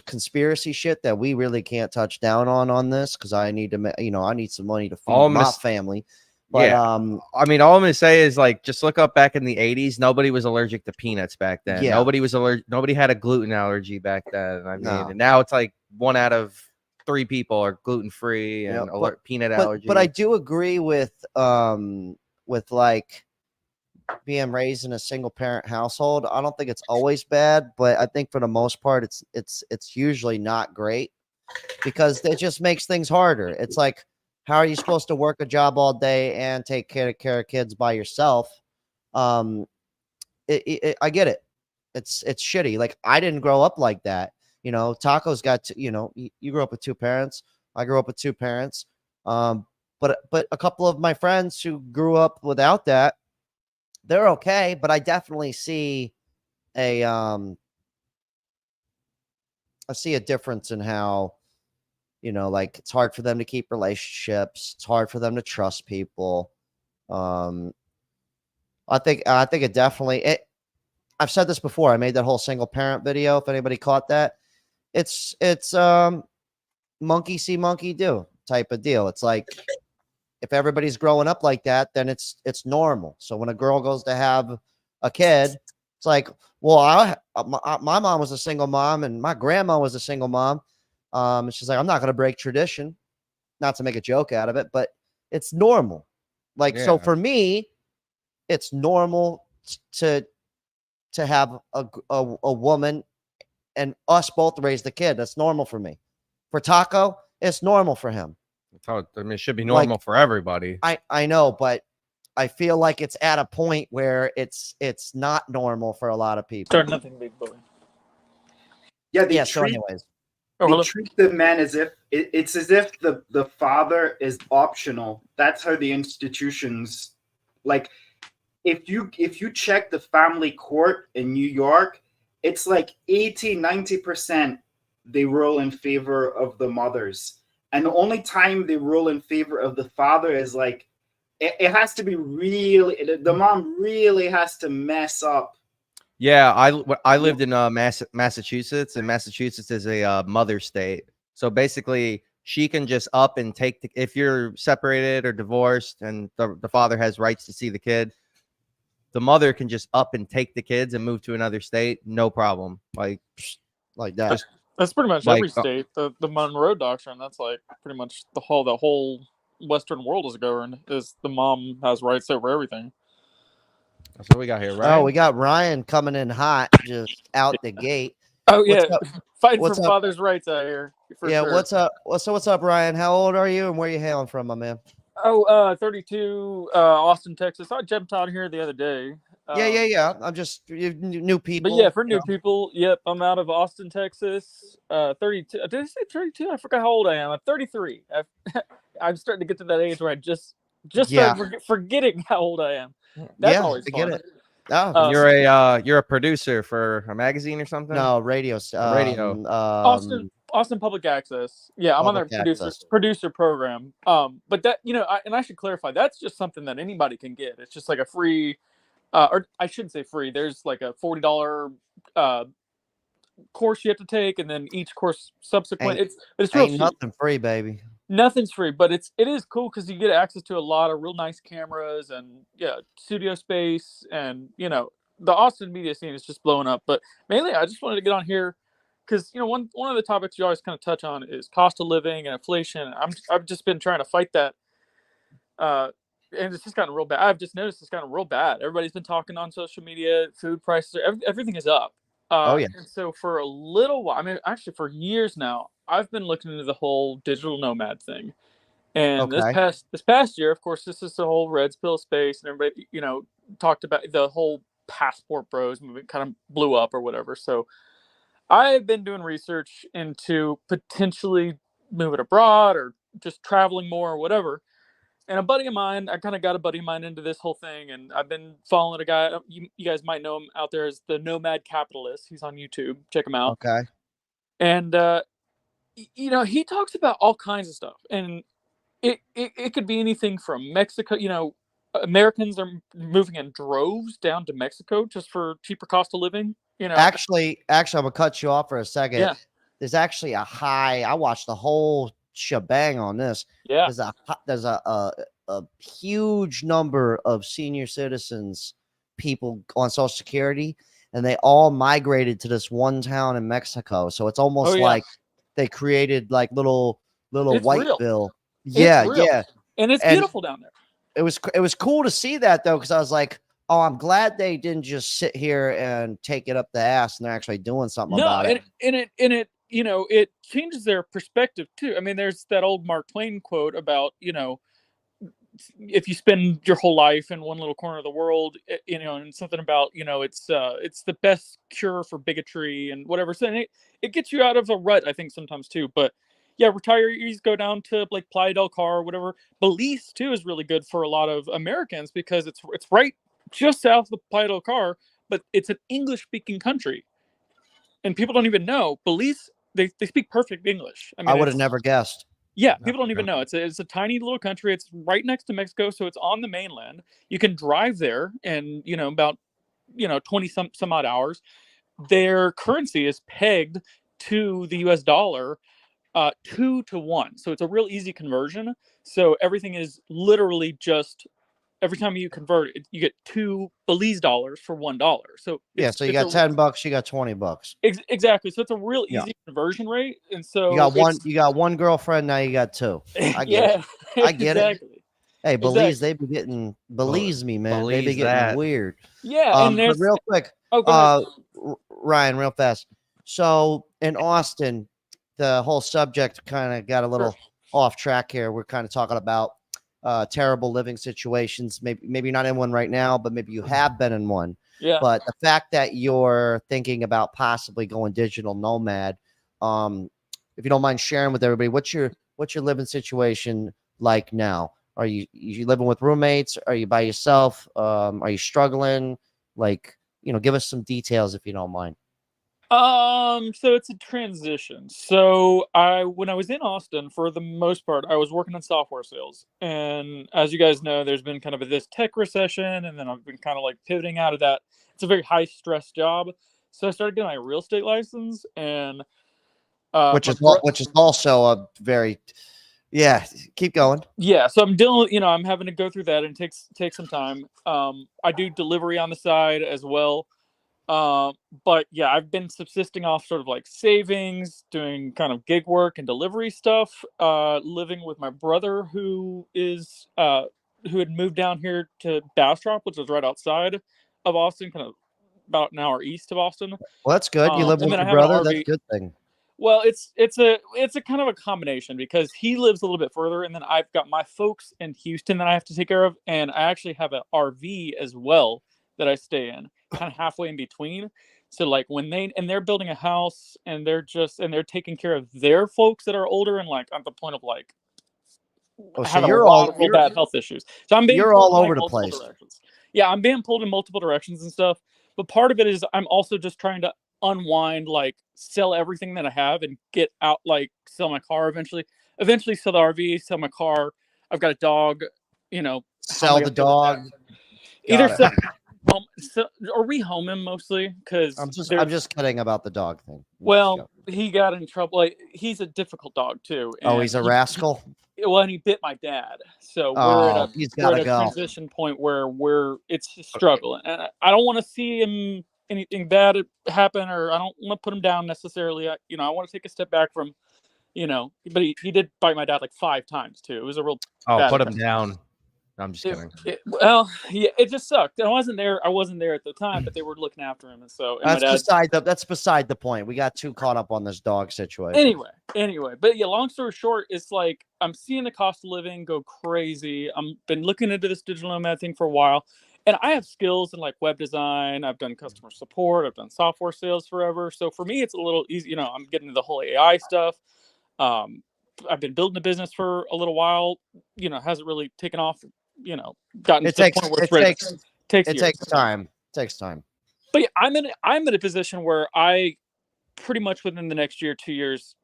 conspiracy shit that we really can't touch down on this, because I need to, I need some money to feed my family. But yeah. I mean, all I'm gonna say is, like, just look up back in the 80s. Nobody was allergic to peanuts back then. Yeah. Nobody had a gluten allergy back then. I mean, and now it's like 1 out of 3 people are gluten free and peanut allergy. But I do agree with like being raised in a single parent household. I don't think it's always bad, but I think for the most part it's usually not great, because it just makes things harder. It's like, how are you supposed to work a job all day and take care of kids by yourself? I get it. It's shitty. Like, I didn't grow up like that. Taco's got you grew up with 2 parents. I grew up with 2 parents. But a couple of my friends who grew up without that, they're okay. But I definitely see I see a difference in how, like, it's hard for them to keep relationships. It's hard for them to trust people. I think it definitely, I've said this before. I made that whole single parent video. If anybody caught that, it's monkey see, monkey do type of deal. It's like, if everybody's growing up like that, then it's normal. So when a girl goes to have a kid, it's like, well, my mom was a single mom and my grandma was a single mom. And she's like, I'm not going to break tradition, not to make a joke out of it, but it's normal. Like, so for me, it's normal to have a woman and us both raise the kid. That's normal for me. For Taco, it's normal for him. I mean, it should be normal for everybody. I know, but I feel like it's at a point where it's not normal for a lot of people. Start nothing, big boy. Yeah, so anyways. They treat the man as if it's as if the father is optional. That's how the institutions, like, if you check the family court in New York, it's like 80-90% they rule in favor of the mothers. And the only time they rule in favor of the father is like, it has to be really, the mom really has to mess up. Yeah, I lived in Massachusetts, and Massachusetts is a mother state. So basically, she can just up and take if you're separated or divorced, and the father has rights to see the kid, the mother can just up and take the kids and move to another state, no problem. Like that. That's pretty much every state. The Monroe Doctrine. That's like pretty much the whole Western world is governed. Is the mom has rights over everything. That's what we got here, right? Oh, we got Ryan coming in hot, just out the gate. Oh yeah, fighting for father's rights out here. Sure. What's up? What's up, Ryan? How old are you, and where are you hailing from, my man? Oh, 32, Austin, Texas. I jumped on here the other day. Yeah. I'm just new people. But yeah, for new people, yep. I'm out of Austin, Texas. 32. Did I say 32? I forgot how old I am. I'm 33. I'm starting to get to that age where I just start forgetting how old I am. That's always fun. It. Oh, You're a producer for a magazine or something? no, radio. Radio. Austin Public Access. Yeah, I'm on their Public access. producer program. But that, you know, and I should clarify, that's just something that anybody can get. It's just like a free, or I shouldn't say free. There's like a $40 course you have to take, and then each course subsequent. It's real Ain't cheap. nothing free, baby. Nothing's free, but it is cool because you get access to a lot of real nice cameras and studio space, and you know the Austin media scene is just blowing up. But mainly, I just wanted to get on here because you know one of the topics you always kind of touch on is cost of living and inflation. I've just been trying to fight that, and it's just gotten real bad. I've just noticed it's gotten real bad. Everybody's been talking on social media. Food prices, everything is up. Oh yeah. And so for a little while, I mean, actually for years now, I've been looking into the whole digital nomad thing. And Okay. this past year, of course, this is the whole red pill space, and everybody, you know, talked about the whole passport bros movement kind of blew up or whatever. So I've been doing research into potentially moving abroad or just traveling more or whatever. And a buddy of mine, I kind of got a buddy of mine into this whole thing, and I've been following a guy. You guys might know him out there as the Nomad Capitalist. He's on YouTube. Check him out. Okay. And you know, he talks about all kinds of stuff, and it could be anything from Mexico. You know, Americans are moving in droves down to Mexico just for cheaper cost of living. You know, Actually, I'm gonna cut you off for a second. Yeah. There's actually a high. I watched the whole shebang on this. Yeah. There's a huge number of senior citizens, people on Social Security, and they all migrated to this one town in Mexico. So it's almost like they created like little It's Whiteville. real. Yeah, It's real. yeah. And it's beautiful down there. It was cool to see that though, because I was like, oh, I'm glad they didn't just sit here and take it up the ass, and they're actually doing something about it. And it you know, it changes their perspective too. I mean, there's that old Mark Twain quote about, you know, if you spend your whole life in one little corner of the world, you know, and something about, you know, it's the best cure for bigotry and whatever. So it gets you out of a rut, I think, sometimes too. But yeah, retirees go down to like Playa del Carmen or whatever. Belize too is really good for a lot of Americans because it's right just south of Playa del Carmen, but it's an English-speaking country, and people don't even know Belize. They speak perfect English. I mean, I would have never guessed. Yeah, people don't even know. It's a tiny little country. It's right next to Mexico, so it's on the mainland. You can drive there in, you know, about, you know, 20 some odd hours. Their currency is pegged to the US dollar 2-to-1. So it's a real easy conversion. So everything is literally just every time you convert it, you get $2 Belize for $1. So Yeah, so you got $10, you got $20. Exactly. So it's a real easy conversion rate. And so you got one girlfriend, now you got two. I get it. I get exactly. it. Hey, Belize, they be getting, Belize me, man. They be getting weird. Yeah, and but real quick, Ryan, real fast. So in Austin, the whole subject kind of got a little off track here. We're kind of talking about terrible living situations. Maybe you're not in one right now, but maybe you have been in one. Yeah. But the fact that you're thinking about possibly going digital nomad, if you don't mind sharing with everybody, what's your living situation like now? Are you living with roommates? Are you by yourself? Are you struggling? Like, you know, give us some details if you don't mind. So it's a transition. So when I was in Austin, for the most part, I was working in software sales. And as you guys know, there's been kind of this tech recession, and then I've been kind of like pivoting out of that. It's a very high stress job. So I started getting my real estate license, and which is also a very keep going. Yeah, so I'm dealing with, you know, I'm having to go through that, and it takes some time. I do delivery on the side as well. But yeah, I've been subsisting off sort of like savings, doing kind of gig work and delivery stuff, living with my brother who had moved down here to Bastrop, which is right outside of Austin, kind of about an hour east of Austin. Well, that's good. You live with your brother. That's a good thing. Well, it's a kind of a combination because he lives a little bit further, and then I've got my folks in Houston that I have to take care of, and I actually have an RV as well that I stay in, kind of halfway in between. So like when they're building a house, and they're taking care of their folks that are older and like at the point of like having a lot of bad health issues. So you're all over the place. Directions. yeah, I'm being pulled in multiple directions and stuff. But part of it is I'm also just trying to unwind, like sell everything that I have and get out, like sell my car eventually sell the RV, sell my car. I've got a dog, you know, Sell the dog. Either Got sell, it. or rehome him mostly because I'm just kidding about the dog thing. well, he got in trouble. Like, he's a difficult dog too. Oh, he's a rascal. And he bit my dad. So we're at gotta a go. transition point where it's a struggle, and I don't want to see him anything bad happen, or I don't want to put him down necessarily. I want to take a step back from, but he did bite my dad like 5 times too. It was a real bad put him event. down. I'm just kidding. Well, yeah, it just sucked. I wasn't there at the time, but they were looking after him, and so That's beside the point. We got too caught up on this dog situation. Anyway, but yeah, long story short, it's like I'm seeing the cost of living go crazy. I'm been looking into this digital nomad thing for a while, and I have skills in like web design. I've done customer support. I've done software sales forever. So for me, it's a little easy. I'm getting into the whole AI stuff. I've been building a business for a little while. Hasn't really taken off. Gotten to the point where it takes time. It takes time. But yeah, I'm in a position where I pretty much within the next year, 2 years,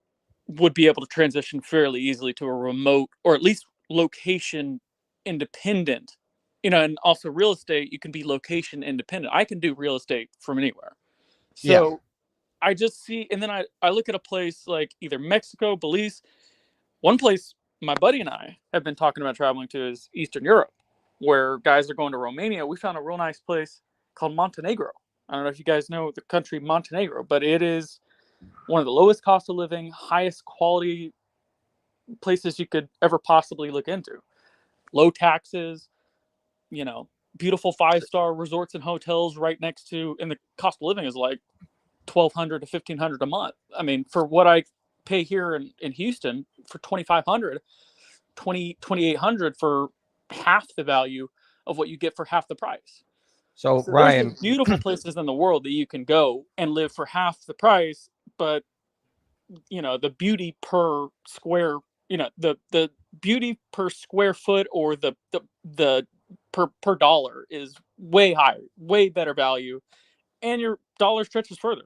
would be able to transition fairly easily to a remote or at least location independent. And also real estate, you can be location independent. I can do real estate from anywhere. So I just see, and then I look at a place like either Mexico, Belize. One place my buddy and I have been talking about traveling to is Eastern Europe, where guys are going to Romania. We found a real nice place called Montenegro. I don't know if you guys know the country Montenegro, but it is one of the lowest cost of living, highest quality places you could ever possibly look into. Low taxes, beautiful 5-star resorts and hotels right next to, and the cost of living is like $1,200 to $1,500 a month. I mean, for what I pay here in Houston for $2,500, $2,800 for half the value of what you get for half the price. So Ryan, there's beautiful places in the world that you can go and live for half the price, but the beauty per square, the beauty per square foot or the per dollar is way higher, way better value, and your dollar stretches further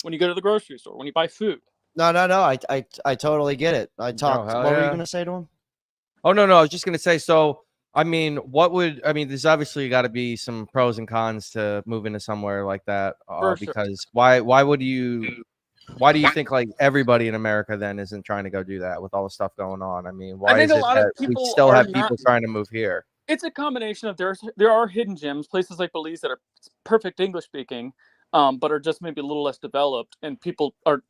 when you go to the grocery store, when you buy food. No. I totally get it. What were you going to say to him? Oh, no. I was just going to say, so, there's obviously got to be some pros and cons to move into somewhere like that. Because why do you think like everybody in America then isn't trying to go do that with all the stuff going on? I mean, why is it that we still have people trying to move here? It's a combination of there are hidden gems, places like Belize that are perfect English speaking, but are just maybe a little less developed, and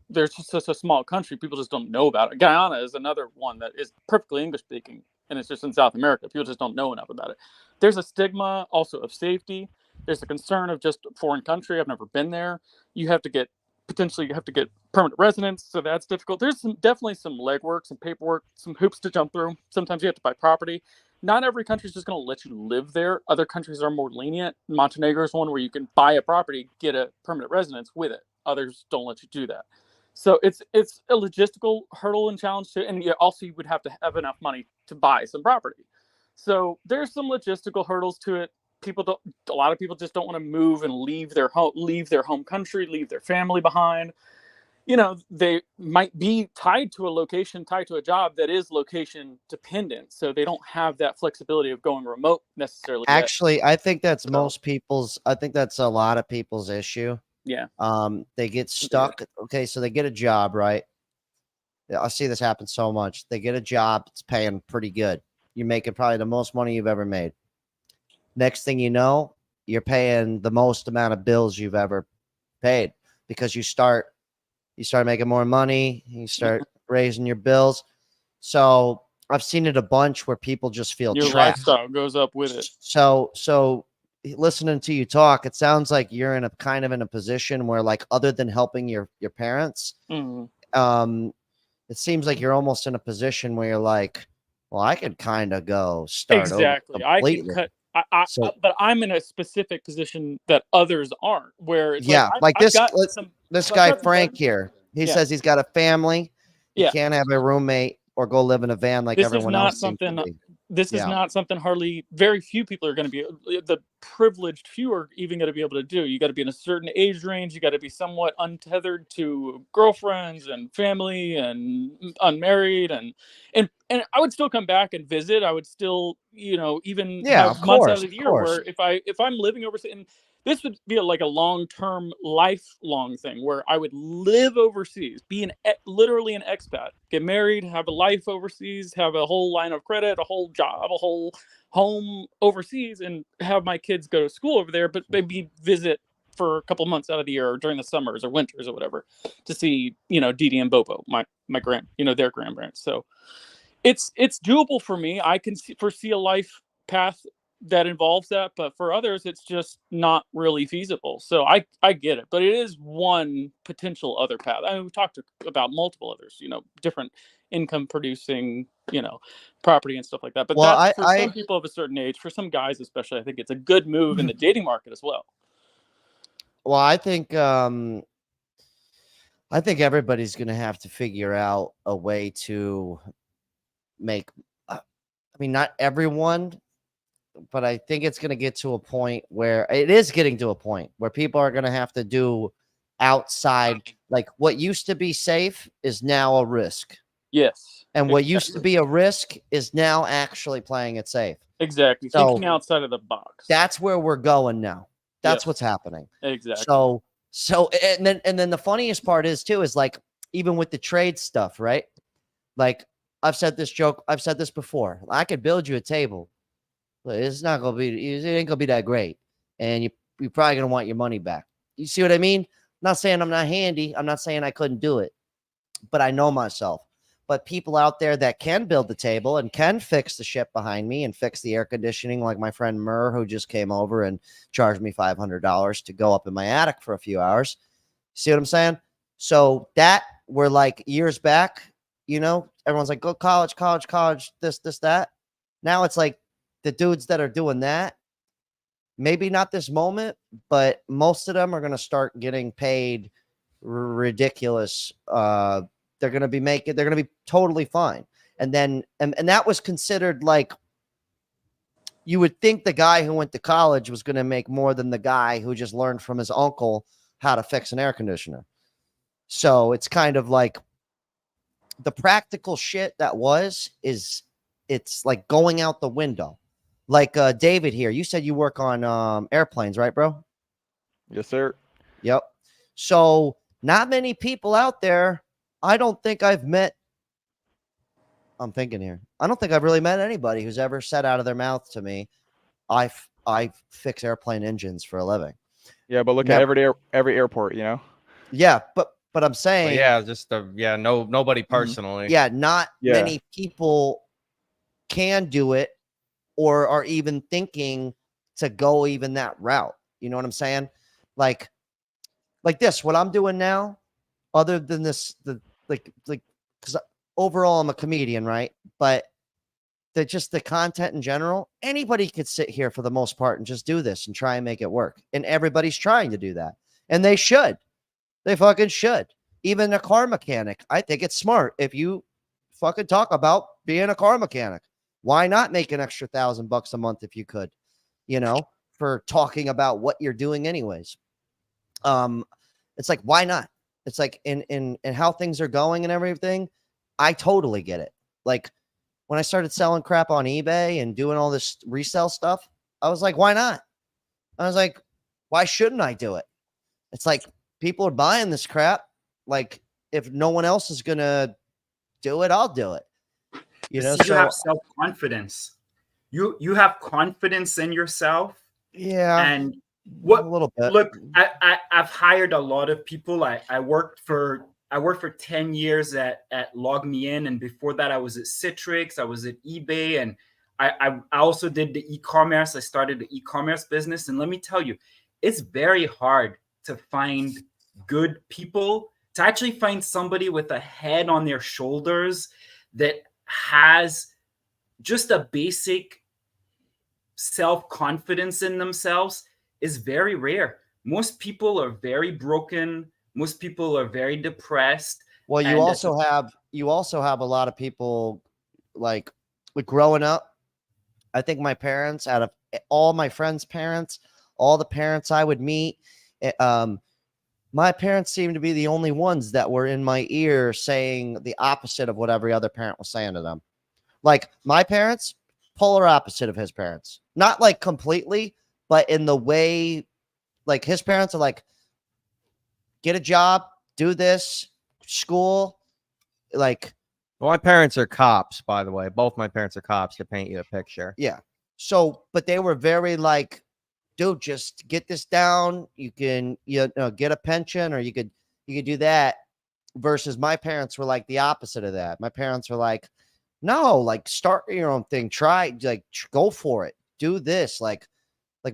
there's just such a small country, people just don't know about it. Guyana is another one that is perfectly English speaking, and it's just in South America. People just don't know enough about it. There's a stigma also of safety. There's a concern of just a foreign country. I've never been there. You have to get permanent residence, so that's difficult. There's definitely some legwork, some paperwork, some hoops to jump through. Sometimes you have to buy property. Not every country is just going to let you live there. Other countries are more lenient. Montenegro is one where you can buy a property, get a permanent residence with it. Others don't let you do that. So it's a logistical hurdle and challenge too. And also you would have to have enough money to buy some property. So there's some logistical hurdles to it. A lot of people just don't want to move and leave their home country, leave their family behind. They might be tied to a location, tied to a job that is location dependent. So they don't have that flexibility of going remote necessarily. Actually, I think that's that's a lot of people's issue. Yeah. They get stuck. Okay. So they get a job, right? I see this happen so much. They get a job. It's paying pretty good. You're making probably the most money you've ever made. Next thing you know, you're paying the most amount of bills you've ever paid because you start making more money. You start raising your bills. So I've seen it a bunch where people just feel your trapped. lifestyle goes up with it. So listening to you talk, it sounds like you're in a position where, like, other than helping your parents, it seems like you're almost in a position where you're like, well, I could kind of go start exactly. over completely. I can cut. But I'm in a specific position that others aren't. Where it's this guy Frank here, he says he's got a family. He can't have a roommate or go live in a van like everyone else. This is not something very few people are going to be. privileged few are even going to be able to do. You got to be in a certain age range. You got to be somewhat untethered to girlfriends and family and unmarried, and I would still come back and visit. I would still, even Yeah, have of months out course, of the of year course. where if I'm living overseas, and this would be like a long-term, lifelong thing where I would live overseas, be literally an expat, get married, have a life overseas, have a whole line of credit, a whole job, a whole home overseas, and have my kids go to school over there, but maybe visit for a couple months out of the year or during the summers or winters or whatever to see, Didi and Bobo, my their grandparents. So it's doable for me. I can foresee a life path that involves that, but for others it's just not really feasible. So I get it, but it is one potential other path. I mean, we've talked about multiple others, different income producing, property and stuff like that. But Well, that's for some people of a certain age. For some guys especially, I think it's a good move in the dating market as well. Well, I think everybody's going to have to figure out a way to make, I mean, not everyone, but I think it's going to get to a point where it is getting to a point where people are going to have to do outside, like what used to be safe is now a risk. Yes. And what used to be a risk is now actually playing it safe. Exactly. So thinking outside of the box. That's where we're going now. That's what's happening. Exactly. So and then the funniest part is too, is like, even with the trade stuff, right? Like I've said this before. I could build you a table, but it ain't gonna be that great. And you're probably gonna want your money back. You see what I mean? I'm not saying I'm not handy. I'm not saying I couldn't do it, but I know myself. But people out there that can build the table and can fix the shit behind me and fix the air conditioning, like my friend Murr, who just came over and charged me $500 to go up in my attic for a few hours. See what I'm saying? So that we're like years back, everyone's like, go college, this, that. Now it's like the dudes that are doing that, maybe not this moment, but most of them are going to start getting paid ridiculous. They're going to be totally fine. And then, and that was considered like, you would think the guy who went to college was going to make more than the guy who just learned from his uncle how to fix an air conditioner. So it's kind of like the practical shit it's like going out the window. Like David here, you said you work on airplanes, right, bro? Yes, sir. Yep. So not many people out there. I don't think I've met. I'm thinking here. I don't think I've really met anybody who's ever said out of their mouth to me, I fix airplane engines for a living. Yeah, but look at every airport, Yeah, but I'm saying, nobody personally. Not many people can do it or are even thinking to go even that route. You know what I'm saying? Like this, what I'm doing now, other than this, because overall I'm a comedian, right? But the content in general, anybody could sit here for the most part and just do this and try and make it work. And everybody's trying to do that. And they should. They fucking should. Even a car mechanic. I think it's smart if you fucking talk about being a car mechanic. Why not make an extra $1,000 a month if you could, for talking about what you're doing anyways? It's like, why not? It's like in how things are going and everything. I totally get it. Like when I started selling crap on eBay and doing all this resale stuff, I was like, why not? I was like, why shouldn't I do it? It's like people are buying this crap. Like if no one else is going to do it, I'll do it. You have self-confidence. You have confidence in yourself. Yeah. And a little bit. Look, I've hired a lot of people. I worked for 10 years at Log Me In, and before that I was at Citrix, I was at eBay, and I also did the e-commerce. I started the e-commerce business, and let me tell you, it's very hard to find good people, to actually find somebody with a head on their shoulders that has just a basic self-confidence in themselves is very rare. Most people are very broken. Most people are very depressed. Well, you also have a lot of people like growing up. I think my parents, out of all my friends' parents, all the parents I would meet, my parents seemed to be the only ones that were in my ear saying the opposite of what every other parent was saying to them. Like my parents, polar opposite of his parents. Not like completely, but in the way, like his parents are like, get a job, do this, school, like. Well, my parents are cops, by the way. Both my parents are cops, to paint you a picture. Yeah. So, but they were very like, dude, just get this down. You can, you know, get a pension, or you could do that. Versus my parents were like the opposite of that. My parents were like, no, like start your own thing. Try, like, go for it. Do this. Like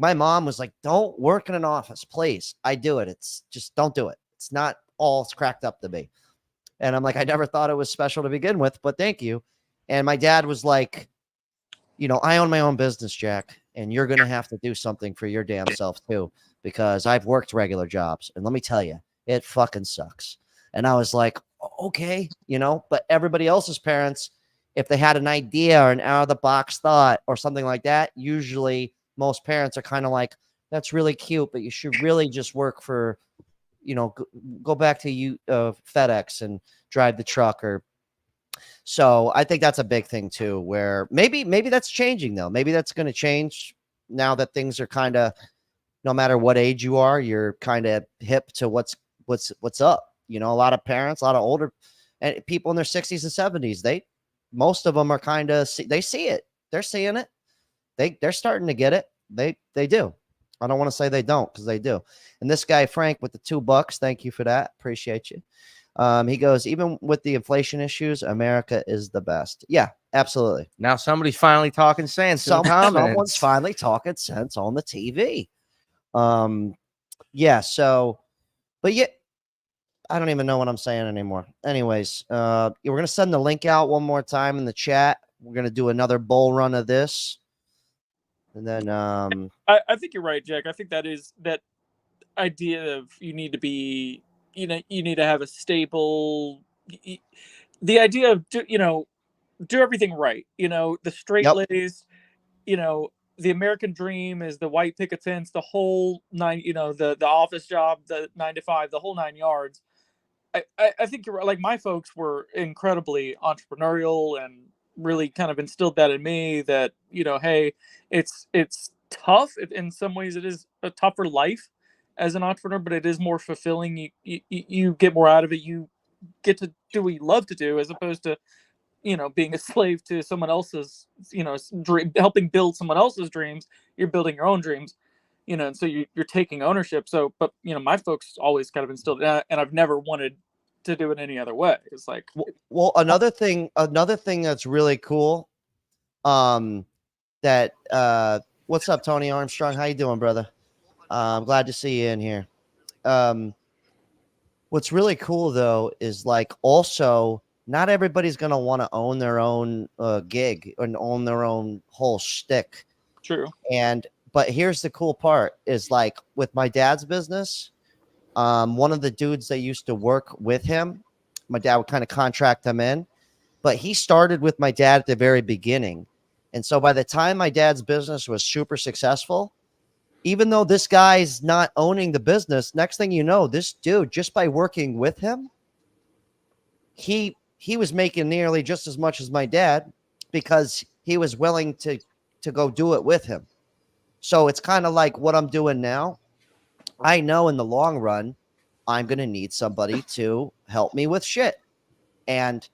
my mom was like, don't work in an office, please. I do it. It's just, don't do it. It's not all it's cracked up to be. And I'm like, I never thought it was special to begin with, but thank you. And my dad was like, you know, I own my own business, Jack, and you're going to have to do something for your damn self too, because I've worked regular jobs. And let me tell you, it fucking sucks. And I was like, okay, you know, but everybody else's parents, if they had an idea or an out of the box thought or something like that, usually most parents are kind of like, that's really cute, but you should really just work for, you know, go back to FedEx and drive the truck. Or so I think that's a big thing too, where maybe that's changing though. Maybe that's going to change now that things are kind of, no matter what age you are, you're kind of hip to what's up. You know, a lot of parents, a lot of older and people in their 60s and 70s, most of them are kind of, they see it. They're seeing it. They're starting to get it. They do. I don't want to say they don't, because they do. And this guy, Frank, with the $2, thank you for that. Appreciate you. He goes, even with the inflation issues, America is the best. Yeah, absolutely. Now somebody's finally talking sense. Someone's finally talking sense on the TV. Yeah. So, but yeah, I don't even know what I'm saying anymore. Anyways, we're gonna send the link out one more time in the chat. We're gonna do another bull run of this, and then I think you're right, Jack. I think that idea of you need to be, you know, you need to have a stable, the idea of do everything right, you know, the straight laced, you know, the American dream is the white picket fence, the whole nine, you know, the office job, the 9 to 5, the whole 9 yards. I think you're right. Like my folks were incredibly entrepreneurial and really kind of instilled that in me, that, you know, hey, it's tough. In some ways it is a tougher life as an entrepreneur, but it is more fulfilling. You get more out of it. You get to do what you love to do, as opposed to, you know, being a slave to someone else's, you know, dream, helping build someone else's dreams. You're building your own dreams, you know, and so you're taking ownership. So, but, you know, my folks always kind of instilled, and I've never wanted to do it any other way. It's like, well, another thing that's really cool, that what's up, Tony Armstrong? How you doing, brother? I'm glad to see you in here. What's really cool though is, like, also not everybody's gonna want to own their own gig and own their own whole shtick. True. But here's the cool part is, like, with my dad's business, one of the dudes that used to work with him, my dad would kind of contract him in, but he started with my dad at the very beginning. And so by the time my dad's business was super successful, even though this guy's not owning the business, next thing you know, this dude, just by working with him, he was making nearly just as much as my dad, because he was willing to go do it with him. So it's kind of like what I'm doing now. I know in the long run, I'm going to need somebody to help me with shit. And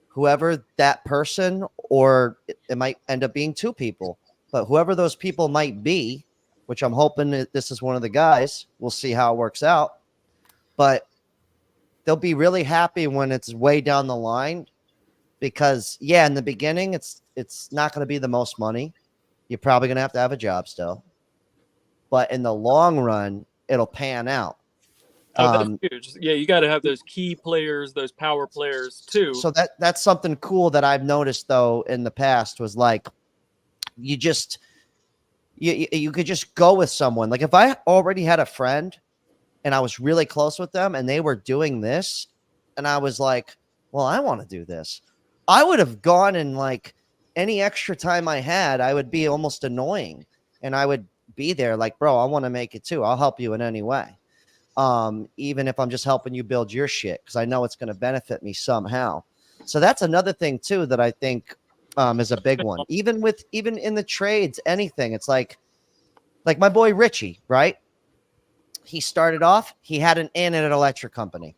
whoever that person, or it might end up being 2 people, but whoever those people might be, which I'm hoping that this is one of the guys, we'll see how it works out. But they'll be really happy when it's way down the line, because yeah, in the beginning, it's not going to be the most money. You're probably going to have a job still, but in the long run, it'll pan out. Oh, that's huge. Yeah, you got to have those key players, those power players too. So that's something cool that I've noticed though in the past, was like, you could just go with someone. Like if I already had a friend and I was really close with them and they were doing this, and I was like, well, I want to do this, I would have gone, and like any extra time I had, I would be almost annoying and I would be there like, bro, I want to make it too. I'll help you in any way. Even if I'm just helping you build your shit, because I know it's going to benefit me somehow. So that's another thing too that I think is a big one. Even in the trades, anything. It's like my boy Richie, right? He started off, he had an in at an electric company.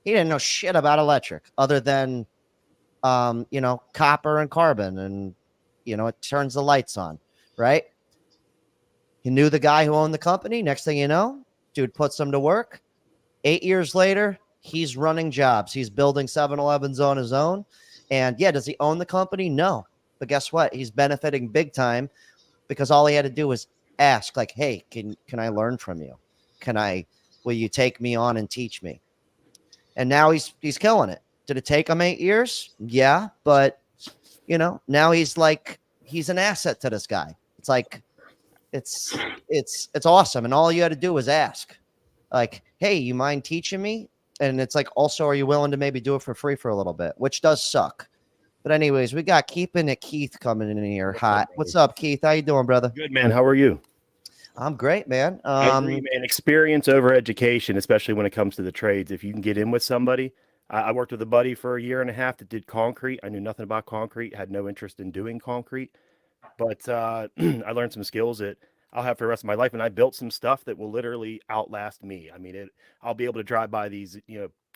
He didn't know shit about electric other than copper and carbon, and it turns the lights on, right? He knew the guy who owned the company. Next thing you know, dude puts him to work. 8 years later, he's running jobs. He's building 7-Elevens on his own. And yeah, does he own the company? No. But guess what? He's benefiting big time because all he had to do was ask, like, hey, can I learn from you? Will you take me on and teach me? And now he's killing it. Did it take him 8 years? Yeah. But now he's an asset to this guy. It's like, it's awesome. And all you had to do was ask, like, hey, you mind teaching me? And it's like, also, are you willing to maybe do it for free for a little bit, which does suck. But anyways, we got Keeping It Keith coming in here hot. What's up, Keith? How you doing, brother? Good, man. How are you? I'm great, man. I agree, man. Experience over education, especially when it comes to the trades. If you can get in with somebody, I worked with a buddy for a year and a half that did concrete. I knew nothing about concrete, had no interest in doing concrete, but I learned some skills that I'll have for the rest of my life. And I built some stuff that will literally outlast me. I mean, I'll be able to drive by these,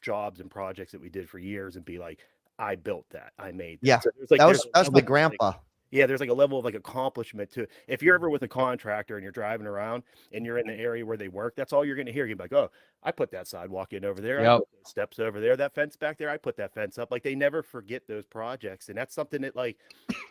jobs and projects that we did for years and be like, I built that. I made that. Yeah. So that was my grandpa. Yeah, there's like a level of like accomplishment to it. If you're ever with a contractor and you're driving around and you're in the area where they work, that's all you're going to hear. You're like, oh, I put that sidewalk in over there. I put those steps over there. That fence back there, I put that fence up. Like, they never forget those projects. And that's something that, like,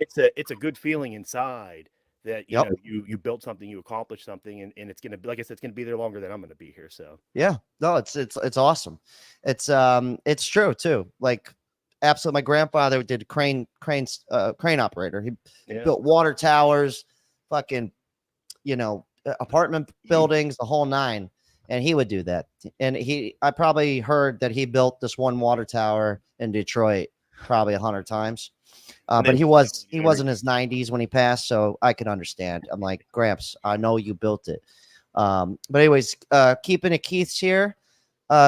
it's a good feeling inside that, you know, you built something, you accomplished something, and it's going to be, like I said, it's going to be there longer than I'm going to be here. So, yeah, no, it's awesome. It's true too. Like, absolutely. My grandfather did crane operator. He built water towers, fucking, apartment buildings, the whole nine. And he would do that. And I probably heard that he built this one water tower in Detroit probably 100 times. But he was in his 90s when he passed, so I could understand. I'm like, Gramps, I know you built it. But anyways, Keeping It Keith's here.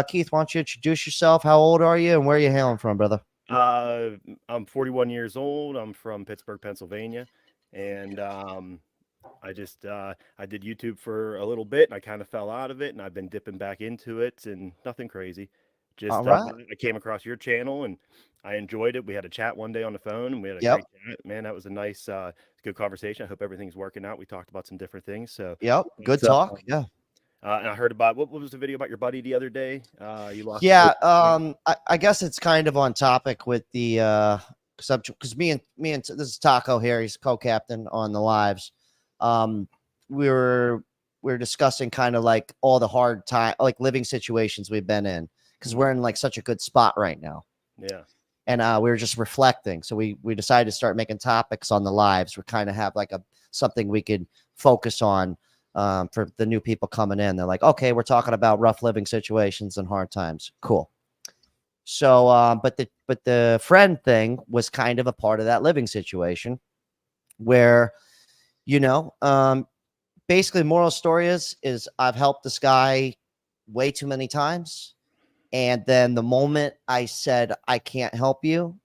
Keith, why don't you introduce yourself? How old are you and where are you hailing from, brother? I'm 41 years old. I'm from Pittsburgh, Pennsylvania, and I did YouTube for a little bit, and I kind of fell out of it, and I've been dipping back into it, and nothing crazy. Just I came across your channel, and I enjoyed it. We had a chat one day on the phone, and we had a great chat. Man, that was a nice, good conversation. I hope everything's working out. We talked about some different things. So good talk. Yeah. And I heard about what was the video about your buddy the other day? You lost. I guess it's kind of on topic with the subject, because me and this is Taco here. He's co-captain on the lives. We were discussing kind of like all the hard time, like living situations we've been in, because we're in like such a good spot right now. Yeah. And we were just reflecting. So we decided to start making topics on the lives. We kind of have like something we could focus on. For the new people coming in, they're like, okay, we're talking about rough living situations and hard times. Cool. So, but the friend thing was kind of a part of that living situation where, basically moral story is I've helped this guy way too many times. And then the moment I said, I can't help you,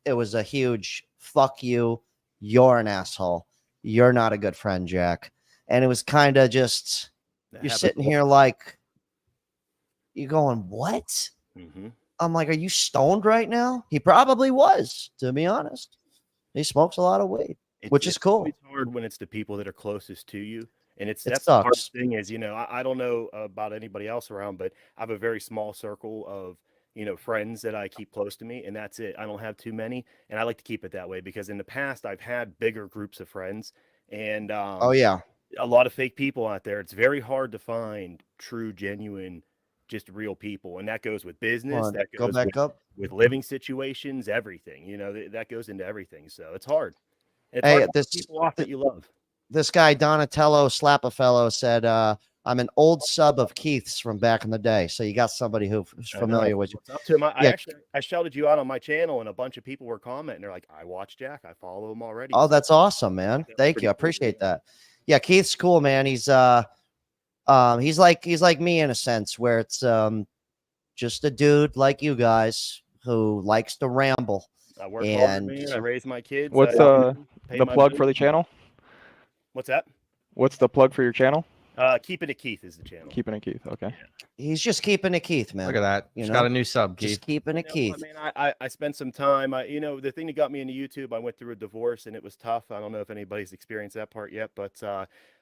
it was a huge fuck you. You're an asshole. You're not a good friend, Jack. And it was kind of just, you're sitting here like, you're going, what? Mm-hmm. I'm like, are you stoned right now? He probably was, to be honest. He smokes a lot of weed, which is cool. It's hard when it's the people that are closest to you. And that's sucks. The hard thing is, I don't know about anybody else around, but I have a very small circle of, friends that I keep close to me, and that's it. I don't have too many. And I like to keep it that way because in the past I've had bigger groups of friends, and a lot of fake people out there. It's very hard to find true, genuine, just real people. And that goes with business, that goes with living situations, everything, that goes into everything. So it's hard. It's hard to keep people off that you love. This guy, Donatello Slap-a-Fellow, said, I'm an old sub of Keith's from back in the day. So you got somebody who's familiar with you. What's up to him? I shouted you out on my channel, and a bunch of people were commenting. They're like, I watch Jack. I follow him already. Oh, that's awesome, man. Thank you. I appreciate that. Yeah, Keith's cool, man. He's like me in a sense, where it's just a dude like you guys who likes to ramble. I work hard, And man. I raise my kids. What's pay the my plug for bills. the channel? What's that? What's the plug for your channel? Keeping It Keith is the channel. Keeping It Keith. Okay. he's just keeping it Keith, man. Look at that. You Just know? got a new sub, Just Keith. keeping You it know Keith. what, man, I spent some time. The thing that got me into YouTube, I went through a divorce and it was tough. I don't know if anybody's experienced that part yet, but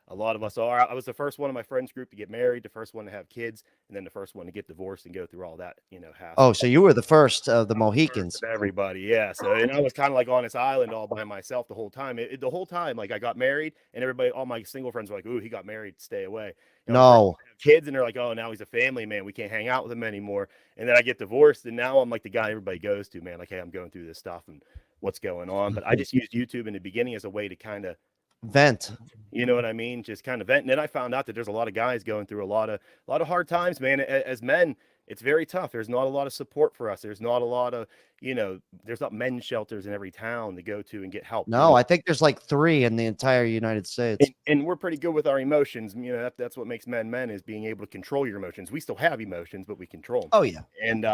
a lot of us are. I was the first one in my friends group to get married, the first one to have kids, and then the first one to get divorced and go through all that, hassle. Oh, so you were the first of the First Mohicans. of everybody, yeah. So, and I was kind of like on this island all by myself the whole time. The whole time, like I got married, and everybody, all my single friends were like, "Ooh, he got married, stay away." No. Have kids, and they're like, "Oh, now he's a family man. We can't hang out with him anymore." And then I get divorced, and now I'm like the guy everybody goes to, man. Like, hey, I'm going through this stuff, and what's going on? But I just used YouTube in the beginning as a way to kind of Vent. you know what I mean? Just kind of vent. And then I found out that there's a lot of guys going through a lot of hard times, man. As men, it's very tough. There's not a lot of support for us. There's not a lot of, there's not men's shelters in every town to go to and get help. No, I think there's like 3 in the entire United States. And we're pretty good with our emotions. That's what makes men is being able to control your emotions. We still have emotions, but we control them. Oh yeah. And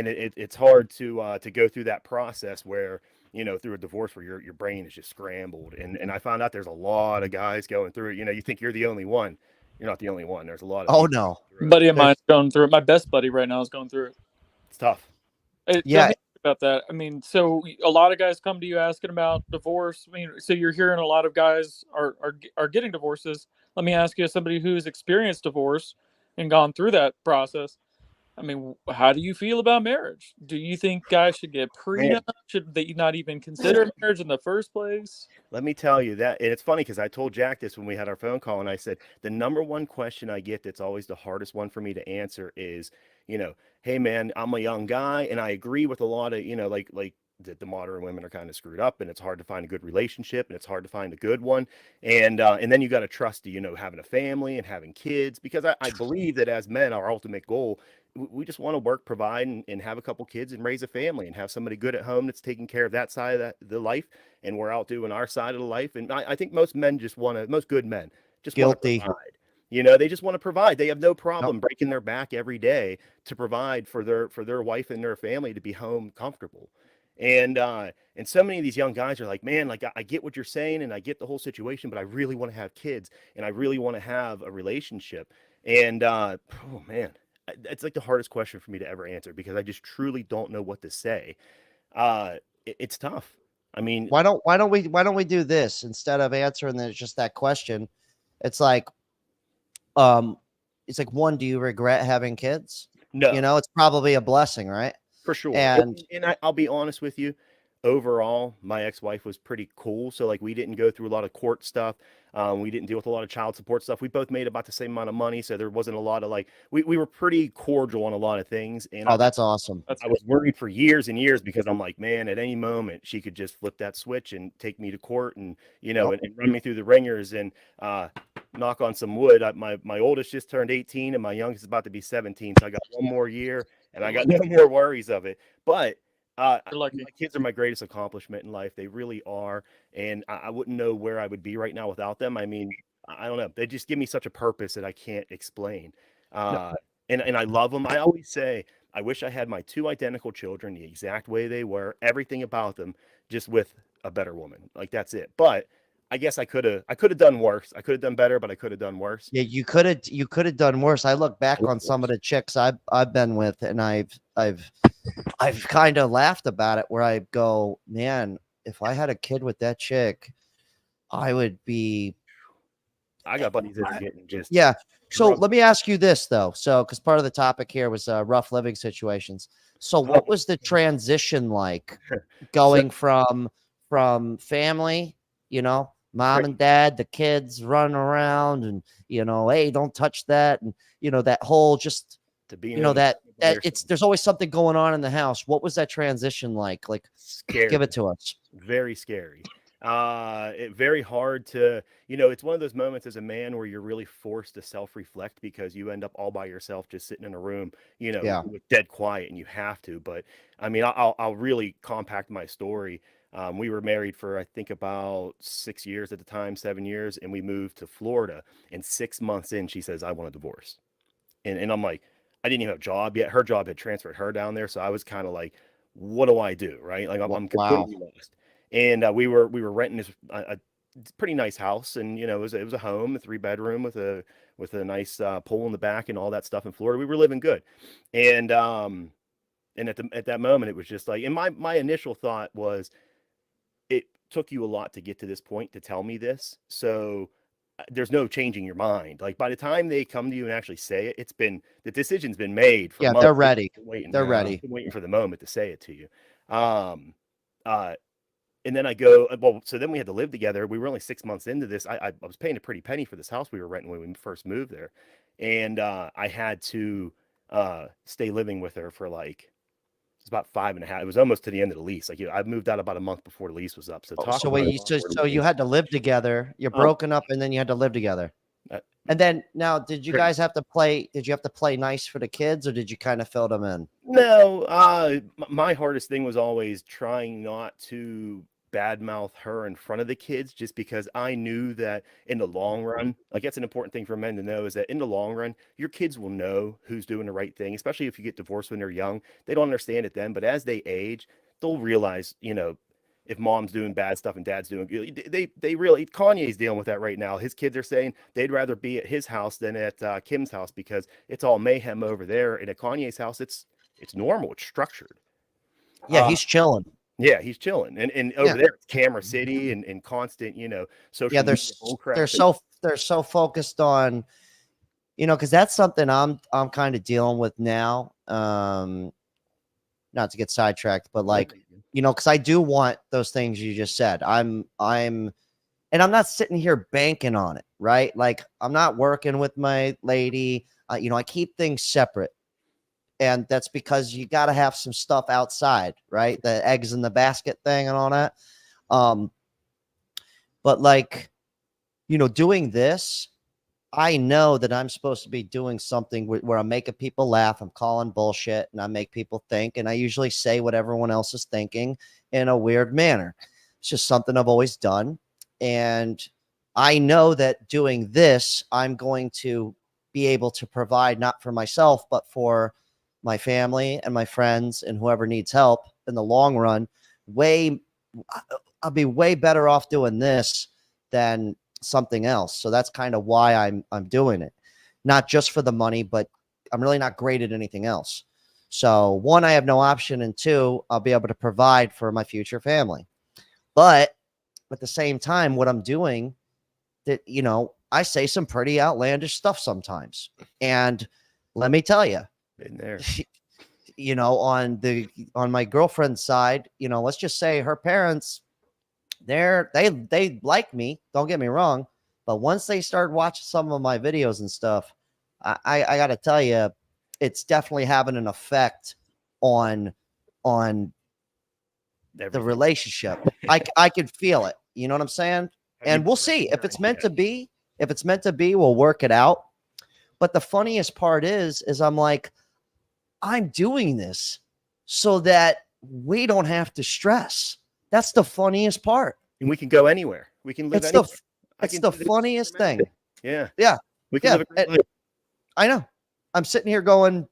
it's hard to go through that process where, through a divorce where your brain is just scrambled. And I found out there's a lot of guys going through it. You think you're the only one. You're not the only one. There's a lot of Oh no. Buddy of mine's going through it. My best buddy right now is going through it. It's tough. Yeah. About that. I mean, so a lot of guys come to you asking about divorce. I mean, so you're hearing a lot of guys are getting divorces. Let me ask you, as somebody who's experienced divorce and gone through that process, I mean, how do you feel about marriage? Do you think guys should get prenup? Should they not even consider marriage in the first place? Let me tell you that, and it's funny because I told Jack this when we had our phone call, and I said the number one question I get that's always the hardest one for me to answer is, hey man, I'm a young guy, and I agree with a lot of, like that the modern women are kind of screwed up, and it's hard to find a good relationship, and it's hard to find a good one, and then you got to trust, having a family and having kids, because I believe that as men, our ultimate goal, we just want to work, provide, and have a couple kids and raise a family and have somebody good at home that's taking care of that side of the life, and we're out doing our side of the life. And I think most men most good men just want to provide. They just want to provide. They have no problem breaking their back every day to provide for their wife and their family to be home comfortable. And so many of these young guys are like, man, like I get what you're saying and I get the whole situation, but I really want to have kids and I really want to have a relationship. And oh man, it's like the hardest question for me to ever answer because I just truly don't know what to say. It's tough. I mean, why don't we do this instead of answering just that question? It's like, one, do you regret having kids? No. It's probably a blessing, right? For sure. And I'll be honest with you. Overall, my ex-wife was pretty cool. So like we didn't go through a lot of court stuff. We didn't deal with a lot of child support stuff. We both made about the same amount of money. So there wasn't a lot of we were pretty cordial on a lot of things. And that's awesome. I was worried for years and years because I'm like, man, at any moment she could just flip that switch and take me to court and, and run me through the ringers and, knock on some wood. My oldest just turned 18 and my youngest is about to be 17. So I got one more year and I got no more worries of it. But my kids are my greatest accomplishment in life. They really are. And I wouldn't know where I would be right now without them. I mean, I don't know. They just give me such a purpose that I can't explain. And I love them. I always say, I wish I had my 2 identical children the exact way they were, everything about them, just with a better woman. Like that's it. But I guess I could have done worse. I could have done better, but I could have done worse. Yeah, you could have done worse. I look back on some of the chicks I've been with, and I've kind of laughed about it. Where I go, man, if I had a kid with that chick, I would be. I got buddies that are getting just So let me ask you this though. So because part of the topic here was rough living situations. So what was the transition like going from family, mom and dad, the kids running around and, hey, don't touch that. And, that whole just, to be, there's always something going on in the house. What was that transition like? Like, scary. Give it to us. Very scary. Very hard to, it's one of those moments as a man where you're really forced to self-reflect because you end up all by yourself, just sitting in a room, with dead quiet and you have to. But I mean, I'll really compact my story. We were married for, I think, about 6 years at the time, 7 years, and we moved to Florida. And 6 months in, she says, I want a divorce. And I'm like, I didn't even have a job yet. Her job had transferred her down there. So I was kind of like, what do I do? Right. Like I'm Wow. completely lost. And we were renting this a pretty nice house. And, you know, it was a home, a 3-bedroom with a nice pool in the back and all that stuff in Florida. We were living good. And at that moment, it was just like, and my initial thought was, it took you a lot to get to this point to tell me this. So there's no changing your mind. Like by the time they come to you and actually say it, the decision's been made for Yeah, months. they're ready. Waiting, They're ready. waiting for the moment to say it to you. And then I go, well, so then we had to live together. We were only 6 months into this. I was paying a pretty penny for this house we were renting when we first moved there. And I had to stay living with her for like, it's about 5.5. It was almost to the end of the lease. Like I moved out about a month before the lease was up. So So wait, so you had to live together. You're broken up, and then you had to live together. And then now, did you guys have to play? Did you have to play nice for the kids, or did you kind of fill them in? No, my hardest thing was always trying not to badmouth her in front of the kids, just because I knew that in the long run, like that's an important thing for men to know, is that in the long run, your kids will know who's doing the right thing, especially if you get divorced when they're young. They don't understand it then, but as they age, they'll realize, you know, if mom's doing bad stuff and dad's doing good. They really, Kanye's dealing with that right now. His kids are saying they'd rather be at his house than at Kim's house because it's all mayhem over there. And at Kanye's house, it's normal, it's structured. Yeah, he's chilling. Yeah, he's chilling. And over there, it's Camera City and constant, you know, social Yeah, media. they're so focused on, you know, because that's something I'm kind of dealing with now. Not to get sidetracked, but like, you know, because I do want those things you just said. And I'm not sitting here banking on it, right? Like I'm not working with my lady. You know, I keep things separate. And that's because you got to have some stuff outside, right? The eggs in the basket thing and all that. But like, you know, doing this, I know that I'm supposed to be doing something where I'm making people laugh. I'm calling bullshit and I make people think. And I usually say what everyone else is thinking in a weird manner. It's just something I've always done. And I know that doing this, I'm going to be able to provide not for myself, but for my family and my friends and whoever needs help in the long run. I'll be way better off doing this than something else. So that's kind of why I'm doing it, not just for the money, but I'm really not great at anything else. So one, I have no option, and two, I'll be able to provide for my future family. But at the same time, what I'm doing, that, you know, I say some pretty outlandish stuff sometimes, and let me tell you, been there. You know, on my girlfriend's side, you know, let's just say her parents, they like me, don't get me wrong, but once they start watching some of my videos and stuff, I gotta tell you, it's definitely having an effect on the relationship. I can feel it, you know what I'm saying? And we'll see if it's meant to be. If it's meant to be, we'll work it out. But the funniest part is I'm like, I'm doing this so that we don't have to stress. That's the funniest part. And we can go anywhere. We can live anywhere. It's the funniest thing. Yeah. Yeah. We can live a great life. I know. I'm sitting here going,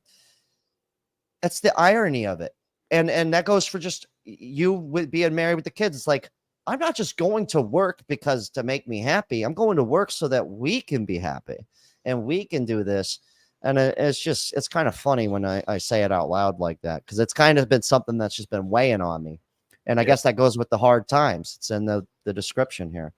that's the irony of it. And that goes for just you with being married with the kids. It's like, I'm not just going to work because to make me happy. I'm going to work so that we can be happy and we can do this. And it's kind of funny when I say it out loud like that, because it's kind of been something that's just been weighing on me. And I guess that goes with the hard times. It's in the description here.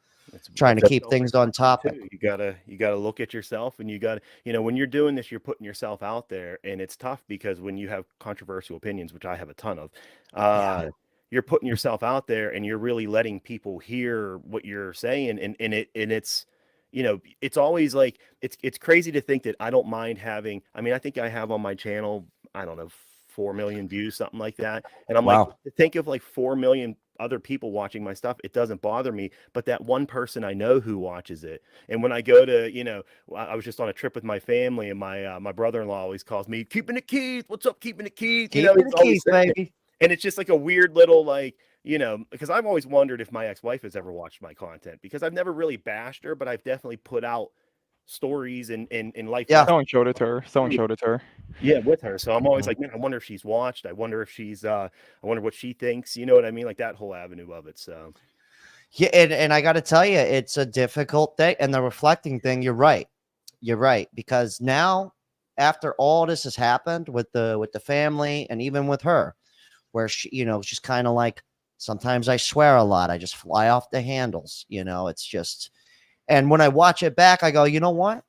Trying to keep things on topic. You gotta look at yourself, and you gotta, you know, when you're doing this, you're putting yourself out there, and it's tough because when you have controversial opinions, which I have a ton of, you're putting yourself out there, and you're really letting people hear what you're saying, and it's, you know, it's always like, it's crazy to think that I don't mind having, I mean, I think I have on my channel, I don't know, 4 million views, something like that. And I'm like, to think of like 4 million other people watching my stuff, it doesn't bother me. But that one person I know who watches it. And when I go to, you know, I was just on a trip with my family, and my brother-in-law always calls me Keeping the Keys. What's up, Keeping the Keys? Keeping the Keys, baby. And it's just like a weird little, like, you know, because I've always wondered if my ex-wife has ever watched my content, because I've never really bashed her, but I've definitely put out stories and in life. Yeah. Someone showed it to her. Someone showed it to her. Yeah, with her. So I'm always like, man, I wonder if she's watched. I wonder if she's I wonder what she thinks. You know what I mean? Like that whole avenue of it. So Yeah, and I got to tell you, it's a difficult thing. And the reflecting thing, you're right. You're right, because now, after all this has happened with the family and even with her, where she, you know, she's kind of like, sometimes I swear a lot. I just fly off the handles. You know, it's just, and when I watch it back, I go, you know what?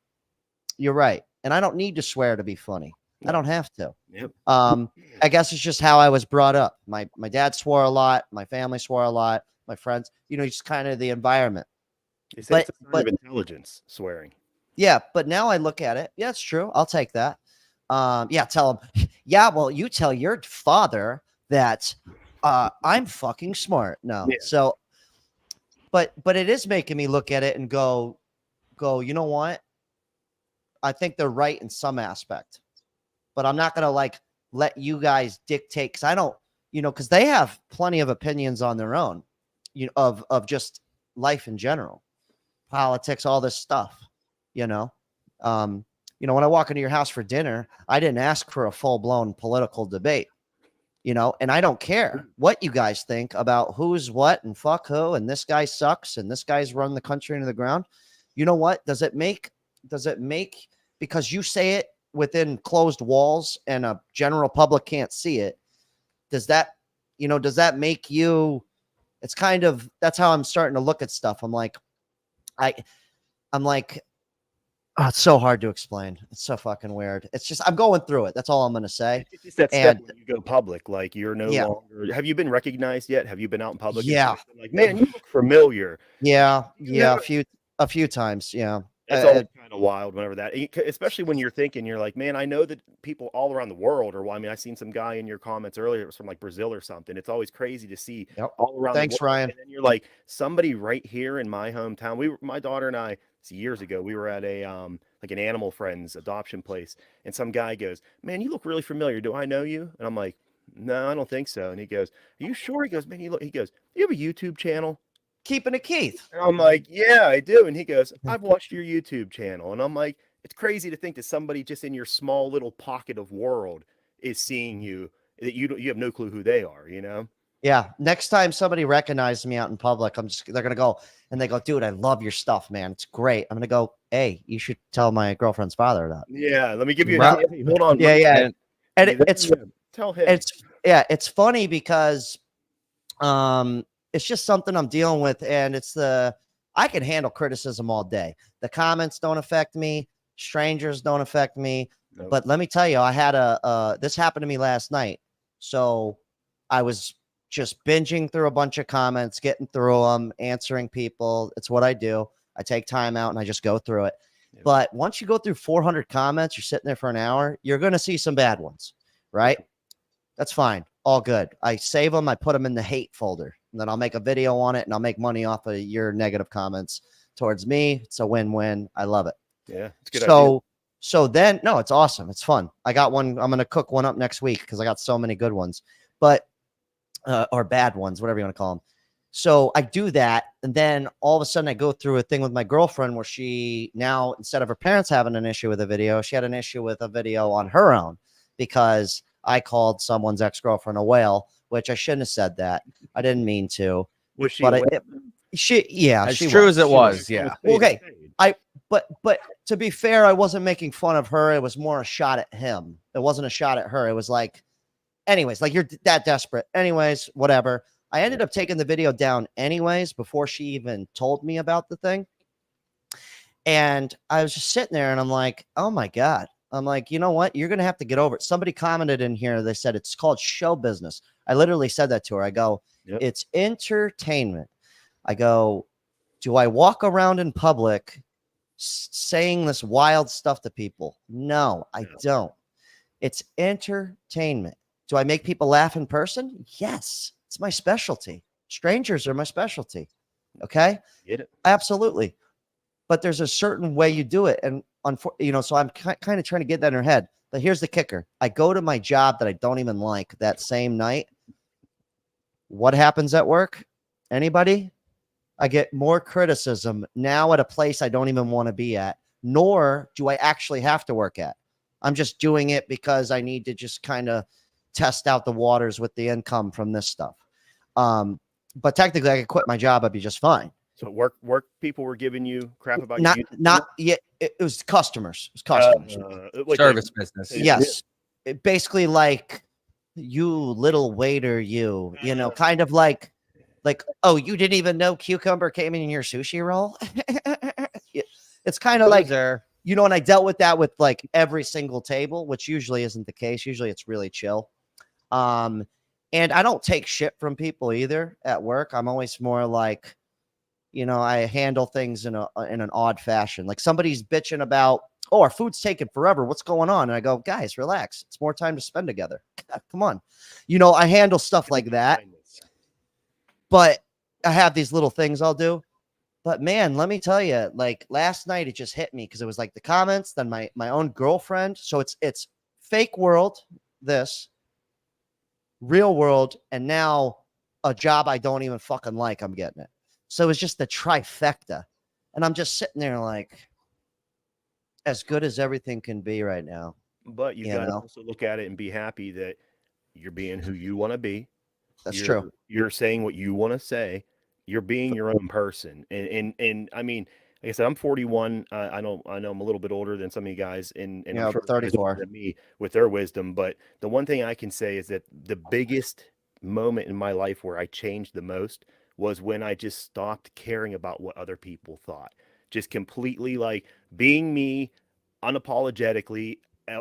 You're right. And I don't need to swear to be funny. I don't have to. Yep. I guess it's just how I was brought up. My dad swore a lot. My family swore a lot. My friends, you know, just kind of the environment. they say it's a sign of intelligence, swearing. Yeah, but now I look at it. Yeah, it's true. I'll take that. Yeah, tell him. Yeah, well, you tell your father that I'm fucking smart. No, Yeah. so, but it is making me look at it and go. You know what? I think they're right in some aspect, but I'm not gonna like let you guys dictate, because I don't, you know, because they have plenty of opinions on their own, you know, of just life in general, politics, all this stuff. You know, when I walk into your house for dinner, I didn't ask for a full-blown political debate, you know, and I don't care what you guys think about who's what and fuck who, and this guy sucks and this guy's run the country into the ground. You know what? Does it make, because you say it within closed walls and a general public can't see it, does that make you, it's kind of, that's how I'm starting to look at stuff. I'm like, oh, it's so hard to explain. It's so fucking weird. It's just, I'm going through it. That's all I'm going to say. It's just that step when you go public, like you're no Yeah. longer, have you been recognized yet? Have you been out in public? Yeah. And been like, man, you look familiar. Yeah. Yeah. A few times. Yeah. That's always kind of wild whenever that, especially when you're thinking, you're like, man, I know that people all around the world, or, well, I mean, I seen some guy in your comments earlier, it was from like Brazil or something. It's always crazy to see all around Thanks, the world. Ryan. And then you're like, somebody right here in my hometown, my daughter and I, years ago, we were at a, like an Animal Friends adoption place. And some guy goes, man, you look really familiar. Do I know you? And I'm like, no, I don't think so. And he goes, are you sure? He goes, man, he goes, you have a YouTube channel? Keeping it Keith. And I'm like, yeah, I do. And he goes, I've watched your YouTube channel. And I'm like, it's crazy to think that somebody just in your small little pocket of world is seeing you, that you have no clue who they are, you know? Yeah. Next time somebody recognizes me out in public, they're going to go and they go, dude, I love your stuff, man. It's great. I'm going to go, hey, you should tell my girlfriend's father that. Yeah. Let me give you Hey, hold on. Yeah. And tell him. It's funny because, it's just something I'm dealing with, and I can handle criticism all day. The comments don't affect me. Strangers don't affect me. Nope. But let me tell you, I had this happened to me last night. So I was just binging through a bunch of comments, getting through them, answering people. It's what I do. I take time out and I just go through it. Yep. But once you go through 400 comments, you're sitting there for an hour, you're going to see some bad ones, right? That's fine. All good. I save them. I put them in the hate folder. And then I'll make a video on it and I'll make money off of your negative comments towards me. It's a win-win. I love it. Yeah. It's a good idea. So then, no, it's awesome. It's fun. I got one. I'm going to cook one up next week because I got so many good ones, or bad ones, whatever you want to call them. So I do that. And then all of a sudden I go through a thing with my girlfriend where she now, instead of her parents having an issue with a video, she had an issue with a video on her own because I called someone's ex-girlfriend a whale, which I shouldn't have said that. I didn't mean to. Was she? But as true as it was. Yeah. Okay. But to be fair, I wasn't making fun of her. It was more a shot at him. It wasn't a shot at her. It was like, anyways, like you're that desperate. Anyways, whatever. I ended up taking the video down anyways before she even told me about the thing. And I was just sitting there and I'm like, oh my God. I'm like, you know what? You're going to have to get over it. Somebody commented in here. They said it's called show business. I literally said that to her. I go, It's entertainment. I go, do I walk around in public saying this wild stuff to people? No, I don't. It's entertainment. Do I make people laugh in person? Yes. It's my specialty. Strangers are my specialty. Okay. Get it? Absolutely. But there's a certain way you do it. And, so I'm kind of trying to get that in her head. But here's the kicker. I go to my job that I don't even like that same night. what happens at work? Anybody? I get more criticism now at a place I don't even want to be at, nor do I actually have to work at. I'm just doing it because I need to just kind of test out the waters with the income from this stuff. But technically I could quit my job. I'd be just fine. So work people were giving you crap about Not, you. not yet. It was customers. It was customers. Service business. Yes. It basically like, you little waiter, you know, kind of like, oh, you didn't even know cucumber came in your sushi roll. It's kind of like, you know, and I dealt with that with like every single table, which usually isn't the case. Usually it's really chill. And I don't take shit from people either at work. I'm always more like, you know, I handle things in an odd fashion. Like somebody's bitching about, oh, our food's taking forever. What's going on? And I go, guys, relax. It's more time to spend together. God, come on. You know, I handle stuff like that. But I have these little things I'll do. But man, let me tell you, like last night, it just hit me because it was like the comments, then my own girlfriend. So it's fake world, this real world, and now a job I don't even fucking like. I'm getting it. So it's just the trifecta. And I'm just sitting there like, as good as everything can be right now. But you got to also look at it and be happy that you're being who you want to be. That's true. You're saying what you want to say. You're being your own person. And I mean, like I said, I'm 41. I know I'm a little bit older than some of you guys, and I'm sure 34 than me with their wisdom. But the one thing I can say is that the biggest moment in my life where I changed the most was when I just stopped caring about what other people thought. Just completely like being me unapologetically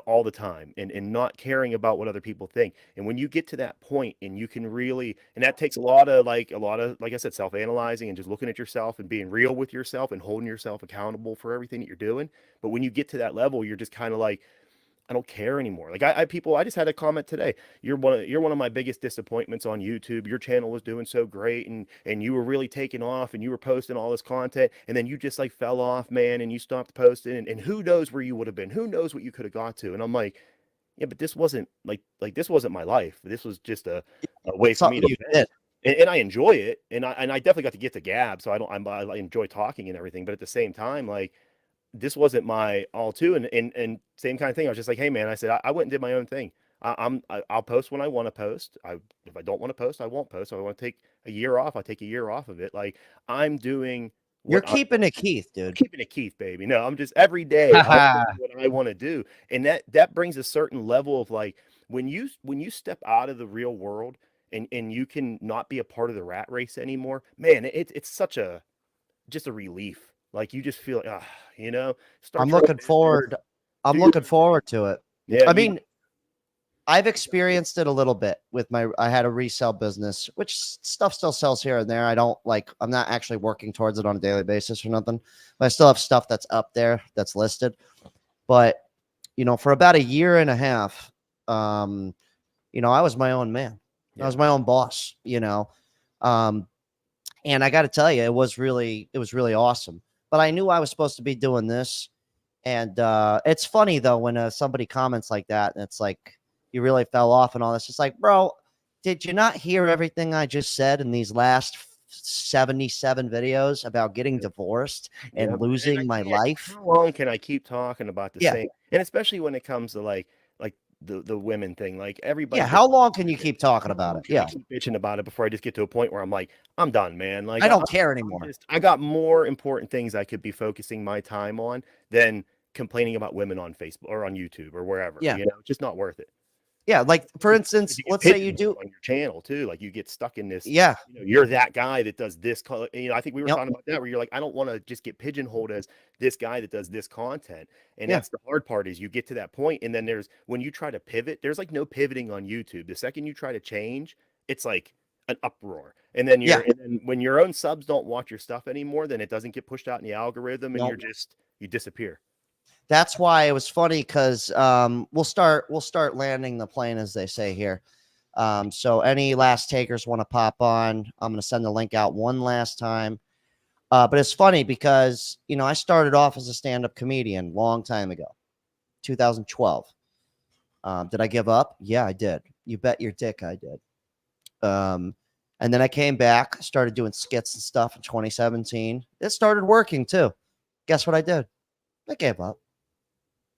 all the time and not caring about what other people think. And when you get to that point and you can really, and that takes a lot of, like I said, self-analyzing and just looking at yourself and being real with yourself and holding yourself accountable for everything that you're doing. But when you get to that level, you're just kind of like, I don't care anymore. Like I just had a comment today. You're one of my biggest disappointments on YouTube. Your channel was doing so great and you were really taking off and you were posting all this content and then you just like fell off, man, and you stopped posting and who knows where you would have been? Who knows what you could have got to? And I'm like, yeah, but this wasn't like this wasn't my life. This was just a way for me to vent. And I enjoy it. And I definitely got to get to Gab, so I enjoy talking and everything, but at the same time, like this wasn't my all too. And same kind of thing. I was just like, hey man, I said, I went and did my own thing. I'll post when I want to post. If I don't want to post, I won't post. So I want to take a year off. I'll take a year off of it. Like I'm doing. You're keeping it Keith, dude. I'm keeping it Keith, baby. No, I'm just every day I'll do what I want to do. And that brings a certain level of like, when you step out of the real world and you can not be a part of the rat race anymore, man, it's such just a relief. Like you just feel, you know, I'm looking forward. I'm looking forward to it. Yeah. I mean, I've experienced it a little bit with I had a resale business, which stuff still sells here and there. I'm not actually working towards it on a daily basis or nothing, but I still have stuff that's up there that's listed. But, you know, for about a year and a half, you know, I was my own man. I was my own boss, you know. And I got to tell you, it was really awesome. But I knew I was supposed to be doing this. And it's funny, though, when somebody comments like that, and it's like, you really fell off and all this. It's like, bro, did you not hear everything I just said in these last 77 videos about getting divorced and losing my life? How long can I keep talking about the same? And especially when it comes to like the women thing, like everybody. Yeah, how long can you keep talking about it? Yeah, keep bitching about it before I just get to a point where I'm like, I'm done, man. Like I don't care anymore. I got more important things I could be focusing my time on than complaining about women on Facebook or on YouTube or wherever. Yeah, you know, it's just not worth it. Yeah, like for instance, let's say you do on your channel too, like you get stuck in this. Yeah, you know, you're that guy that does this. You know, I think we were talking about that where you're like, I don't want to just get pigeonholed as this guy that does this content, and that's the hard part is you get to that point, and then when you try to pivot, there's like no pivoting on YouTube. The second you try to change, it's like an uproar, and then and then when your own subs don't watch your stuff anymore, then it doesn't get pushed out in the algorithm, and you disappear. That's why it was funny because we'll start landing the plane, as they say here. So any last takers want to pop on, I'm going to send the link out one last time. But it's funny because, you know, I started off as a stand-up comedian long time ago, 2012. Did I give up? Yeah, I did. You bet your dick I did. And And then I came back, started doing skits and stuff in 2017. It started working too. Guess what I did? I gave up.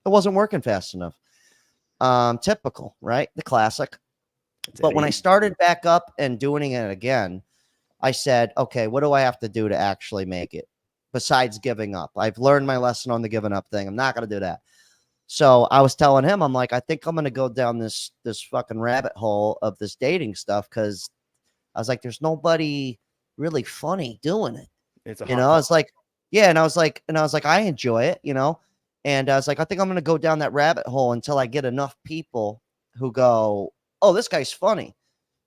It wasn't working fast enough. Typical, right? The classic. But when I started back up and doing it again, I said, okay, what do I have to do to actually make it besides giving up? I've learned my lesson on the giving up thing. I'm not going to do that. So I was telling him, I'm like, I think I'm going to go down this fucking rabbit hole of this dating stuff, because I was like, there's nobody really funny doing it. It's a you know, I was like, yeah, and I was like, I enjoy it, you know, and I was like, I think I'm going to go down that rabbit hole until I get enough people who go, oh, this guy's funny.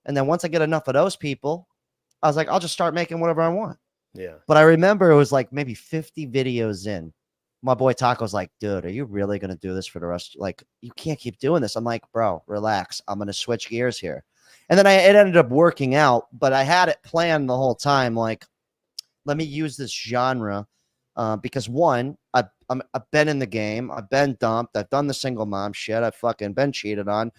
And then once I get enough of those people, I was like, I'll just start making whatever I want. Yeah. But I remember it was like maybe 50 videos in. My boy Taco's like, dude, are you really going to do this for the rest? Like, you can't keep doing this. I'm like, bro, relax. I'm going to switch gears here. And then it ended up working out, but I had it planned the whole time. Like, let me use this genre because one, I've been in the game. I've been dumped. I've done the single mom shit. I've fucking been cheated on.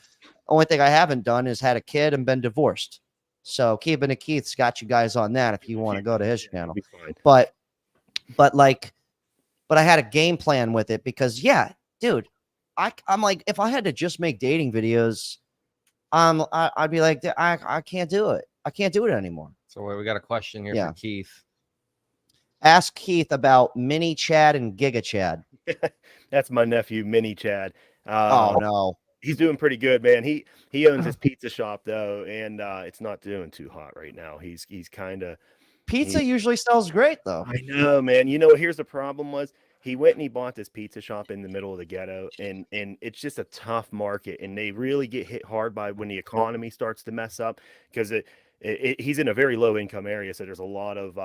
Only thing I haven't done is had a kid and been divorced. So Keeping It Keith's got you guys on that if you want to go to his channel. But I had a game plan with it because, yeah, dude, I'm like, if I had to just make dating videos, I'd be like, I can't do it. I can't do it anymore. So we got a question here for Keith. Ask Keith about Mini Chad and Giga Chad. That's my nephew, Mini Chad. Oh no, he's doing pretty good, man. He owns his pizza shop though, and it's not doing too hot right now. He's kind of pizza usually sells great though. I know, man. You know, here's the problem was he went and he bought this pizza shop in the middle of the ghetto, and it's just a tough market, and they really get hit hard by when the economy starts to mess up because he's in a very low income area, so there's a lot of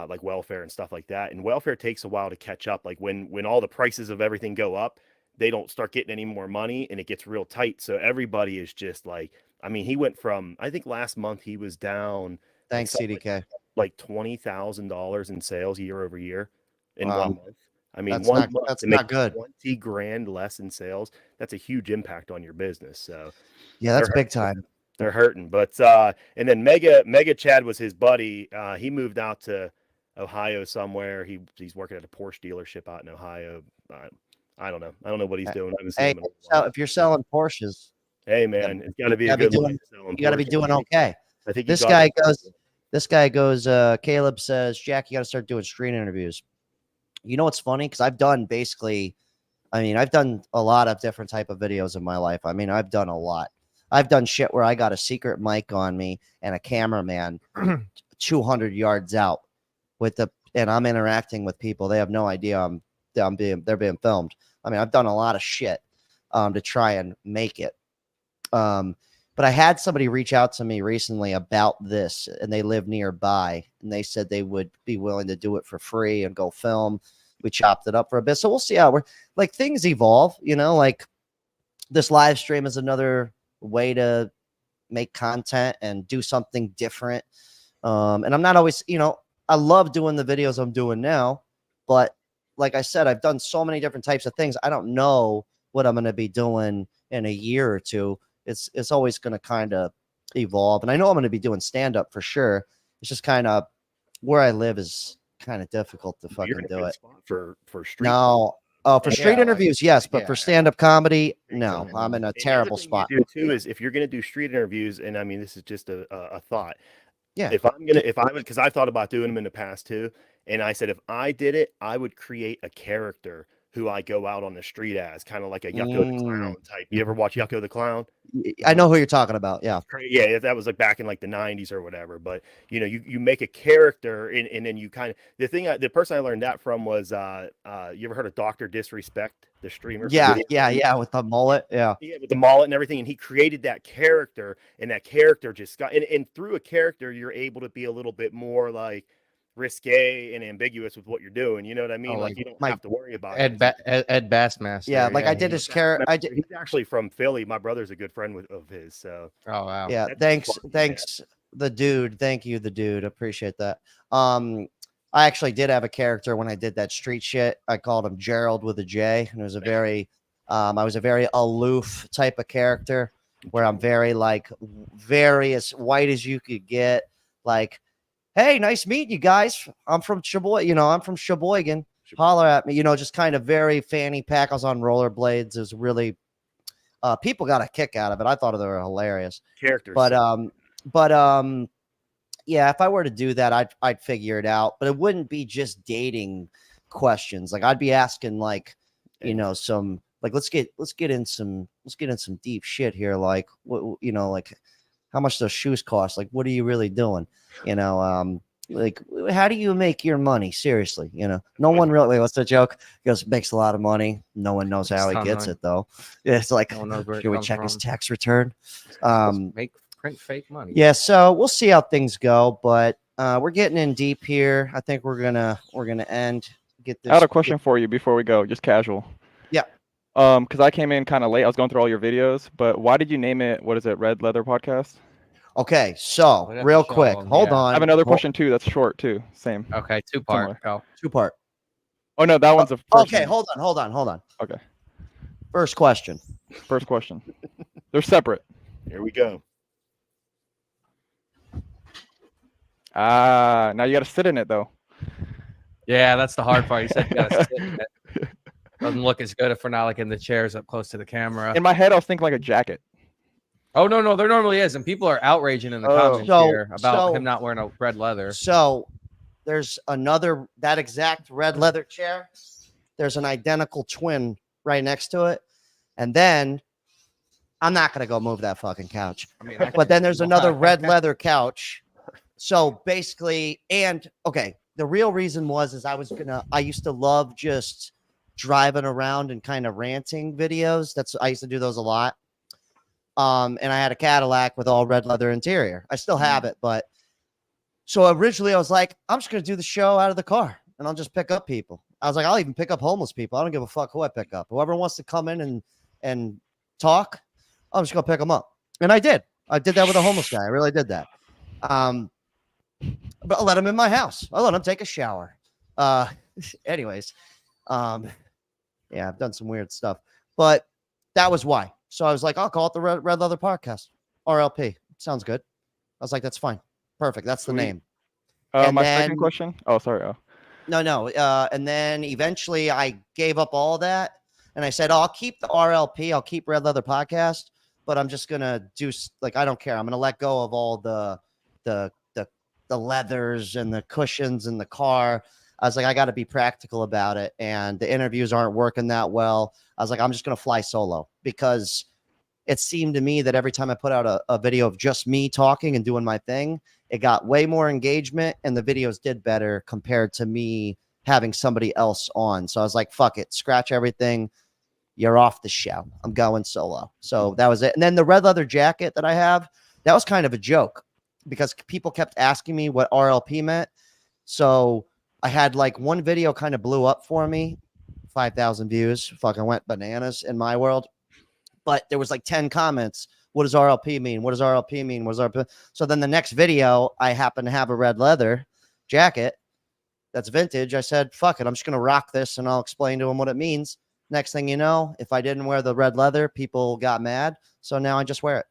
like welfare and stuff like that, and welfare takes a while to catch up. Like when all the prices of everything go up, they don't start getting any more money, and it gets real tight. So everybody is just like, I mean, he went from, I think last month he was down. Thanks, CDK. Like $20,000 in sales year over year in 1 month. I mean, that's 1 not, month that's to make not good. 20 grand less in sales. That's a huge impact on your business. So yeah, that's big time. They're hurting. But and then Mega Chad was his buddy. He moved out to Ohio somewhere. He's working at a Porsche dealership out in Ohio. I don't know. I don't know what he's doing. I haven't seen him in a while. If you're selling Porsches, hey man, it's got to be a good life. You got to be doing okay. I think this guy goes. Caleb says, Jack, you got to start doing street interviews. You know what's funny? Because I've done I've done a lot of different type of videos in my life. I mean, I've done a lot. I've done shit where I got a secret mic on me and a cameraman 200 yards out and I'm interacting with people. They have no idea they're being filmed. I mean, I've done a lot of shit to try and make it. But I had somebody reach out to me recently about this, and they live nearby, and they said they would be willing to do it for free and go film. We chopped it up for a bit. So we'll see how things evolve, you know, like this live stream is another way to make content and do something different. And I'm not always, you know, I love doing the videos I'm doing now, but like I said, I've done so many different types of things. I don't know what I'm going to be doing in a year or two. It's always going to kind of evolve. And I know I'm going to be doing stand-up for sure. It's just kind of where I live is kind of difficult to fucking do it. For street. No. Oh, for street interviews, yes, but for stand-up comedy, no. I'm in a terrible spot. You do too is if you're going to do street interviews, and I mean this is just a thought. Yeah. Because I've thought about doing them in the past too, and I said if I did it, I would create a character who I go out on the street as, kind of like a Yucko the Clown type. You ever watch Yucko the Clown? I know who you're talking about. Yeah. Yeah, that was like back in like the 90s or whatever. But you know, you make a character and then you kind of the person I learned that from was you ever heard of Dr. Disrespect, the streamer? Yeah, with the mullet. Yeah, with the mullet and everything. And he created that character, and that character just got and through a character, you're able to be a little bit more like risque and ambiguous with what you're doing, you know what I mean? Like you don't have to worry about Ed Bassmaster. Yeah, like I did his character. He's actually from Philly. My brother's a good friend of his. So oh wow. Yeah, thanks, the dude. Thank you, the dude. Appreciate that. I actually did have a character when I did that street shit. I called him Gerald with a J, and it was a very I was a very aloof type of character. where I'm very like very as white as you could get. Like, hey, nice meeting you guys. I'm from Sheboygan. I'm from Sheboygan. Holler at me. Just kind of very fanny pack. I was on rollerblades. It was really people got a kick out of it. I thought they were hilarious. Characters. But yeah, if I were to do that, I'd figure it out. But it wouldn't be just dating questions. Like I'd be asking like, some like let's get in some deep shit here. Like what like how much those shoes cost? Like what are you really doing? Like how do you make your money? Seriously, no one really. Wait, what's the joke? He goes, makes a lot of money. No one knows how he gets it though. It's like, should we check his tax return? Print fake money. Yeah, so we'll see how things go, but we're getting in deep here. I think we're gonna end. Get this. I had a question for you before we go, just casual. Yeah. Because I came in kind of late. I was going through all your videos, but why did you name it? What is it? Red Leather Podcast. Okay, so real quick, hold on. I have another question too. That's short too. Same. Okay, two-part. Go. Two-part. Oh no, that one's a. Okay, hold on. Okay. First question. They're separate. Here we go. Now you got to sit in it though. Yeah, that's the hard part. You said you got to sit in it. Doesn't look as good if we're not like in the chairs up close to the camera. In my head, I was thinking like a jacket. Oh no, there normally is, and people are outraging in the comments here about him not wearing a red leather. So there's that exact red leather chair. There's an identical twin right next to it, and then I'm not gonna go move that fucking couch. But then there's another red leather couch. So basically, the real reason is I used to love just driving around and kind of ranting videos. I used to do those a lot. And I had a Cadillac with all red leather interior. I still have it, but so originally I was like, I'm just going to do the show out of the car and I'll just pick up people. I was like, I'll even pick up homeless people. I don't give a fuck who I pick up. Whoever wants to come in and talk, I'm just going to pick them up. And I did. I did that with a homeless guy. I really did that. But I let him in my house. I let him take a shower. Anyways, yeah, I've done some weird stuff, but that was why. So I was like, I'll call it the Red Leather Podcast, RLP. Sounds good. I was like, that's fine. Perfect. That's the name. Second question. Oh, sorry. No. And then eventually I gave up all that and I said, I'll keep the RLP. I'll keep Red Leather Podcast, but I'm just going to do I don't care. I'm going to let go of all the leathers and the cushions in the car. I was like, I got to be practical about it. And the interviews aren't working that well. I was like, I'm just going to fly solo because it seemed to me that every time I put out a video of just me talking and doing my thing, it got way more engagement and the videos did better compared to me having somebody else on. So I was like, fuck it, scratch everything. You're off the show. I'm going solo. So that was it. And then the red leather jacket that I have, that was kind of a joke because people kept asking me what RLP meant. So I had like one video kind of blew up for me, 5,000 views, fucking went bananas in my world. But there was like 10 comments. What does RLP mean? What does RLP mean? What does RLP? So then the next video, I happen to have a red leather jacket that's vintage. I said, fuck it. I'm just going to rock this and I'll explain to them what it means. Next thing you know, if I didn't wear the red leather, people got mad. So now I just wear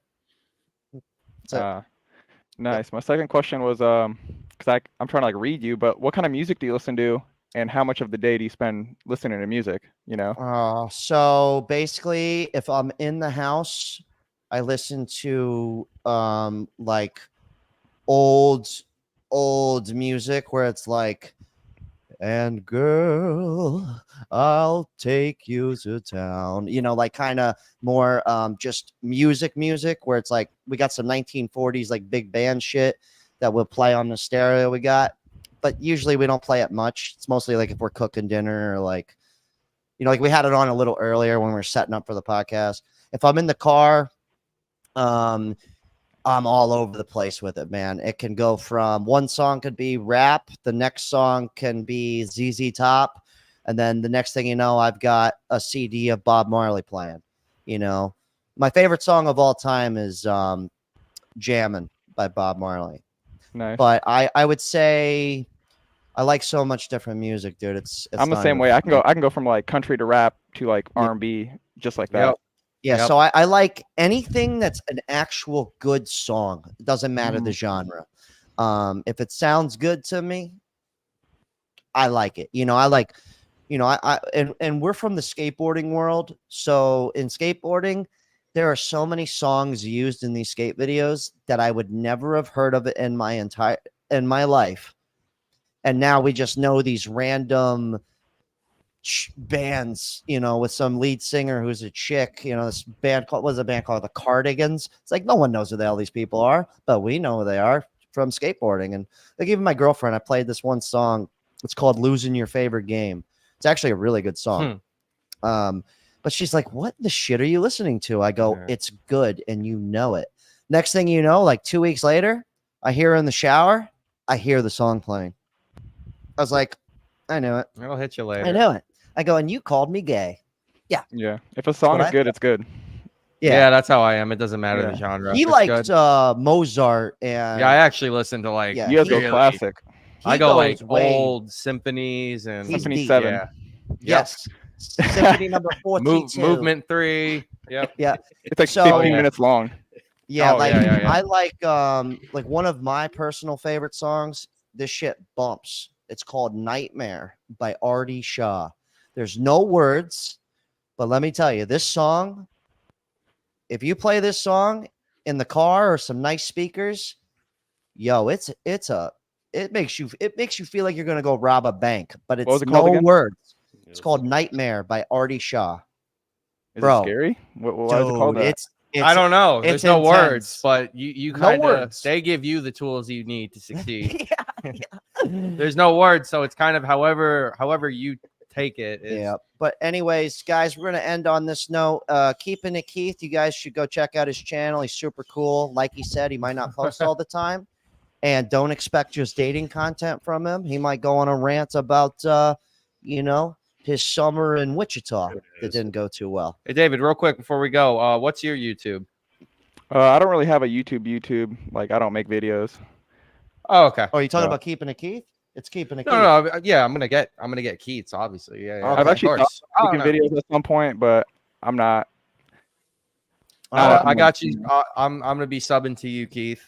it. Nice. My second question was, because I'm trying to like read you, but what kind of music do you listen to? And how much of the day do you spend listening to music? So basically, if I'm in the house, I listen to like old music where it's like, and girl, I'll take you to town. Like kind of more just music where it's like we got some 1940s like big band shit that we'll play on the stereo we got. But usually we don't play it much. It's mostly like if we're cooking dinner or like, like we had it on a little earlier when we were setting up for the podcast. If I'm in the car, I'm all over the place with it, man. It can go from one song could be rap. The next song can be ZZ Top. And then the next thing you know, I've got a CD of Bob Marley playing. My favorite song of all time is Jammin' by Bob Marley. Nice. But I would say I like so much different music, dude. It's I'm the same way. I can go from like country to rap to like R&B, just like that. Yeah, Yep. so I like anything that's an actual good song. It doesn't matter the genre. If it sounds good to me, I like it. I like, and we're from the skateboarding world. So in skateboarding, there are so many songs used in these skate videos that I would never have heard of it in my life. And now we just know these random bands, with some lead singer who's a chick, this band called, what's a band called? The Cardigans. It's like, no one knows who the hell these people are, but we know who they are from skateboarding. And like, even my girlfriend, I played this one song. It's called Losing Your Favorite Game. It's actually a really good song. But she's like, what the shit are you listening to? I go, it's good. And you know it. Next thing you know, like 2 weeks later, I hear her in the shower. I hear the song playing. I was like, I knew it. It'll hit you later. I know it. I go, and you called me gay. Yeah. Yeah. If a song is good, it's good. Yeah, that's how I am. It doesn't matter the genre. He It's liked good. Mozart and Yeah, I actually listen to like You guys go classic. I go like way- old symphonies and Symphony 7. Yeah. Yes. Symphony number 42. Movement 3. Yep. Yeah. It's like So- 15 minutes long. Yeah, Oh, like yeah. I like one of my personal favorite songs. This shit bumps. It's called Nightmare by Artie Shaw. There's no words, but let me tell you, this song, if you play this song in the car or some nice speakers, yo, it makes you feel like you're gonna go rob a bank, but What was it's it called no again? words. It's called Nightmare by Artie Shaw. Is Bro, it scary? Why is it called dude, that? I don't know. There's it's no intense. words, but you No kind of words. they give you the tools you need to succeed. Yeah. There's no words, so it's kind of however you take it. Yeah. But anyways, guys, we're gonna end on this note. Keeping it Keith, you guys should go check out his channel. He's super cool. Like he said, he might not post all the time. And don't expect just dating content from him. He might go on a rant about his summer in Wichita that didn't go too well. Hey David, real quick before we go, what's your YouTube? I don't really have a YouTube. Like, I don't make videos. Oh, okay. Oh, you talking Yeah. about Keeping it Keith? It's Keeping it Keith. No, yeah, I'm gonna get Keats, obviously. Yeah, Okay. I've actually of thought course. of making videos at some point, but I'm not. I got you. I'm gonna be subbing to you, Keith.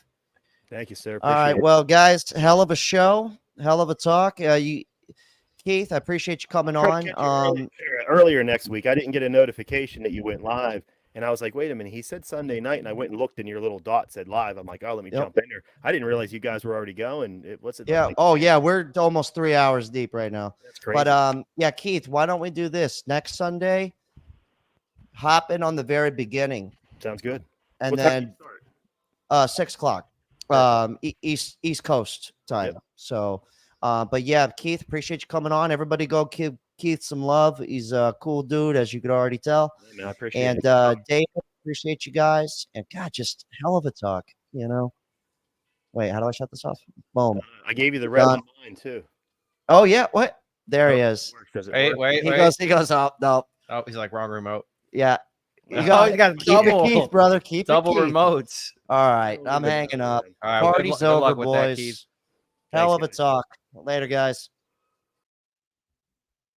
Thank you, sir. All right, Appreciate it. well, guys, hell of a show, hell of a talk. Keith, I appreciate you coming Tried to on. catch you earlier next week, I didn't get a notification that you went live, and I was like, "Wait a minute!" He said Sunday night, and I went and looked, and your little dot said live. I'm like, "Oh, let me Yep. jump in there." I didn't realize you guys were already going. What's it? Yeah. Like? Oh, yeah. We're almost 3 hours deep right now. That's crazy. But yeah, Keith, why don't we do this next Sunday? Hop in on the very beginning, Sounds good. and What time then do you start? 6 o'clock, East Coast time. Yeah. So, but yeah, Keith, appreciate you coming on. Everybody, go give Keith some love. He's a cool dude, as you could already tell. Hey, man, I appreciate And it. David, appreciate you guys. And God, just hell of a talk. Wait, how do I shut this off? Boom. I gave you the red Done. line too. Oh yeah, what? There he is. Does it Wait, work? He goes up. No, Oh, he's like wrong remote. yeah. You Oh, got, you got keep double- it Keith, brother. Keep Double it Keith. remotes. All right, I'm hanging up. All right, Party's good luck over, with that, boys. Keith. Hell Thanks, of a talk. Later, guys.